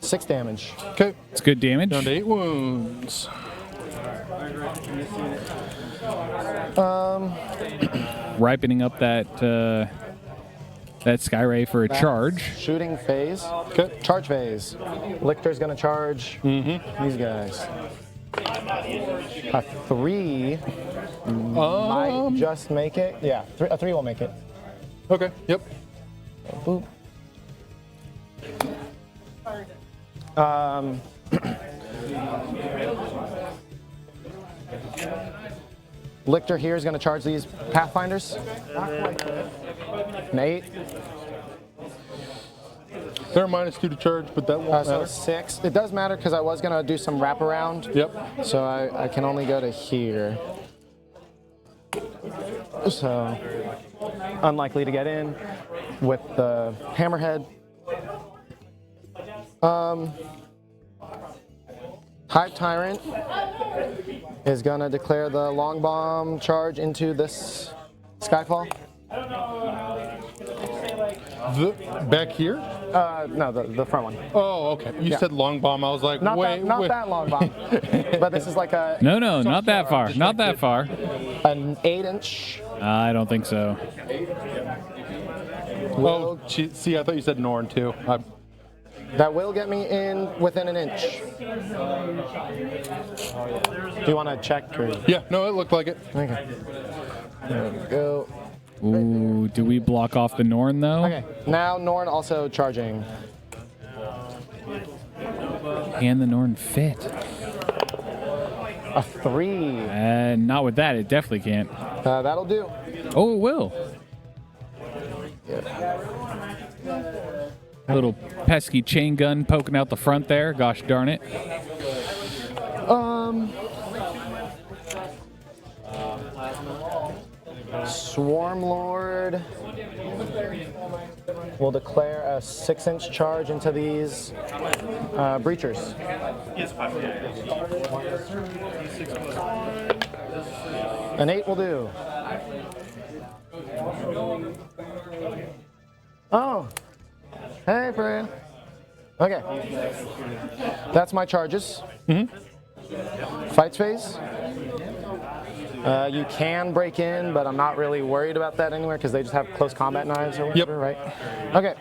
6 damage. Okay. It's good damage. Down to 8 wounds. Ripening up that Sky Ray for a charge. Shooting phase. Okay. Charge phase. Lictor's going to charge these guys. A 3 might just make it. Yeah, a 3 will make it. Okay. Yep. Boop. Lictor here is going to charge these Pathfinders. An 8. They're -2 to charge, but that won't So matter. 6. It does matter because I was going to do some wraparound. Yep. So I can only go to here. So unlikely to get in with the Hammerhead. Hive Tyrant is going to declare the long bomb charge into this Skyfall. Back here? No, the front one. Oh, okay. You said long bomb. I was like, Not wait, that, wait. that long bomb. But this is like a No, not that far. Not that far. an 8-inch. I don't think so. Oh, see, I thought you said Norn too. That will get me in within an inch. Do you want to check? Or? Yeah, no, it looked like it. Okay. There we go. Ooh, do we block off the Norn though? Okay. Now Norn also charging. Can the Norn fit? A 3. Not with that. It definitely can't. That'll do. Oh, it will. Little pesky chain gun poking out the front there. Gosh darn it. Swarm Lord will declare a 6-inch charge into these breachers. An 8 will do. Oh. Hey, Fred. Okay. That's my charges. Fights phase. You can break in, but I'm not really worried about that anywhere because they just have close combat knives or whatever, right? Okay.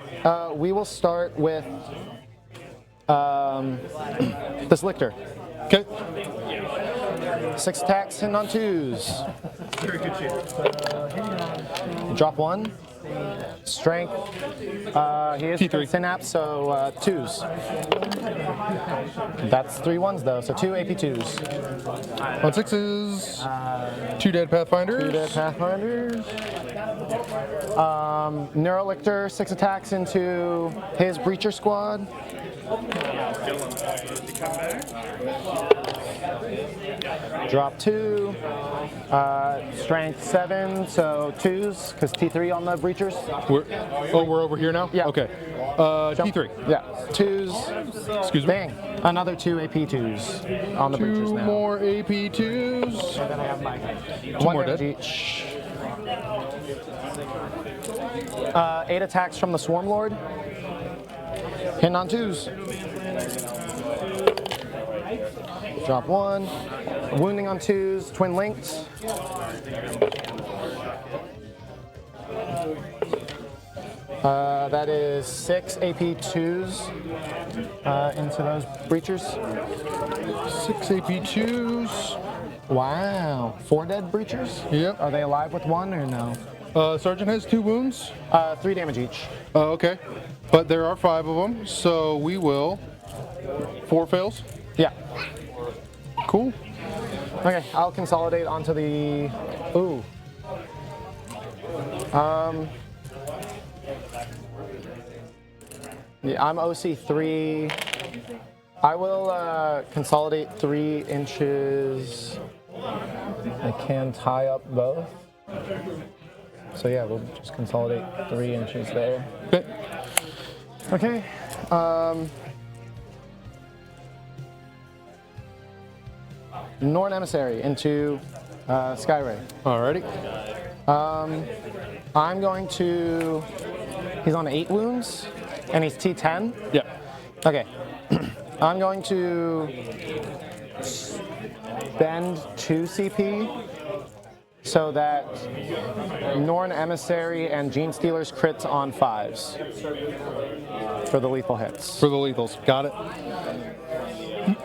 We will start with this Lictor. Okay. 6 attacks, hitting on 2s. Drop 1. Strength. He is T3. synapse, so 2s. That's 3 1s though, so 2 AP2s. On 6s, 2 dead Pathfinders. 2 dead Pathfinders. Neurolictor, 6 attacks into his Breacher squad. Drop 2. Strength 7, so 2s, because T3 on the Breachers. We're over here now? Yeah. Okay. Jump. T3. Yeah, 2s. Excuse me. Bang. Another 2 AP2s on the Breachers 2 now. more AP2s. And then I have my 1 more damage dead. each. 8 attacks from the Swarm Lord. Hitting on 2s. Drop 1. Wounding on 2s. Twin linked. That is 6 AP2s into those Breachers. 6 AP2s. Wow. 4 dead Breachers? Yep. Are they alive with 1 or no? Sergeant has 2 wounds. 3 damage each. Okay. But there are 5 of them, so we will. 4 fails. Yeah. Cool. Okay, I'll consolidate onto the. Ooh. Yeah, I'm OC3. I will consolidate 3 inches. I can tie up both. So yeah, we'll just consolidate 3 inches there. Okay. Okay. Norn Emissary into Skyray. Alrighty. I'm going to. He's on 8 wounds, and he's T10. Yeah. Okay. I'm going to spend 2 CP so that Norn Emissary and Gene Stealer's crits on 5s for the lethal hits. For the lethals. Got it.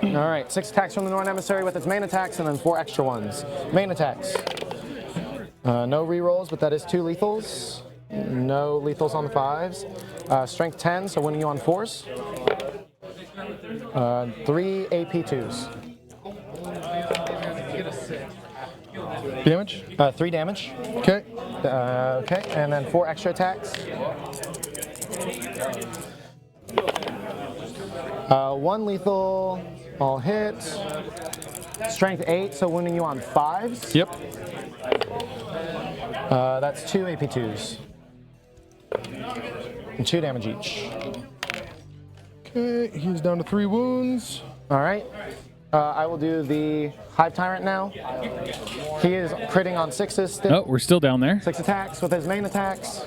All right, 6 attacks from the Norn Emissary with its main attacks, and then 4 extra ones. Main attacks. No rerolls, but that is 2 lethals. No lethals on the 5s. Strength 10, so winning you on 4s. 3 AP2s. Damage? 3 damage. Okay. Okay, and then 4 extra attacks. 1 lethal, all hits. Strength 8, so wounding you on 5s. Yep. That's 2 AP2s. And 2 damage each. Okay, he's down to 3 wounds. All right. I will do the Hive Tyrant now. He is critting on 6s still. Oh, we're still down there. 6 attacks with his main attacks.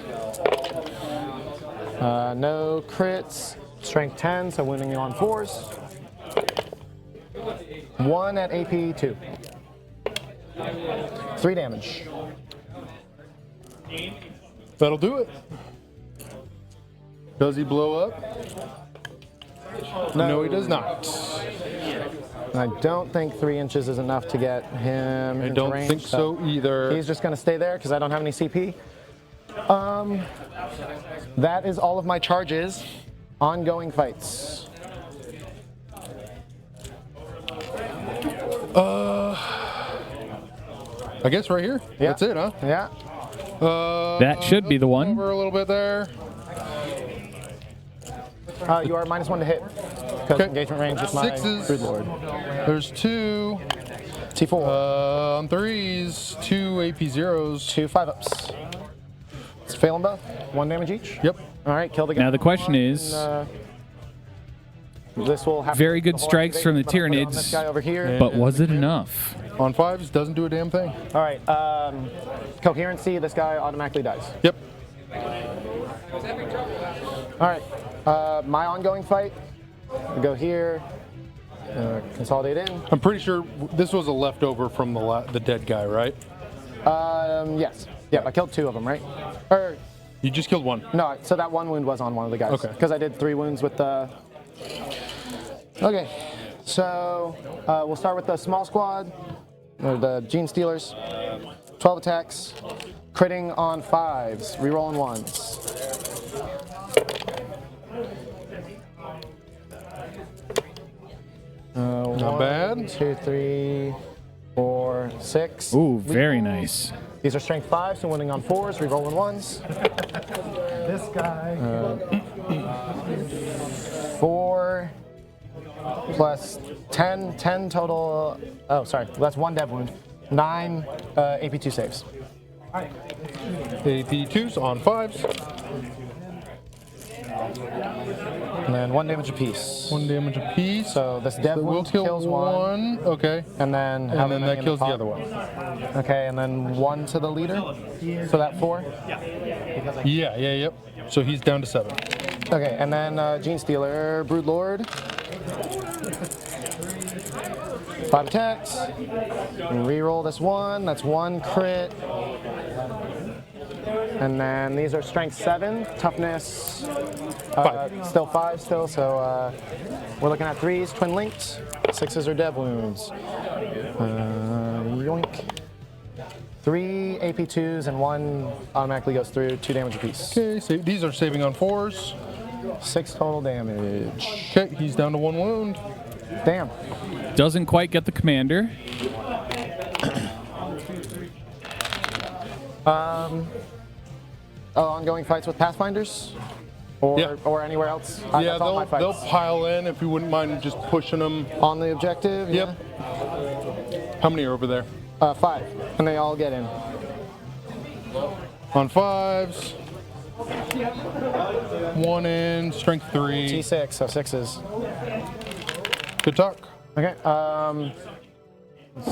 No crits. Strength 10, so wounding you on 4s. 1 at AP2. 3 damage. That'll do it. Does he blow up? No, he does not. I don't think 3 inches is enough to get him I into don't range, think so either. He's just going to stay there because I don't have any CP. That is all of my charges. Ongoing fights. I guess right here. Yeah. That's it, huh? Yeah. That should be the one. Over a little bit there. You are -1 to hit because Okay. engagement range with my 6s. Brood Lord. There's 2. T4. On 3s, 2 AP0s. 2 5-ups. Let's fail them both. 1 damage each. Yep. All right, kill the guy. Now the question is, This will have very to be good the whole strikes from the activation, but I'll put it on This Tyranids. guy over here. but was it enough? On 5s, doesn't do a damn thing. All right. Coherency. This guy automatically dies. Yep. All right. My ongoing fight. We go here. Consolidate in. I'm pretty sure this was a leftover from the dead guy, right? Yes. Yeah, I killed 2 of them, right? Or You just killed 1. no, so that 1 wound was on one of the guys. Okay. Because I did 3 wounds with the. Okay, so we'll start with the small squad, or the Gene Stealers. 12 attacks, critting on 5s, rerolling 1s. Not bad. 2, 3, 4, 6. Ooh, very nice. These are strength 5s, so winning on 4s, rerolling 1s. This guy. 4 plus 10 total. Oh, sorry, that's 1 dev wound. 9 AP2 saves. AP2s on 5s. And then 1 damage apiece. 1 damage apiece. So this dev So we'll wound kill kills 1. Okay. And then that kills the other one. Okay, and then 1 to the leader. So that 4. Yep. So he's down to 7. Okay, and then Gene Stealer, Brood Lord. 5 attacks. Reroll this 1. That's 1 crit. And then these are strength 7, toughness 5. Still 5 still. So we're looking at 3s, twin linked. 6s are dev wounds. Yoink. 3 AP2s and 1 automatically goes through, 2 damage apiece. Okay, so these are saving on 4s. 6 total damage. Okay, he's down to 1 wound. Damn. Doesn't quite get the commander. Ongoing fights with Pathfinders? Or, Yeah. or anywhere else? Yeah, That's all my they'll fights. pile in if you wouldn't mind just pushing them. On the objective? Yep. How many are over there? 5. And they all get in. On 5s. 1 in, strength 3. T6, so 6s. Good talk. Okay.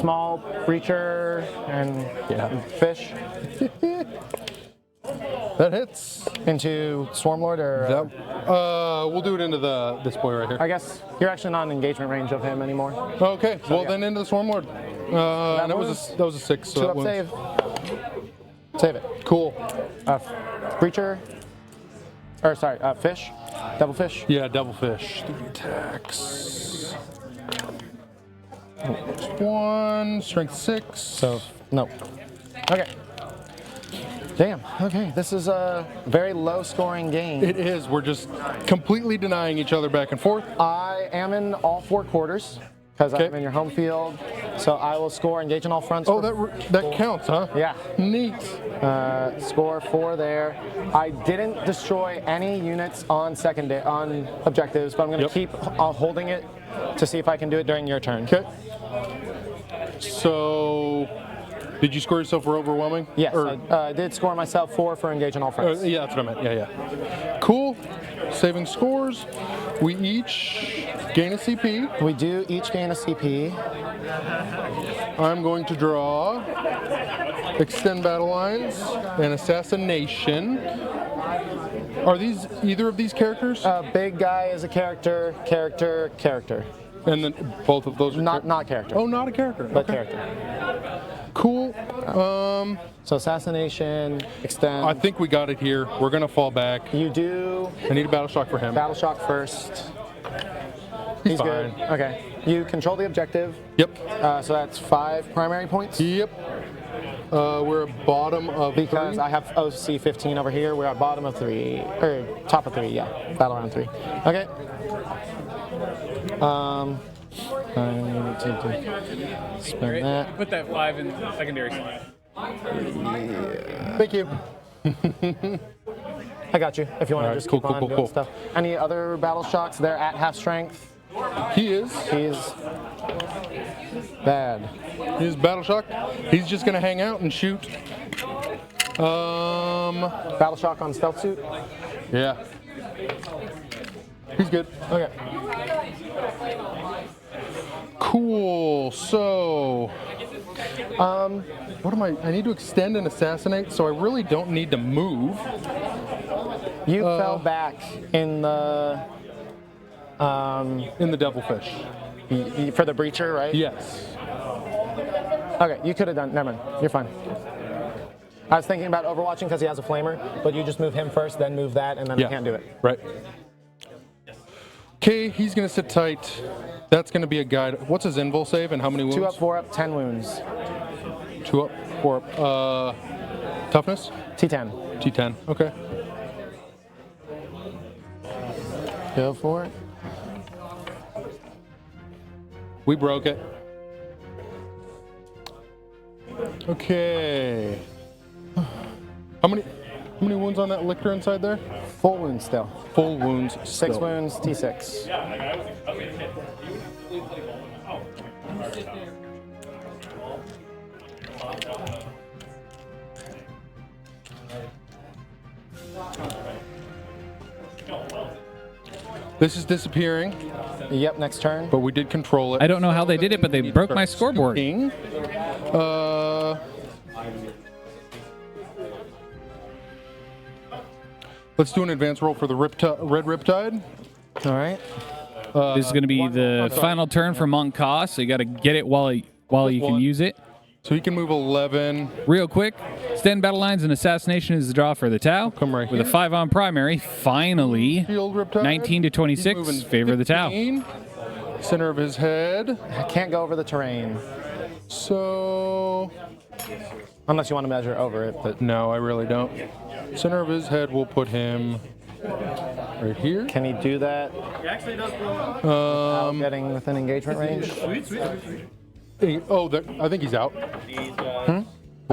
Small breacher and fish That hits. into Swarmlord or We'll do it into this boy right here. I guess you're actually not in engagement range of him anymore. Okay, well yeah. then into the Swarmlord. And that was a 6. So 2 that up wounds. save. Save it. Cool. Breacher. Or sorry, fish. Double fish. Yeah, devilfish. 3 attacks. 1, strength 6. So no. Okay. Damn. Okay. This is a very low scoring game. It is. We're just completely denying each other back and forth. I am in all 4 quarters because Okay. I'm in your home field. So I will score engage in all fronts. Oh, for- that counts, huh? Yeah. Neat. Score 4 there. I didn't destroy any units on on objectives, but I'm going to Yep. keep holding it to see if I can do it during your turn. Okay. So, did you score yourself for overwhelming? Yes, Or- I did score myself 4 for engage in all fronts. yeah, that's what I meant. Yeah. Cool. Saving scores. We each gain a CP. We do each gain a CP. I'm going to draw Extend Battle Lines and Assassination. Are these either of these characters? Big guy is a character. And then both of those are Not character, Oh, not a character. but Okay. character. Cool. So assassination, extend. I think we got it here. We're gonna fall back. You do I need a battle shock for him. battle shock first. He's good. fine. Okay. You control the objective. Yep. So that's 5 primary points. Yep. We're at bottom of Because 3. I have OC 15 over here, we're at bottom of 3, or top of 3, yeah. Battle round 3. Okay. I need to spend that. Put that 5 in secondary slot. Thank you. I got you, if you want to Alright, just cool, keep cool, on cool, doing cool. stuff. Any other battle shocks? They're at half strength. He is. He's bad. His battle shock. He's just gonna hang out and shoot. Battle shock on stealth suit. Yeah. He's good. Okay. Cool. So, what am I need to extend and assassinate, so I really don't need to move. You fell back in the In the devilfish. for the breacher, right? Yes. Okay, you could have done. Never mind. You're fine. I was thinking about overwatching because he has a flamer, but you just move him first, then move that, and then Yeah. I can't do it. Right. Okay, he's gonna sit tight. That's gonna be a guide. What's his invul save and how many wounds? 2 up, 4 up, 10 wounds. 2 up, Or toughness? T10. T10. Okay. Go for it. We broke it. Okay. How many wounds on that lictor inside there? Full wounds still. Full wounds. 6 still. wounds, T6. This is disappearing, Yep, next turn. but we did control it. I don't know how they did it, but they broke my scoreboard. Scooping. Let's do an advance roll for the red Riptide. All right. This is going to be the final turn for Mont'Ka, so you got to get it while you can use it. So he can move 11. Real quick, stand battle lines and assassination is the draw for the Tau. Come right With a here. 5 on primary, finally, Field Riptide. 19 to He's 26, moving favor of the Tau. 15. Center of his head. I can't go over the terrain So unless you want to measure over it, but no, I really don't. Center of his head, we'll put him right here. can he do that He actually does blow up. without getting within engagement range? I think he's out. What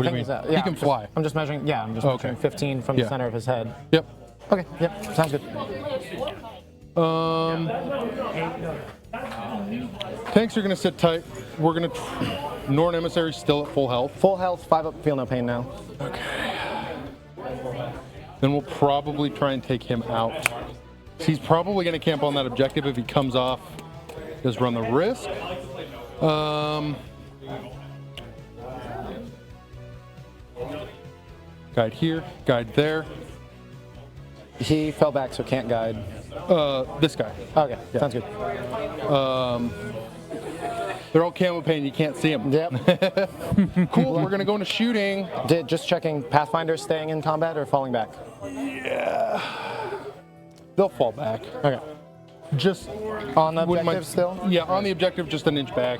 do you mean? He's out. He can fly. I'm just measuring. Yeah, I'm just Okay. measuring 15 from Yeah. the center of his head. Yep. Okay. Yep. Sounds good. Tanks are gonna sit tight. We're gonna. Norn Emissary still at full health. Full health, 5 up. Feel no pain now. Then we'll probably try and take him out. He's probably gonna camp on that objective if he comes off. Just run the risk. Guide here. Guide there. He fell back, so can't guide. This guy. Okay. Sounds good. They're all camo paint. You can't see them. Yep. Cool. We're gonna go into shooting. Just checking. Pathfinder staying in combat or falling back? They'll fall back. Okay. Just On the wouldn't objective still? Yeah, on the objective, just an inch back.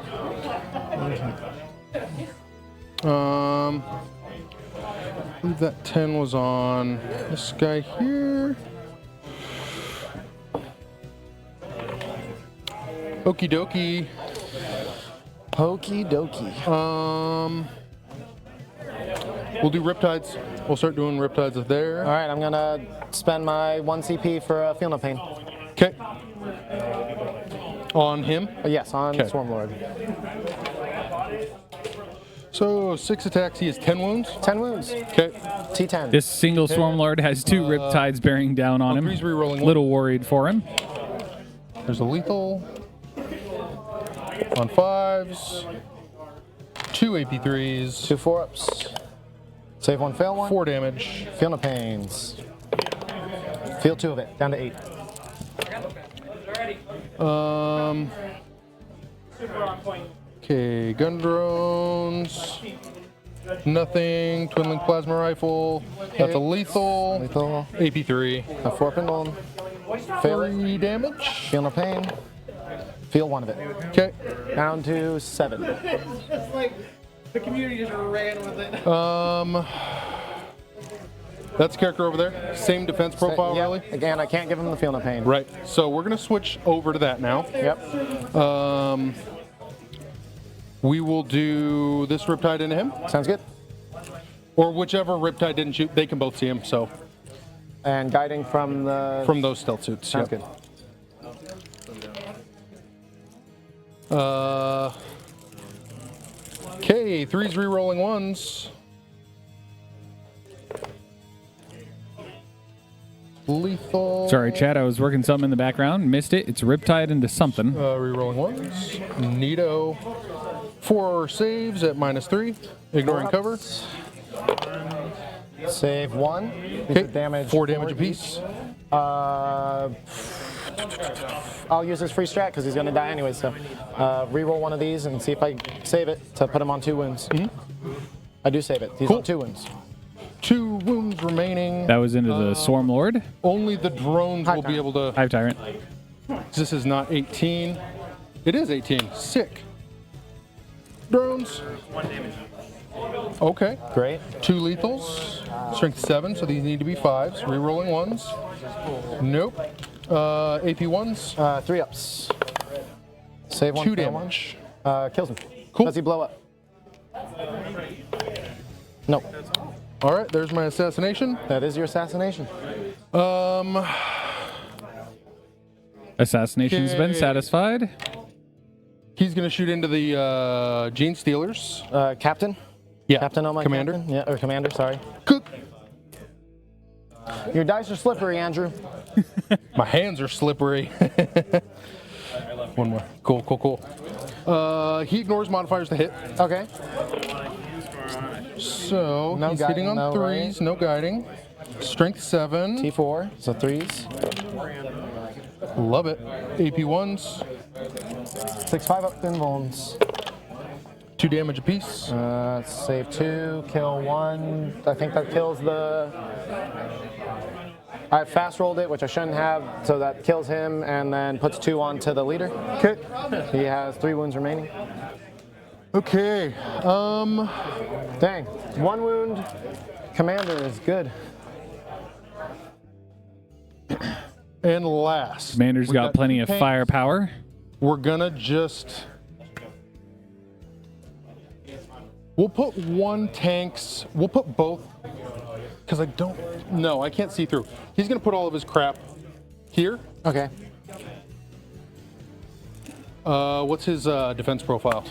I believe that 10 was on this guy here. Okie dokie. Okie dokie. We'll do Riptides. We'll start doing Riptides All there. right, I'm gonna spend my 1 CP for Feel No Pain. Okay. On him. Yes, on Okay. Swarmlord. So 6 attacks. He has 10 wounds. 10 wounds. Okay. T10. This single Swarmlord has 2 Riptides bearing down on him. three's rerolling one. Little worried for him. There's a lethal. On 5s. 2 AP3s. 2 4-ups. Save 1, fail 1. 4 damage. Feel no pains. Feel 2 of it. Down to 8. Okay, gun drones. Nothing. Twin-link plasma rifle. That's a lethal. Lethal. AP3. A 4 pindle. Fail 3 damage. Feel no pain. Feel 1 of it. Okay. Down to 7. Just like the community just ran with it. That's character over there. Same defense profile, Yep. really. Again, I can't give him the feel no pain. Right. So we're gonna switch over to that now. Yep. We will do this Riptide into him, Sounds good. or whichever Riptide didn't shoot. They can both see him. So And guiding from the. from those stealth suits. Sounds yep. good. Okay, 3's re-rolling 1s. Lethal. Sorry, Chad, I was working something in the background. Missed it. It's Riptide into something. Re-rolling 1s. Neato. 4 saves at -3. Ignoring cover. Save 1. These are damage. 4 damage apiece. I'll use his free strat because he's going to die anyway. So reroll one of these and see if I save it to put him on 2 wounds. I do save it. He's Cool. on 2 wounds. 2 wounds remaining. That was into the Swarmlord. Only the drones will be able to. Hive Tyrant. This is not 18. It is 18. Sick. Drones. 1 damage. Okay. Great. 2 lethals. Strength 7, so these need to be 5s. Rerolling 1s. Nope. AP 1s. 3 ups. Save 1. 2 fail damage. 1. Kills him. Cool. Does he blow up? Nope. All right, there's my assassination. That is your assassination. Assassination's been Okay. satisfied. He's going to shoot into the Gene Stealers. Captain? Yeah. Captain on my Commander. captain? Yeah, or commander, sorry. Cook. Your dice are slippery, Andrew. My hands are slippery. One more. Cool. He ignores modifiers to hit. Okay. So No he's guiding, hitting on no 3s, no guiding. Strength 7. T4, so 3s. Love it. AP 1s. 6 5 up invulns. 2 damage apiece. Save 2, kill 1. I think that kills the. I fast rolled it, which I shouldn't have, so that kills him and then puts 2 onto the leader. Okay. He has 3 wounds remaining. Okay. Dang. 1 wound. Commander is good. And last. Commander's we got plenty 2 of tanks. firepower. We're gonna just. We'll put 1 tanks. We'll put both. Because I don't. No, I can't see through. He's gonna put all of his crap here. Okay. What's his defense profile?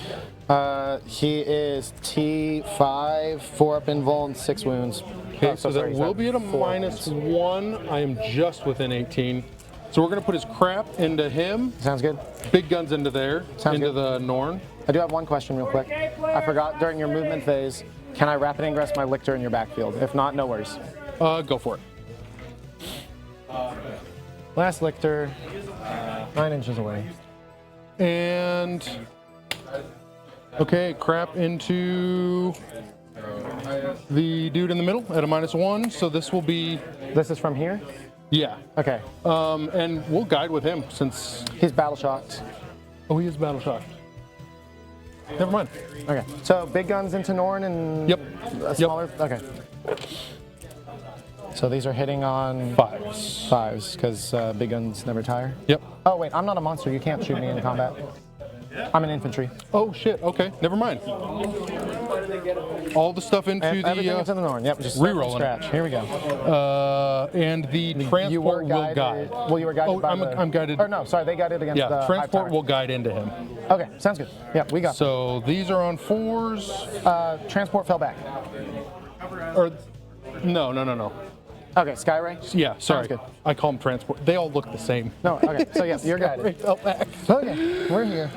He is T5, 4 up invuln, 6 wounds. Okay, so that sorry, will be at a four -1. I am just within 18. So we're gonna put his crap into him. Sounds good. Big guns into there. Sounds into good. the Norn. I do have one question real quick. I forgot during your movement phase, can I rapid ingress my lictor in your backfield? If not, no worries. Go for it. Last lictor, 9 inches away. And okay, crap into the dude in the middle at a -1. So this will be This is from here? yeah. Okay. And we'll guide with him since He's battle shocked. he is battle shocked. Never mind. Okay. So big guns into Norn and Yep. a smaller. Okay. So these are hitting on 5s. 5s because big guns never tire. Yep. Oh wait, I'm not a monster. You can't shoot me in combat. I'm an infantry. Oh shit. Okay. Never mind. All the stuff into And everything into the the Norn. Yep. Just start from rerolling. scratch. Here we go. and the transport You were will guided. guide. Well, you were guided Oh, by I'm guided. Or no, sorry, they guided against the Yeah, hive transport tower. will guide into him. Okay, sounds good. Yeah, we got. So these are on 4s. Transport fell back. Or no. Okay, Skyray. Yeah, sorry. good. I call them transport. They all look the same. No, okay. So yeah, you're guided. Okay, we're here.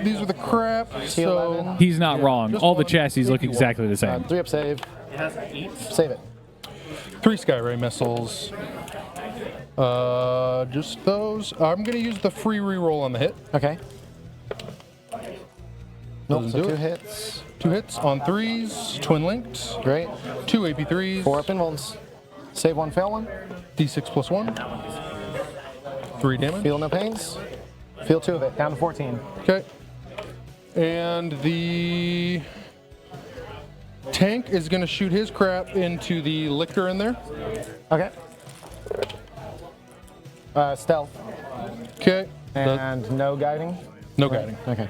These are the crap. So T11. He's not wrong. just All the one. chassis look exactly the same. 3 up save. Save it. 3 Skyray missiles. Just those. I'm gonna use the free reroll on the hit. Okay. Nope. Doesn't So do 2 it. hits. 2 hits on 3s, twin linked. Great. 2 AP3s. 4 up invulns. Save 1, fail 1. D6 plus 1. 3 damage. Feel no pains. Feel 2 of it. Down to 14. Okay. And the tank is gonna shoot his crap into the lictor in there. Okay. Stealth Okay. and no guiding. No guiding. Okay.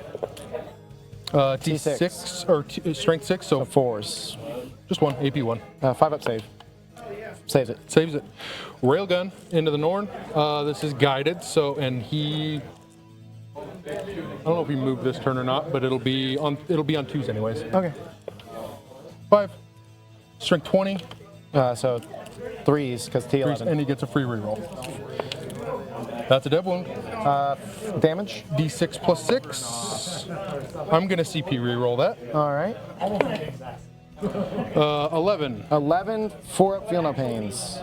T6 or strength 6, so 4s. just 1, AP 1. 5 up save. Saves it. Saves it. Railgun into the Norn. This is guided, so and he. I don't know if he moved this turn or not, but it'll be on 2s anyways. Okay. 5. Strength 20. So 3s because T11. And he gets a free reroll. That's a dev wound. Damage. D6 plus 6. I'm gonna CP reroll that. All right. 11. 11. 4 up. Feel no pains.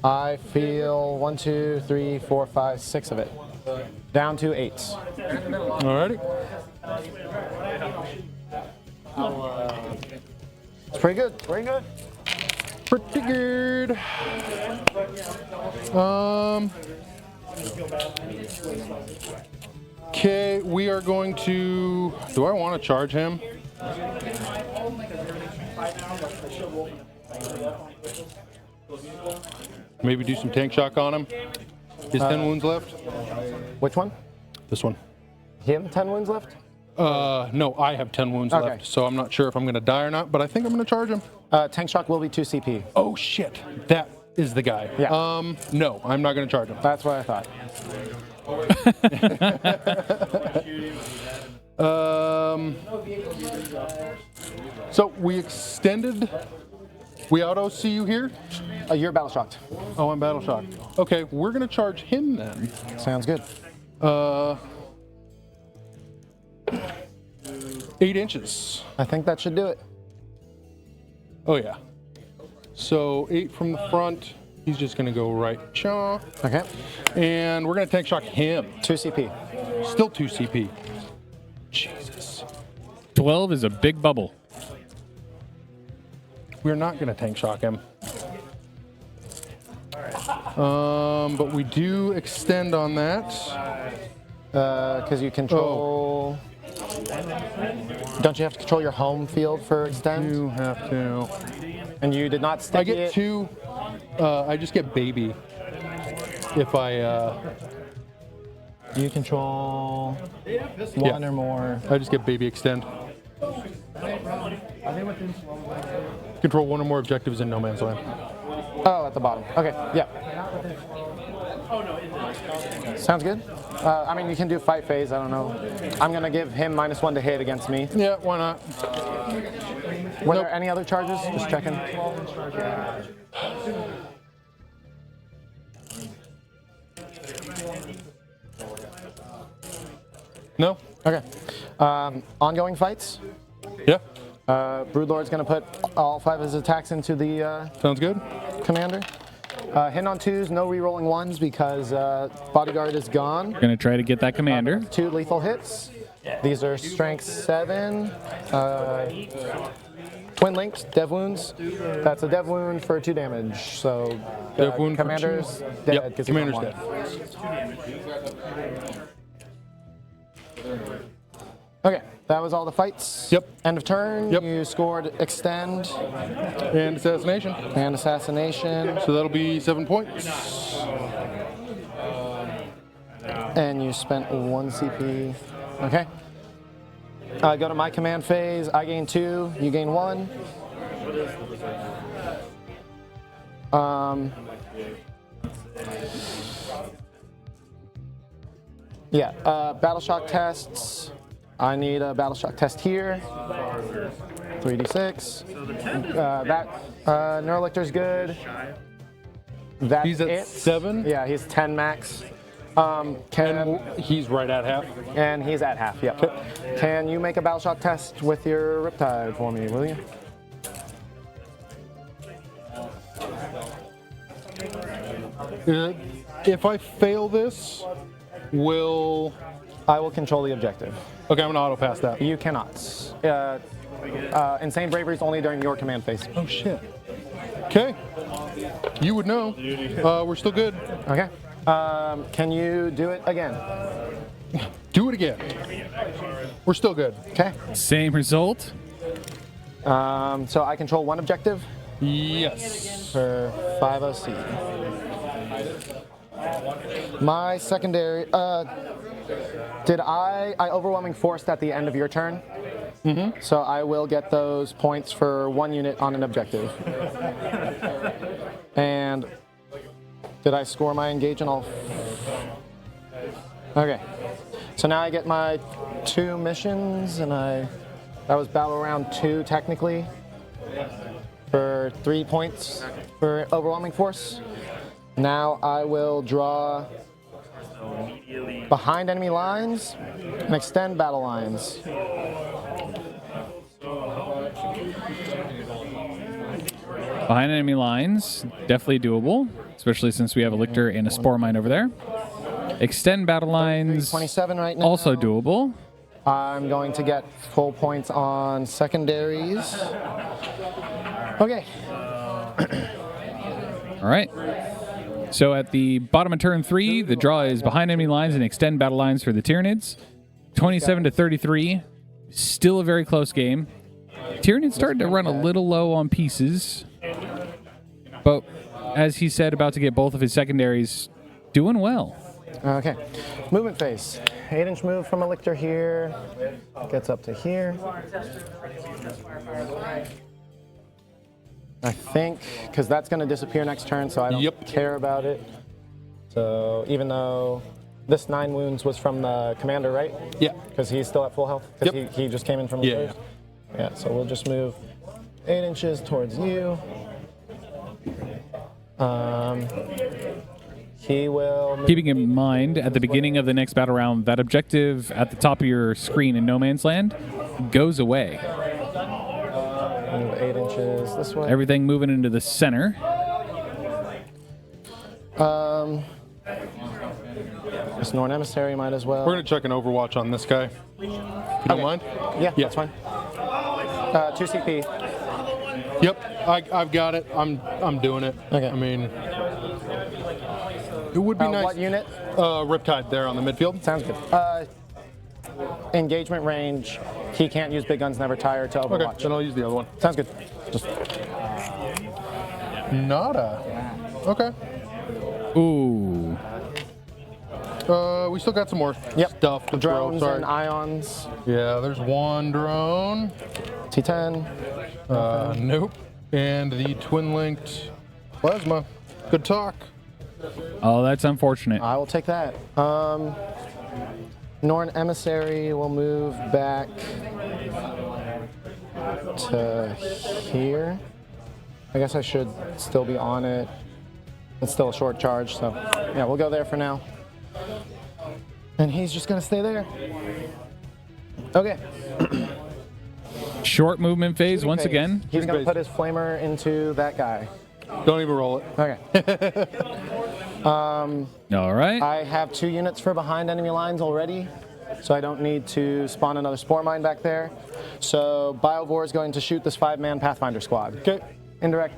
I feel 1, 2, 3, 4, 5, 6 of it. Down to 8s. Alrighty. It's pretty good. Pretty good. Pretty good. Okay, we are going to. Do I want to charge him? Maybe do some tank shock on him. Is 10 wounds left? Which one? This one. Him? 10 wounds left? No, I have 10 wounds Okay. left, so I'm not sure if I'm going to die or not, but I think I'm going to charge him. Tank shock will be 2 CP. Oh, shit. That is the guy. Yeah. No, I'm not going to charge him. That's what I thought. So we extended. We auto see you here? You're battle shocked. Oh, I'm battle shocked. Okay, we're going to charge him then. Sounds good. 8 inches. I think that should do it. Oh, yeah. So 8 from the front. He's just going to go right chaw. Okay. And we're going to tank shock him. 2 CP. Still 2 CP. Jesus. 12 is a big bubble. We're not going to tank shock him. But we do extend on that. Because you control... Don't you have to control your home field for extend? You have to. And you did not stick I get it. 2. I just get baby. If I... You control one or more. I just get baby extend. Control 1 or more objectives in no man's land. Oh, at the bottom. Okay, yeah. Sounds good. I mean, you can do fight phase. I don't know. I'm going to give him -1 to hit against me. Yeah, why not? Were there any other charges? Just checking. No? Okay. Ongoing fights. Yeah? Broodlord's going to put all 5 of his attacks into the Sounds good? commander. Hit on 2s, no re-rolling 1s because bodyguard is gone. We're going to try to get that commander. 2 lethal hits. These are strength 7. Twin linked, dev wounds. That's a dev wound for 2 damage. So Dev wound for commander's 2. dead. Yep, 'cause he commander's won dead. 1. Okay, that was all the fights. Yep. End of turn. Yep. You scored extend And assassination. and assassination, So that'll be 7 points. and you spent 1 CP. Okay. Go to my command phase. I gain 2. You gain 1. Battle shock tests. I need a battle shock test here. 3d6. That Neurolictor's good. That's He's at it. 7? Yeah, he's 10 max. He's right at half. And he's at half, yep. Can you make a battle shock test with your Riptide for me, will you? If I fail this, I will control the objective. Okay, I'm gonna auto pass that. You cannot. Insane Bravery is only during your command phase. Oh shit. Okay. You would know. We're still good. Okay. Can you do it again? Do it again. We're still good. Okay. Same result. So I control 1 objective Yes. for 5 OC. My secondary. Did I overwhelming forced at the end of your turn? Mm-hmm. So I will get those points for 1 unit on an objective. And did I score my engage in all? Okay. So now I get my 2 missions, and that was battle round 2 technically for 3 points for overwhelming force. Now I will draw behind enemy lines and extend battle lines. Behind enemy lines, definitely doable, especially since we have a Lictor and a Spore Mine over there. Extend battle lines, 27 right now. also doable. I'm going to get full points on secondaries. Okay. All right. So at the bottom of turn 3, the draw is behind enemy lines and extend battle lines for the Tyranids. 27 to 33. Still a very close game. Tyranids started to run a little low on pieces. But as he said, about to get both of his secondaries, doing well. Okay. Movement phase. 8-inch move from a lictor here. Gets up to here. I think, because that's going to disappear next turn, so I don't care about it. So even though this 9 wounds was from the commander, right? Yeah. Because he's still at full health? Because he just came in from the first? Yeah, so we'll just move 8 inches towards you. He will... Keeping in mind, at the beginning of the next battle round, that objective at the top of your screen in No Man's Land goes away. Move 8 inches this way. Everything moving into the center. This Norn Emissary might as well. We're going to check an Overwatch on this guy. If you don't mind? Yeah, that's fine. 2 CP. Yep, I've got it. I'm doing it. Okay. I mean, it would be nice. What unit? Riptide there on the midfield. Sounds good. Engagement range. He can't use big guns, never tire to Overwatch. Okay, then I'll use the other one. Sounds good. Just Nada. Okay. Ooh. We still got some more stuff to drones throw. Sorry. and ions. Yeah, there's one drone. T10. Nope. And the twin-linked plasma. Good talk. Oh, that's unfortunate. I will take that. Norn Emissary will move back to here. I guess I should still be on it. It's still a short charge, so yeah, we'll go there for now. And he's just gonna stay there. Okay. Short movement phase once again. He's gonna put his flamer into that guy. Don't even roll it. Okay. All right. I have 2 units for behind enemy lines already, so I don't need to spawn another Spore Mine back there. So Biovore is going to shoot this 5-man Pathfinder squad. Okay. Indirect,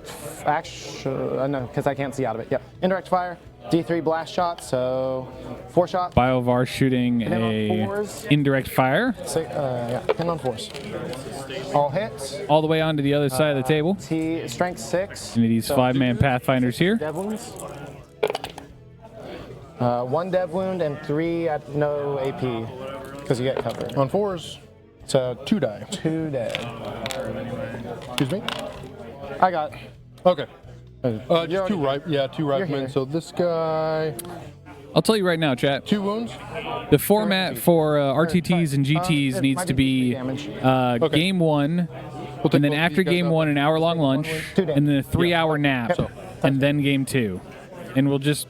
no, because I can't see out of it. Yep. Indirect fire, D3 blast shots, so 4 shots. Biovar shooting a indirect fire. Yeah, 10 on 4s. All hits. All the way onto the other side of the table. He strength 6. Into these 5-man Pathfinders here. Dev wounds. 1 dev wound and 3 at no AP, because you get covered. On 4s. So 2 die. 2 dead. Excuse me? I got. Okay. Just 2 right. Yeah, 2 riflemen. So this guy. I'll tell you right now, chat. 2 wounds. The format for RTTs and GTs needs to be game 1, and then after game 1, an hour-long lunch, and then a 3-hour nap, and then game 2. And we'll just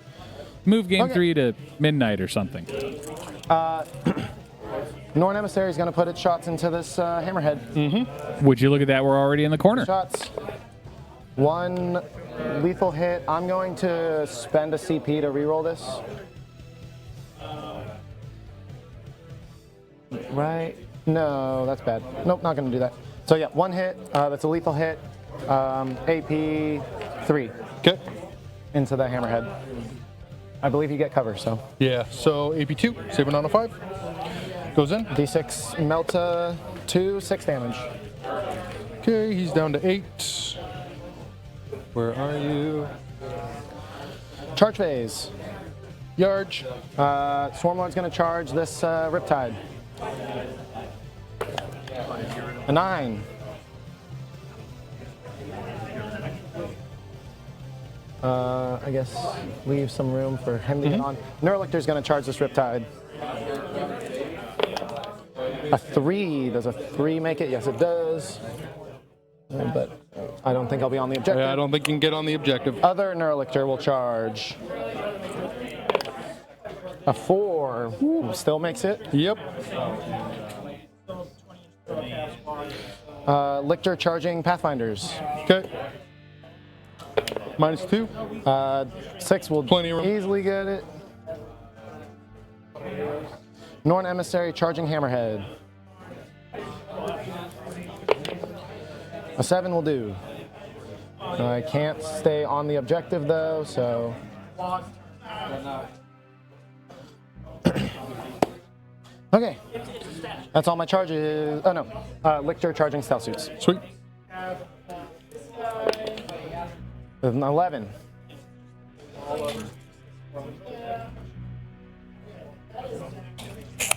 move game 3 to midnight or something. Norn Emissary is going to put its shots into this hammerhead. Would you look at that? We're already in the corner. Shots. 1 lethal hit. I'm going to spend a CP to reroll this. Right? No, that's bad. Nope, not going to do that. So yeah, 1 hit. That's a lethal hit. AP 3. Okay. Into the hammerhead. I believe you get cover, so. Yeah, so AP2, saving on a 5. Goes in. D6 Melta 2, 6 damage. Okay, he's down to 8. Where are you? Charge phase. Yarge. Swarmlord's going to charge this Riptide. A 9. I guess leave some room for him to get on. Neurolictor's going to charge this Riptide. A 3. Does a 3 make it? Yes, it does. But I don't think I'll be on the objective. Yeah, I don't think you can get on the objective. Other Neurolictor will charge. A 4. Ooh, still makes it. Yep. Lictor charging Pathfinders. Okay. -2. 6 will Plenty of room. easily get it. Norn Emissary charging Hammerhead. A 7 will do. I can't stay on the objective though, so Okay. That's all my charges. Oh no. Lictor charging stealth suits. Sweet. With an 11.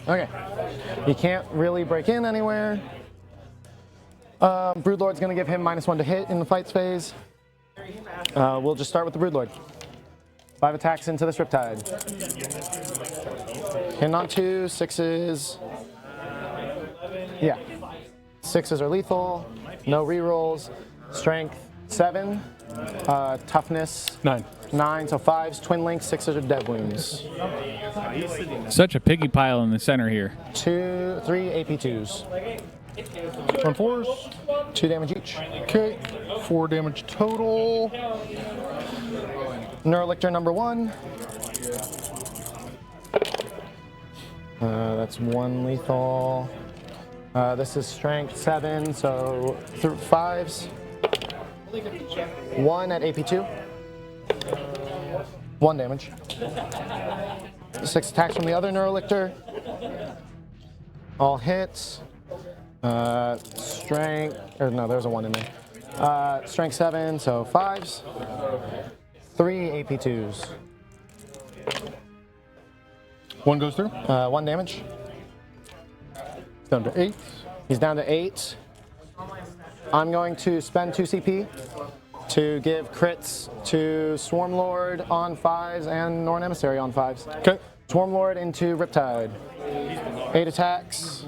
Okay. He can't really break in anywhere. Broodlord's going to give him -1 to hit in the fights phase. We'll just start with the Broodlord. 5 attacks into this Riptide. Hitting on 2, 6s. Yeah. 6s are lethal. No rerolls. Strength 7. Toughness 9. 9, so 5s, twin links, 6s are dead wounds. Such a piggy pile in the center here. 2, 3 AP2s. On 4s. 2 damage each. Okay. 4 damage total. Neurolictor number 1. That's 1 lethal. This is strength 7, so 5s. 1 at AP2. 1 damage. 6 attacks from the other Neurolictor. All hits. Strength, or no, there's a 1 in there. Strength 7, so 5s. 3 AP2s. 1 goes through. 1 damage. It's down to 8. He's down to 8. I'm going to spend 2 CP to give crits to Swarmlord on 5s and Norn Emissary on 5s. Okay. Swarmlord into Riptide. 8 attacks.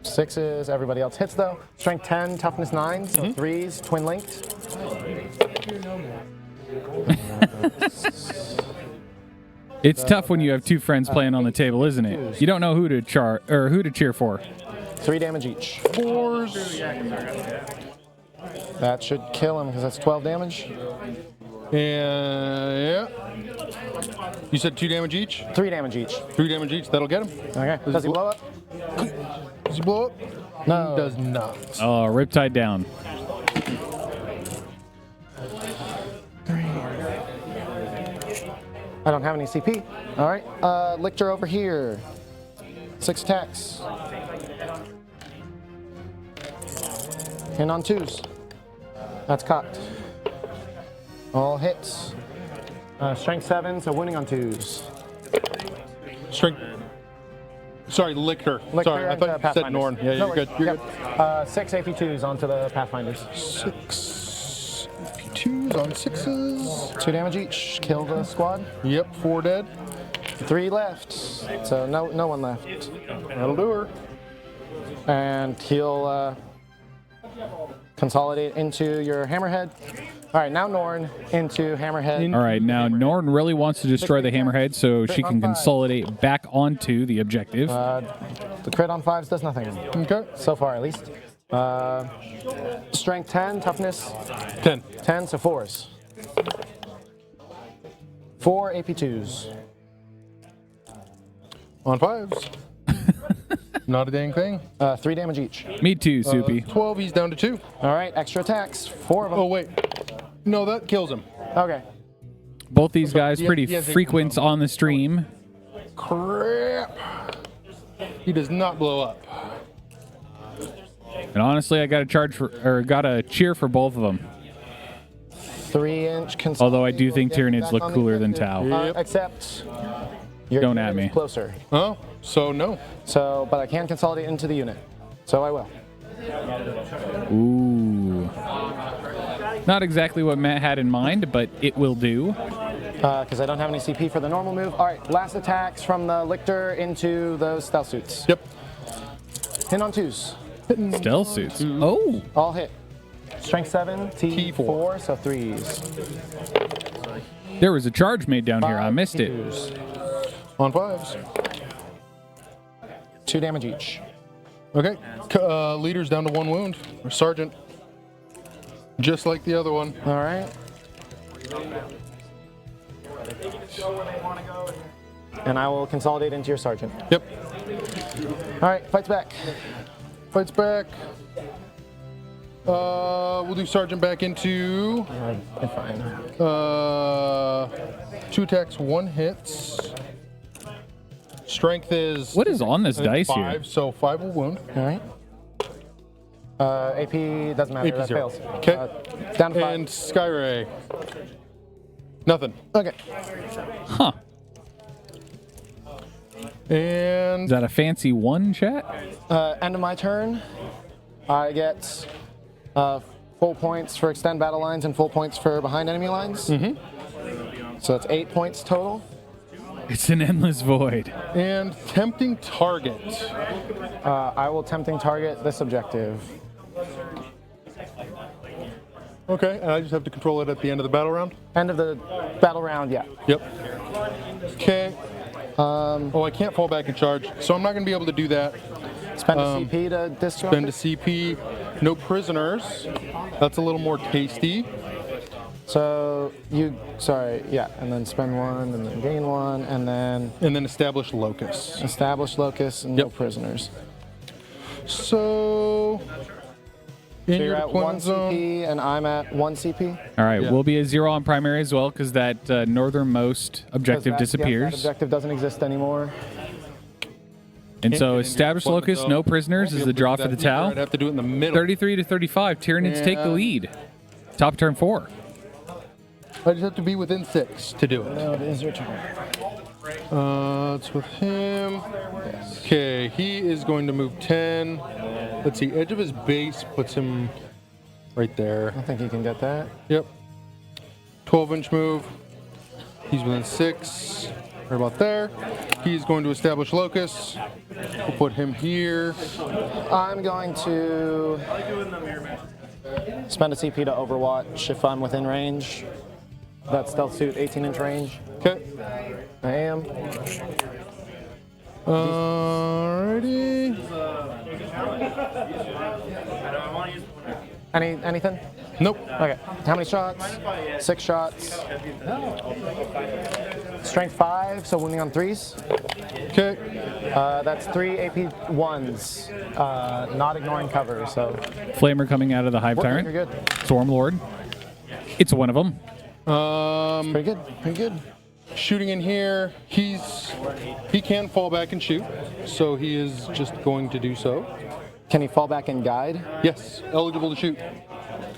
6s, everybody else hits though. Strength 10, toughness 9, so 3s, twin linked. It's tough when you have 2 friends playing on the table, isn't it? You don't know who to cheer for. 3 damage each. 4s. That should kill him because that's 12 damage. And yeah. You said 2 damage each? 3 damage each. 3 damage each. That'll get him. Okay. Does he blow up? Does he blow up? No. He does not. Oh, Riptide down. I don't have any CP. All right. Lictor over here. 6 attacks. Hit on 2s. That's cocked. All hits. Strength 7, so wounding on 2s. Strength. Sorry, Lictor. Sorry, I thought you said Norn. Yeah, No you're good. worries. You're Yep. 6 AP2s onto the Pathfinders. good. 6 AP2s on 6s. 2 damage each. Kill the squad. Yep, 4 dead. 3 left. So no one left. That'll do her. And he'll consolidate into your Hammerhead. All right, now Norn into Hammerhead. All right, now Norn really wants to destroy the Hammerhead so she can consolidate back onto the objective. The crit on 5s does nothing. Okay. So far, at least. Strength 10, toughness 10. 10, so 4s. 4 AP2s. On 5s. Not a dang thing. 3 damage each. Me too, Soupy. 12, he's down to 2. All right, extra attacks. 4 of them. Oh, wait. No, that kills him. Okay. Both these guys Yeah, pretty yeah, frequent on the stream. Crap. He does not blow up. And honestly, I got to cheer for both of them. 3-inch consolidate. Although I do think Tyranids back look on the cooler than objective. Tau. Yep. Except your Don't unit at me. is closer. Oh, so no. So, but I can consolidate into the unit. So I will. Ooh. Not exactly what Matt had in mind, but it will do. Because I don't have any CP for the normal move. All right, last attacks from the Lictor into those stealth suits. Yep. Hit on 2s. Stealth suits. Oh. All hit. Strength 7, T4, T4. so 3s. There was a charge made down here. I 5 missed it. T2s. On 5s. 2 damage each. Okay. Leader's down to 1 wound. Or Sergeant. Just like the other one. All right. And I will consolidate into your sergeant. Yep. All right, fights back. Fights back. We'll do Sergeant back into Fine. 2 attacks, 1 hits. Strength is What is on this dice 5, here? so 5 will wound. All right. AP doesn't matter. AP that 0. fails. Okay. Down to 5. And Skyray. Nothing. Okay. Huh. And Is that a fancy 1, chat? End of my turn. I get full points for extend battle lines and full points for behind enemy lines. Mm-hmm. So that's 8 points total. It's an endless void. and tempting target. I will tempting target this objective. Okay, and I just have to control it at the end of the battle round? End of the battle round, yeah. Yep. Okay. Oh, I can't fall back and charge, so I'm not going to be able to do that. Spend a CP to disrupt Spend a it. CP. No prisoners. That's a little more tasty. So and then spend 1, and then gain 1, and then And then establish locus. establish locus and no Yep. prisoners. So, in So you're your at 1 deployment zone, CP, and I'm at 1 CP. All right, Yeah. we'll be a 0 on primary as well because that northernmost objective That disappears. objective doesn't exist anymore. And Can't so get into establish deployment locus, zone. no Won't prisoners be is able the to draw do for the that either. Tau. I'd have to do it in the middle. 33 to 35, Tyranids take the And- lead. Top turn 4. I just have to be within 6 to do it. No, it is your turn. It's with him. Okay, he is going to move 10. Let's see, edge of his base puts him right there. I think you can get that. Yep. 12-inch move. He's within 6. Right about there. He's going to establish locus. We'll put him here. I'm going to spend a CP to Overwatch if I'm within range. That stealth suit, 18-inch range. Okay. I am. Alrighty. Anything? Nope. Okay. How many shots? 6 shots. Strength 5, so wounding on 3s. Okay. That's 3 AP 1s. Not ignoring cover, so Flamer coming out of the Hive you're Tyrant. good. Storm Lord. It's one of them. Pretty good. Pretty good. Shooting in here. He can fall back and shoot, so he is just going to do so. Can he fall back and guide? Yes, eligible to shoot.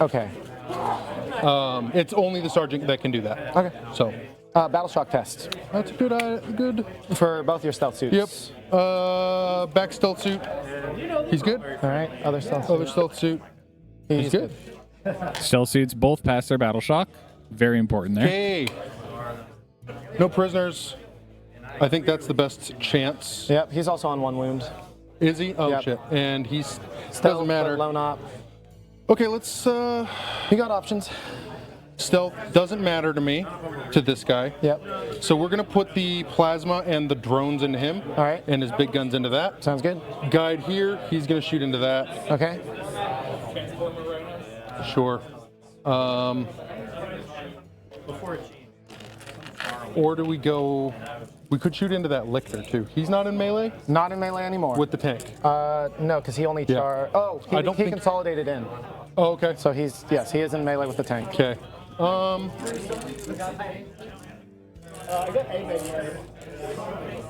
Okay. It's only the sergeant that can do that. Okay. So Battle shock test that's good. for both your stealth suits. Yep. Back stealth suit. He's good. All right. Other stealth. Other stealth suit. He's good. Stealth suits both pass their battle shock. Very important there. Okay. No prisoners. I think that's the best chance. Yep. He's also on 1 wound. Is he? Oh Yep. shit. And he's Stealth, doesn't matter. but lone op. Okay, let's You got options. stealth doesn't matter to me, to this guy. Yep. So we're gonna put the plasma and the drones into him. All right. And his big guns into that. Sounds good. Guide here, he's gonna shoot into that. Okay. Sure. Or do we go? We could shoot into that lictor too. He's not in melee Not in melee anymore. with the tank. No, because he only Yeah. Oh, I don't he think- consolidated in. Oh, okay. So he is in melee with the tank. Okay.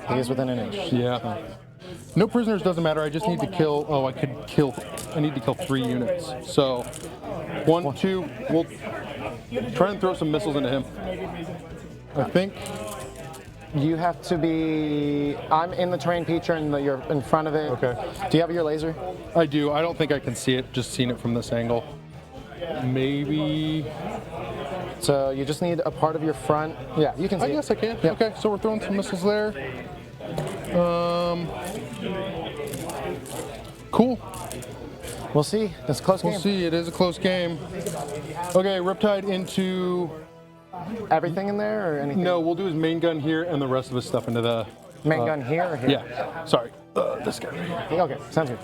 He is within an inch. Yeah. No prisoners doesn't matter. I just need to kill. Oh, I need to kill 3 units. So 1, 2. We'll try and throw some missiles into him. I think. You have to be. I'm in the terrain feature, and you're in front of it. Okay. Do you have your laser? I do. I don't think I can see it. Just seeing it from this angle. Maybe. So you just need a part of your front. Yeah, you can see I guess I it. can. Yep. Okay, so we're throwing some missiles there. Cool. We'll see. It's a close We'll game. see. It is a close game. Okay, Riptide into. Everything in there, or anything? No, we'll do his main gun here and the rest of his stuff into the. Main gun here or here? Yeah. Sorry. This guy. Okay, sounds good.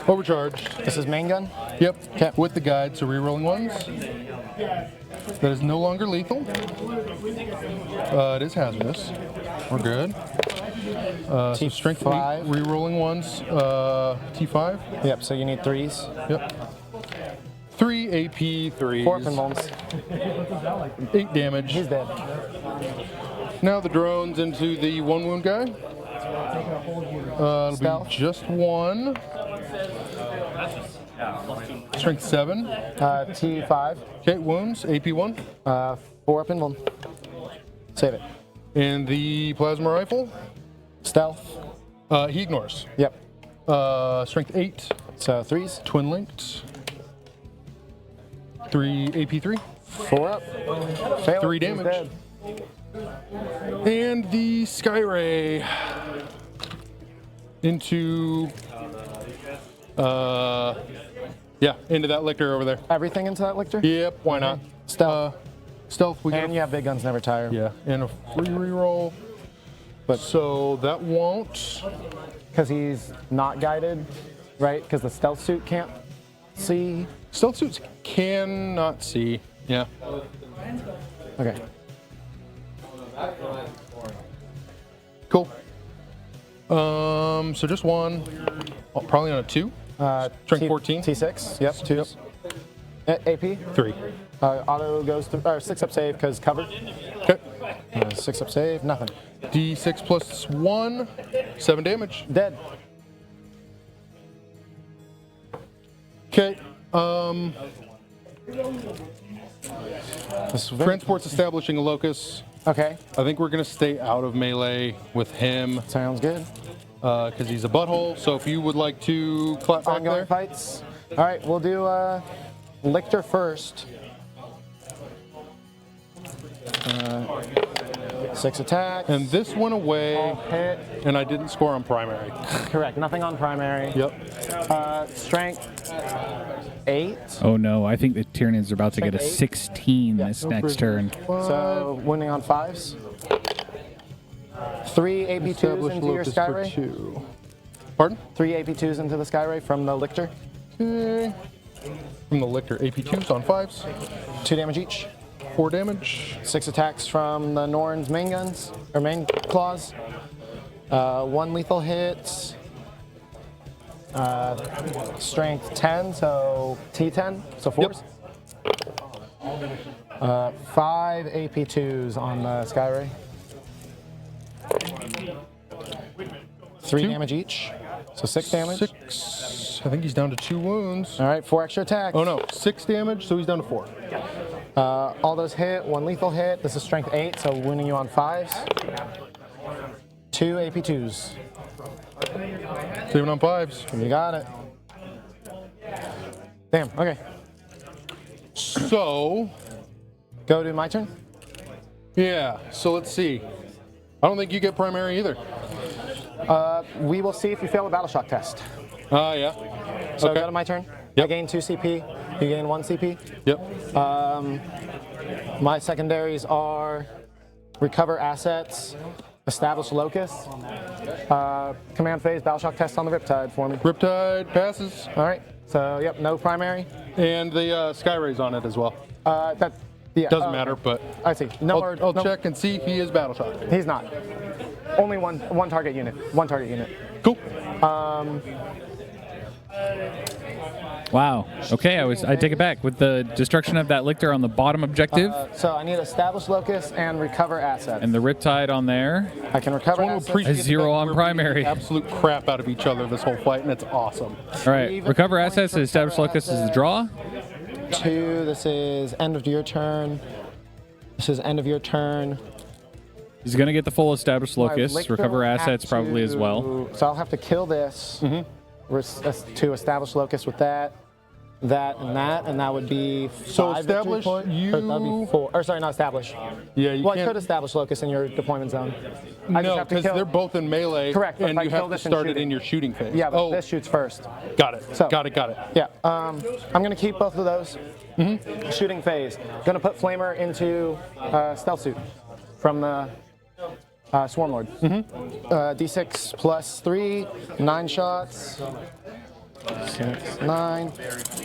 Overcharged. This is main gun? Yep. Okay. With the guide, so rerolling ones. That is no longer lethal. It is hazardous. We're good. So strength 5. 8, rerolling ones. T5. Yep, so you need 3s. Yep. 3 AP 3s. 4 pinballs. 8 damage. He's dead. Now the drones into the 1 wound guy. It'll Stealth. be just 1. Strength 7. T5. Okay, wounds. AP 1. 4 pinball. Save it. And the plasma rifle. Stealth. He ignores. Yep. Strength 8. So 3s. Twin linked. 3 AP 3. 4 up. Fail. 3 He's damage. dead. And the Skyray into into that lictor over there. Everything into that lictor? Yep, why not? Stealth. Stealth, we And you got have big guns never tire. yeah, and a free reroll. But so that won't. Because he's not guided, right? Because the stealth suit can't see. Stealth suits cannot see. Yeah. Okay. Cool. So just 1. Probably on a 2. Strength 14. T6. Yep. 2s. AP. 3. Auto goes to 6 up save because cover. Okay. 6 up save. Nothing. D6 plus 1. 7 damage. Dead. Okay. This is very- Transport's establishing a locus. Okay. I think we're gonna stay out of melee with him Sounds good. because he's a butthole. So if you would like to clap back Ongoing there. fights. All right. We'll do Lictor first. 6 attack. And this went away, Hit. and I didn't score on primary. Correct. Nothing on primary. Yep. Strength 8. Oh no, I think the Tyranids are about to get a Strength 8? 16 this next turn. So wounding on 5s. 3 AP2s Establish into your locus for Skyray. 2. Pardon? 3 AP2s into the Skyray from the Lictor. Okay. From the lictor, AP2s on 5s. 2 damage each. 4 damage. 6 attacks from the Norn's main guns, or main claws. 1 lethal hit. Strength 10, so T10, so 4s. 5 AP2s on the Skyray. 3 2. damage each, so 6 damage. 6. I think he's down to 2 wounds. All right, 4 extra attacks. Oh no, 6 damage, so he's down to 4. All those hit, 1 lethal hit. This is strength 8, so wounding you on 5s. 2 AP2s. 7 on 5s. You got it. Damn, okay. So, Go to my turn. yeah, so let's see. I don't think you get primary either. We will see if you fail a battle shock test. Yeah. So Okay. go to my turn. Yep. I gain 2 CP. You gain 1 CP. Yep. My secondaries are recover assets, establish locus, command phase, battle shock test on the Riptide for me. Riptide passes, All right. So yep, no primary. and the Skyray's on it as well. Yeah. Doesn't matter, but I see. No more. I'll no- check and see if he is battle shocked. He's not. Only one target unit. One target unit. Cool. Wow. Okay, I take it back. With the destruction of that lictor on the bottom objective So I need establish locus and recover assets. and the Riptide on there. I can recover One will assets. appreciate A 0 the fact on we're primary. beating the absolute crap out of each other this whole fight, and it's awesome. All right, recover assets and establish locus is the draw. 2. This is end of your turn. This is end of your turn. He's going to get the full established My locus, Lictor recover will have assets probably as well. So I'll have to kill this to establish locus with that, and that would be 5 So victory establish points. you- Or that'd be 4. Or sorry, not establish. Yeah, you Well, I can't. could establish locus in your deployment zone. I just No, have to because kill. they're both in melee. Correct, but and if I you kill have to this in start it shooting. in your shooting phase. Yeah, but oh, this shoots first. got it. So- Got it. Yeah, I'm gonna keep both of those. Shooting phase. Gonna put Flamer into stealth suit from the Swarm Lord. D6 plus 3, 9 shots. 6, 9.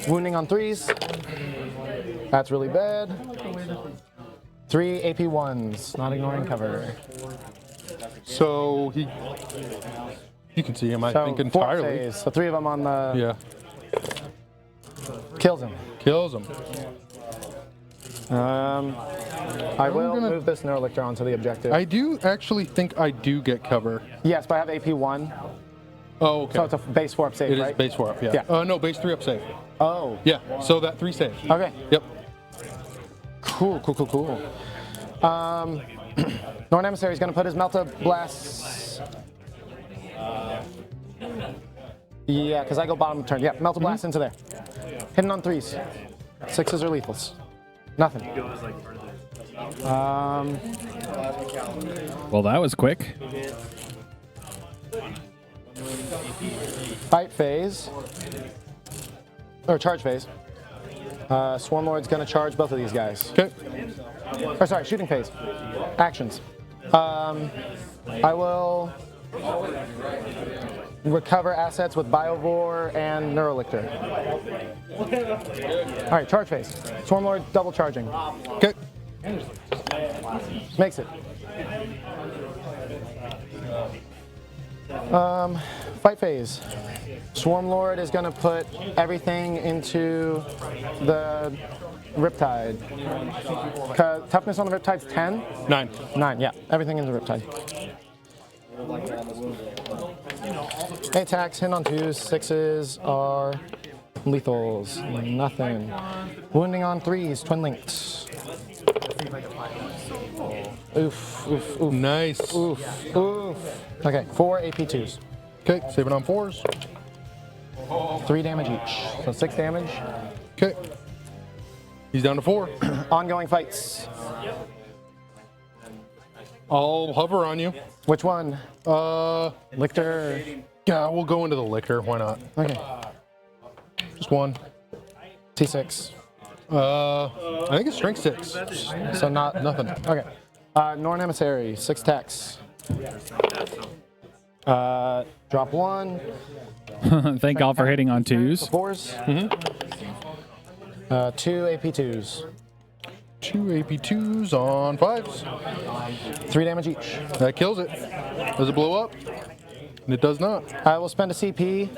Wounding on 3s. That's really bad. 3 AP1s, not ignoring cover. So you can see him, I So think, 4 entirely. phase. So 3 of them on the. Yeah. Kills him. Kills him. I will move this Neurolictor onto the objective. I do actually think I do get cover. Yes, but I have AP 1. Oh, okay. So it's a base 4 up save, It right? is base 4 up, yeah. Yeah. No, base 3 up save. Oh. Yeah, so that 3 save. Okay. Yep. Cool. Norn Emissary is going to put his Melta Blast. Yeah, because I go bottom of turn. Yeah, Melta Blast into there. Hitting on 3s. 6s are lethals. Nothing. Well, that was quick. Fight phase. Or charge phase. Swarmlord's going to charge both of these guys. Okay. Or sorry, shooting phase. Actions. I will recover assets with Biovore and Neurolictor. All right, charge phase. Swarmlord double charging. Okay. Makes it. Fight phase. Swarmlord is going to put everything into the Riptide. Toughness on the Riptide's 10? 9. 9, yeah. Everything in the Riptide. 8 attacks, hit on 2s, 6s are lethals. Nothing. Wounding on 3s, twin links. Oof. Nice. Oof. Okay, 4 AP2s. Okay, saving on 4s. 3 damage each. So 6 damage. Okay. He's down to 4. Ongoing fights. I'll hover on you. Which one? Lictor. Yeah, we'll go into the Lictor. Why not? Okay. Just 1. T6. I think it's strength 6. So not Nothing. Okay. Norn Emissary, 6 attacks. Drop 1. Thank God for hitting on 2s. 4s. 2 AP2s. 2 AP2s on 5s. 3 damage each. That kills it. Does it blow up? And it does not. I will spend a CP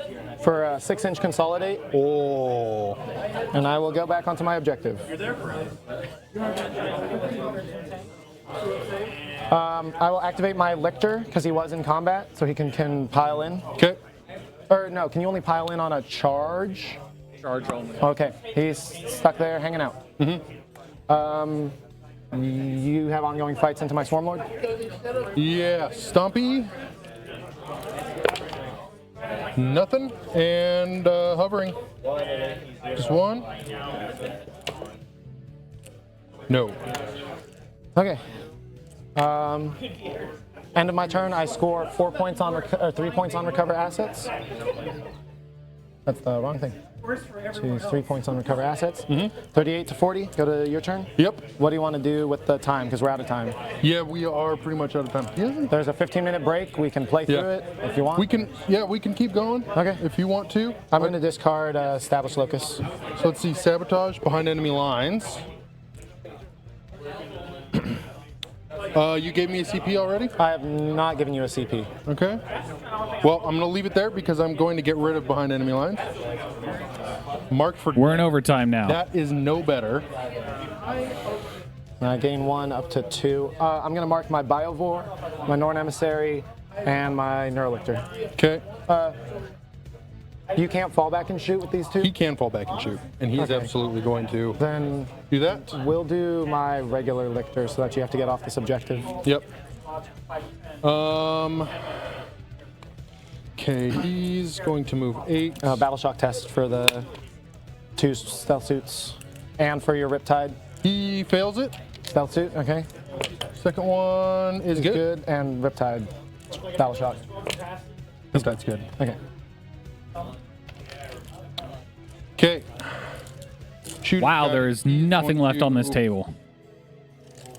for a 6-inch consolidate, Oh. and I will go back onto my objective. I will activate my Lictor because he was in combat, so he can pile in. Okay. Or no, can you only pile in on a charge? Charge only. Okay, he's stuck there hanging out. You have ongoing fights into my Swarmlord? Yeah, Stompy. Nothing. And hovering. Just 1. No. Okay. End of my turn, I score 4 points on 3 points on recover assets. That's the wrong thing. 3 points on recover assets. 38 to 40. Go to your turn. Yep. What do you want to do with the time? Because we're out of time. Yeah, we are pretty much out of time. Yeah. There's a 15-minute break. We can play through it if you want. We can keep going. Okay. If you want to. I'm going to discard Established Locus. So let's see, sabotage behind enemy lines. You gave me a CP already? I have not given you a CP. Okay. Well, I'm going to leave it there because I'm going to get rid of behind enemy lines. Mark for... We're in overtime now. That is no better. I gain 1 up to 2. I'm going to mark my Biovore, my Norn Emissary, and my Neurolictor. Okay. You can't fall back and shoot with these 2? He can fall back and shoot, and he's Okay. absolutely going to Then do that. we'll do my regular Lictor so that you have to get off this objective. Yep. Okay, he's going to move 8. Battle shock test for the 2 stealth suits and for your Riptide. He fails it. Stealth suit, okay. Second one is good. Good. And Riptide. Battle shock. That's good. Okay. Okay. Shooting Wow, guy, there is he's nothing going left on this to- table.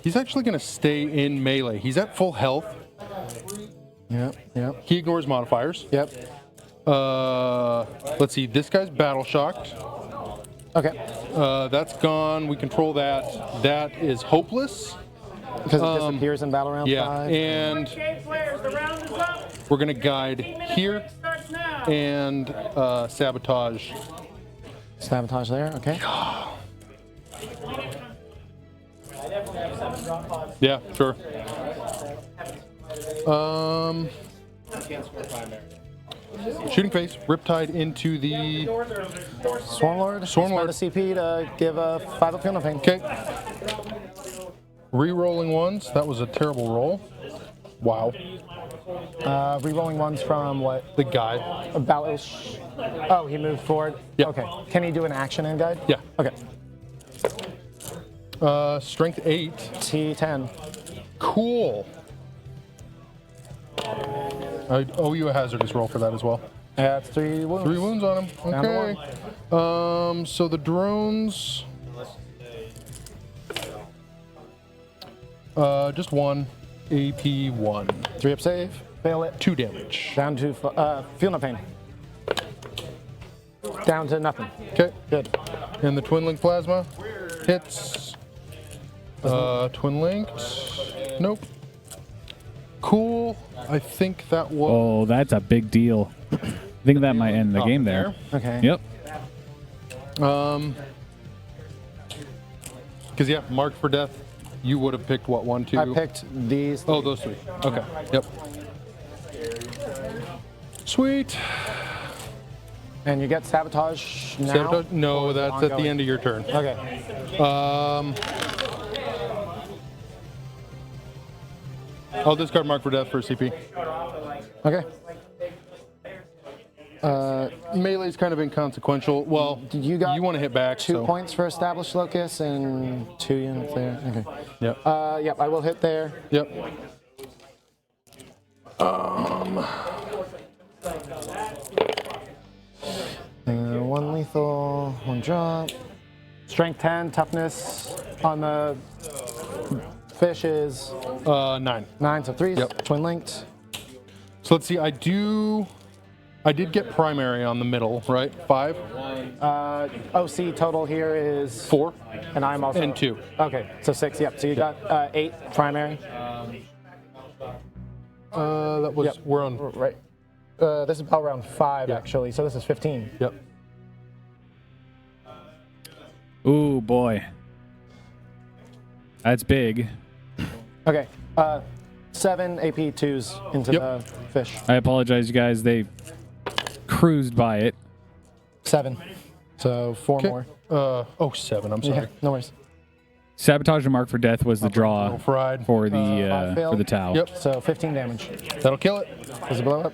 He's actually going to stay in melee. He's at full health. Yep. He ignores modifiers. Yep. Let's see. This guy's battle shocked. Okay. That's gone. We control that. That is hopeless. Because it disappears in battle round Yeah, 5. and we're going to guide here and sabotage Sabotage there. Okay. Yeah, sure. Shooting Face, Riptide into the Swarmlord. Swarmlord. Spend a CP to give a 5 up Field Pain. Okay. Re-rolling ones. That was a terrible roll. Wow. Rerolling ones from what? The guy. About. Oh, he moved forward. Yeah. Okay. Can he do an action in guide? Yeah. Okay. Strength 8. T10. Cool. I owe you a hazardous roll for that as well. Yeah, it's 3 wounds. 3 wounds on him. Down to Okay. So the drones. Just 1. AP 1. 3 up save. Fail it. 2 damage. Down to Feel No Pain. Down to nothing. Okay. Good. And the Twin Link Plasma hits. Twin Linked. Nope. Cool. I think that was. Oh, that's a big deal. I think that might end the game there. Okay. Yep. Because, yeah, Mark for Death, you would have picked what, 1, 2? I picked these. Oh, those 3. Okay. Yep. Sweet. And you get Sabotage now? Sabotage? No, Or is it that's at the ongoing? end of your turn. Okay. I'll discard Mark for Death for CP. Okay. Melee's kind of inconsequential. Well, You got you want to hit back. 2 so. points for Established Locus and 2 units there. Okay. Yep. Yep, I will hit there. Yep. One lethal, 1 drop. Strength 10, toughness on the fish is 9. 9, so 3s. Yep. Twin linked. So let's see. I did get primary on the middle, right? 5, OC total here is 4, and I'm also and 2. Okay, so 6. Yep. So you got 8 primary. That was Yep. we're on. Right. This is about round 5 Yeah. actually. So this is 15. Yep. Ooh, boy. That's big. Okay. 7 AP 2s into Yep. the fish. I apologize, you guys. They cruised by it. 7. So 4 more. 7. I'm sorry. Yeah. No worries. Sabotage and Mark for Death was the draw Little fried. for I the failed. Tau. Yep. So 15 damage. That'll kill it. Does it blow up?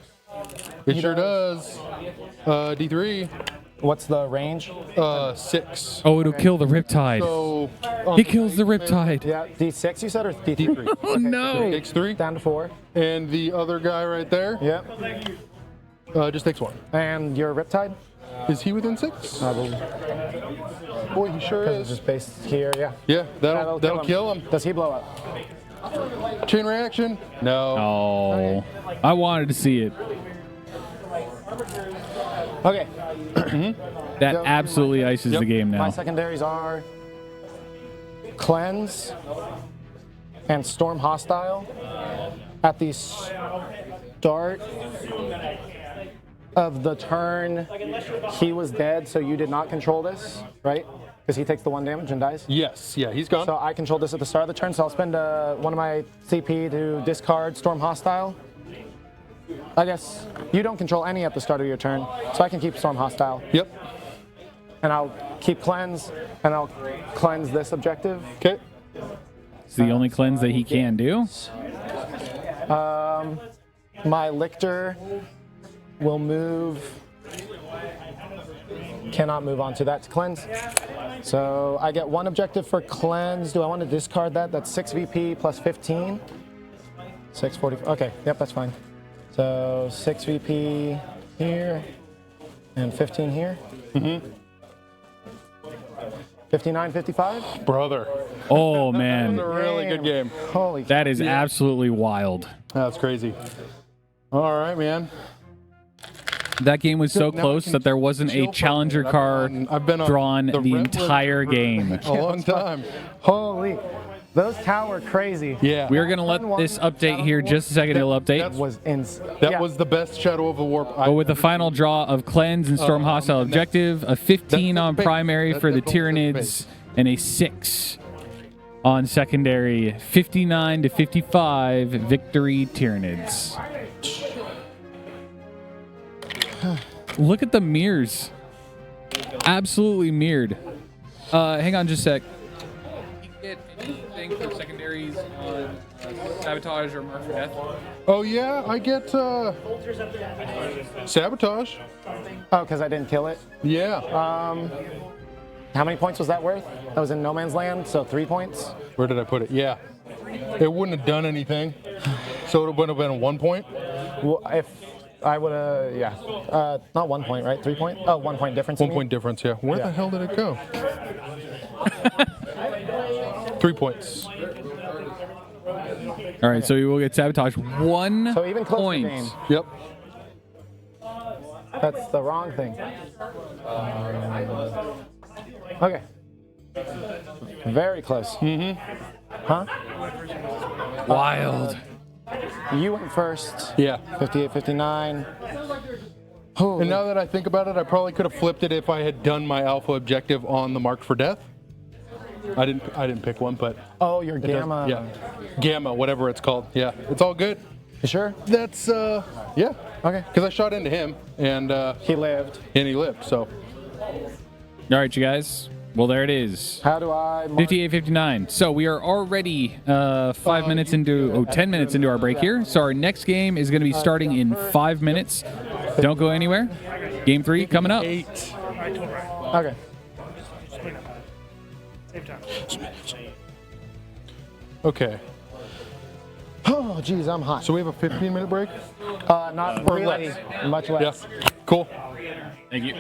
It sure does. D3. What's the range? 6. Oh, it'll kill the Riptide. So He kills the Riptide. Yeah, D6 you said or D3? D3. Oh, no. Takes 3. Down to 4. And the other guy right there Yep. just takes 1. And your Riptide? Is he within 6? I believe. Boy, he sure It's is. just based here, yeah. Yeah, that'll kill him. Does he blow up? Chain reaction? No. Oh, I wanted to see it. Okay. That Go. absolutely ices Yep. the game My now. secondaries are Cleanse and Storm Hostile. At the start of the turn, he was dead, so you did not control this, right? Because he takes the 1 damage and dies. Yes. Yeah, he's gone. So I control this at the start of the turn, so I'll spend 1 of my CP to discard Storm Hostile. I guess you don't control any at the start of your turn, so I can keep Storm Hostile. Yep. And I'll keep Cleanse, and I'll cleanse this objective. Okay. It's the only cleanse that he can do. My Lictor will move. Cannot move on to that to cleanse. So I get 1 objective for cleanse. Do I want to discard that? That's 6 VP plus 15. 640. Okay, yep, that's fine. So 6 VP here and 15 here. 59, 55. Brother. Oh, That was man. a really good game. Holy. That is absolutely wild. That's crazy. All right, man. That game was so Now I close can that there wasn't chill a for a challenger minute. card I've been on drawn the Red List entire for game. A long time. Holy. Those tower crazy. Yeah. We are going to let this update here just a second. It'll update. Was That was the best Shadow of the Warp. But with the final draw of Cleanse and Storm Hostile Objective, a 15 on primary for the Tyranids, and a 6 on secondary. 59 to 55, victory Tyranids. Look at the mirrors. Absolutely mirrored. Hang on just a sec. Get anything for secondaries on Sabotage or Mark for Death? Oh yeah, I get Sabotage. Oh, because I didn't kill it. Yeah. How many points was that worth? That was in No Man's Land, so 3 points. Where did I put it? Yeah. It wouldn't have done anything. So it would have been 1 point. Well, if I would have, yeah. Not 1 point, right? 3 point? Oh, 1 point difference. 1 point difference, yeah. Where the hell did it go? 3 points. All right, so you will get Sabotage 1 So even closer point. game. Yep. That's the wrong thing. Okay. Very close. Mm-hmm. Huh? Wild. You went first. Yeah. 58, 59. And now that I think about it, I probably could have flipped it if I had done my alpha objective on the Mark for Death. I didn't pick one, but Oh, your it does- gamma. yeah. Gamma, whatever it's called. Yeah. It's all good. You sure? That's yeah. Okay. Because I shot into him and He lived. he lived, so All right, you guys. Well, there it is. How do I? 58-59. So we are already 10 minutes into our break here. So our next game is going to be starting in 5 minutes. Don't go anywhere. Game 3 coming up. 8. Okay. Okay. Oh, geez, I'm hot. So we have a 15-minute break? Not or really. less. Much less. Yeah. Cool. Thank you.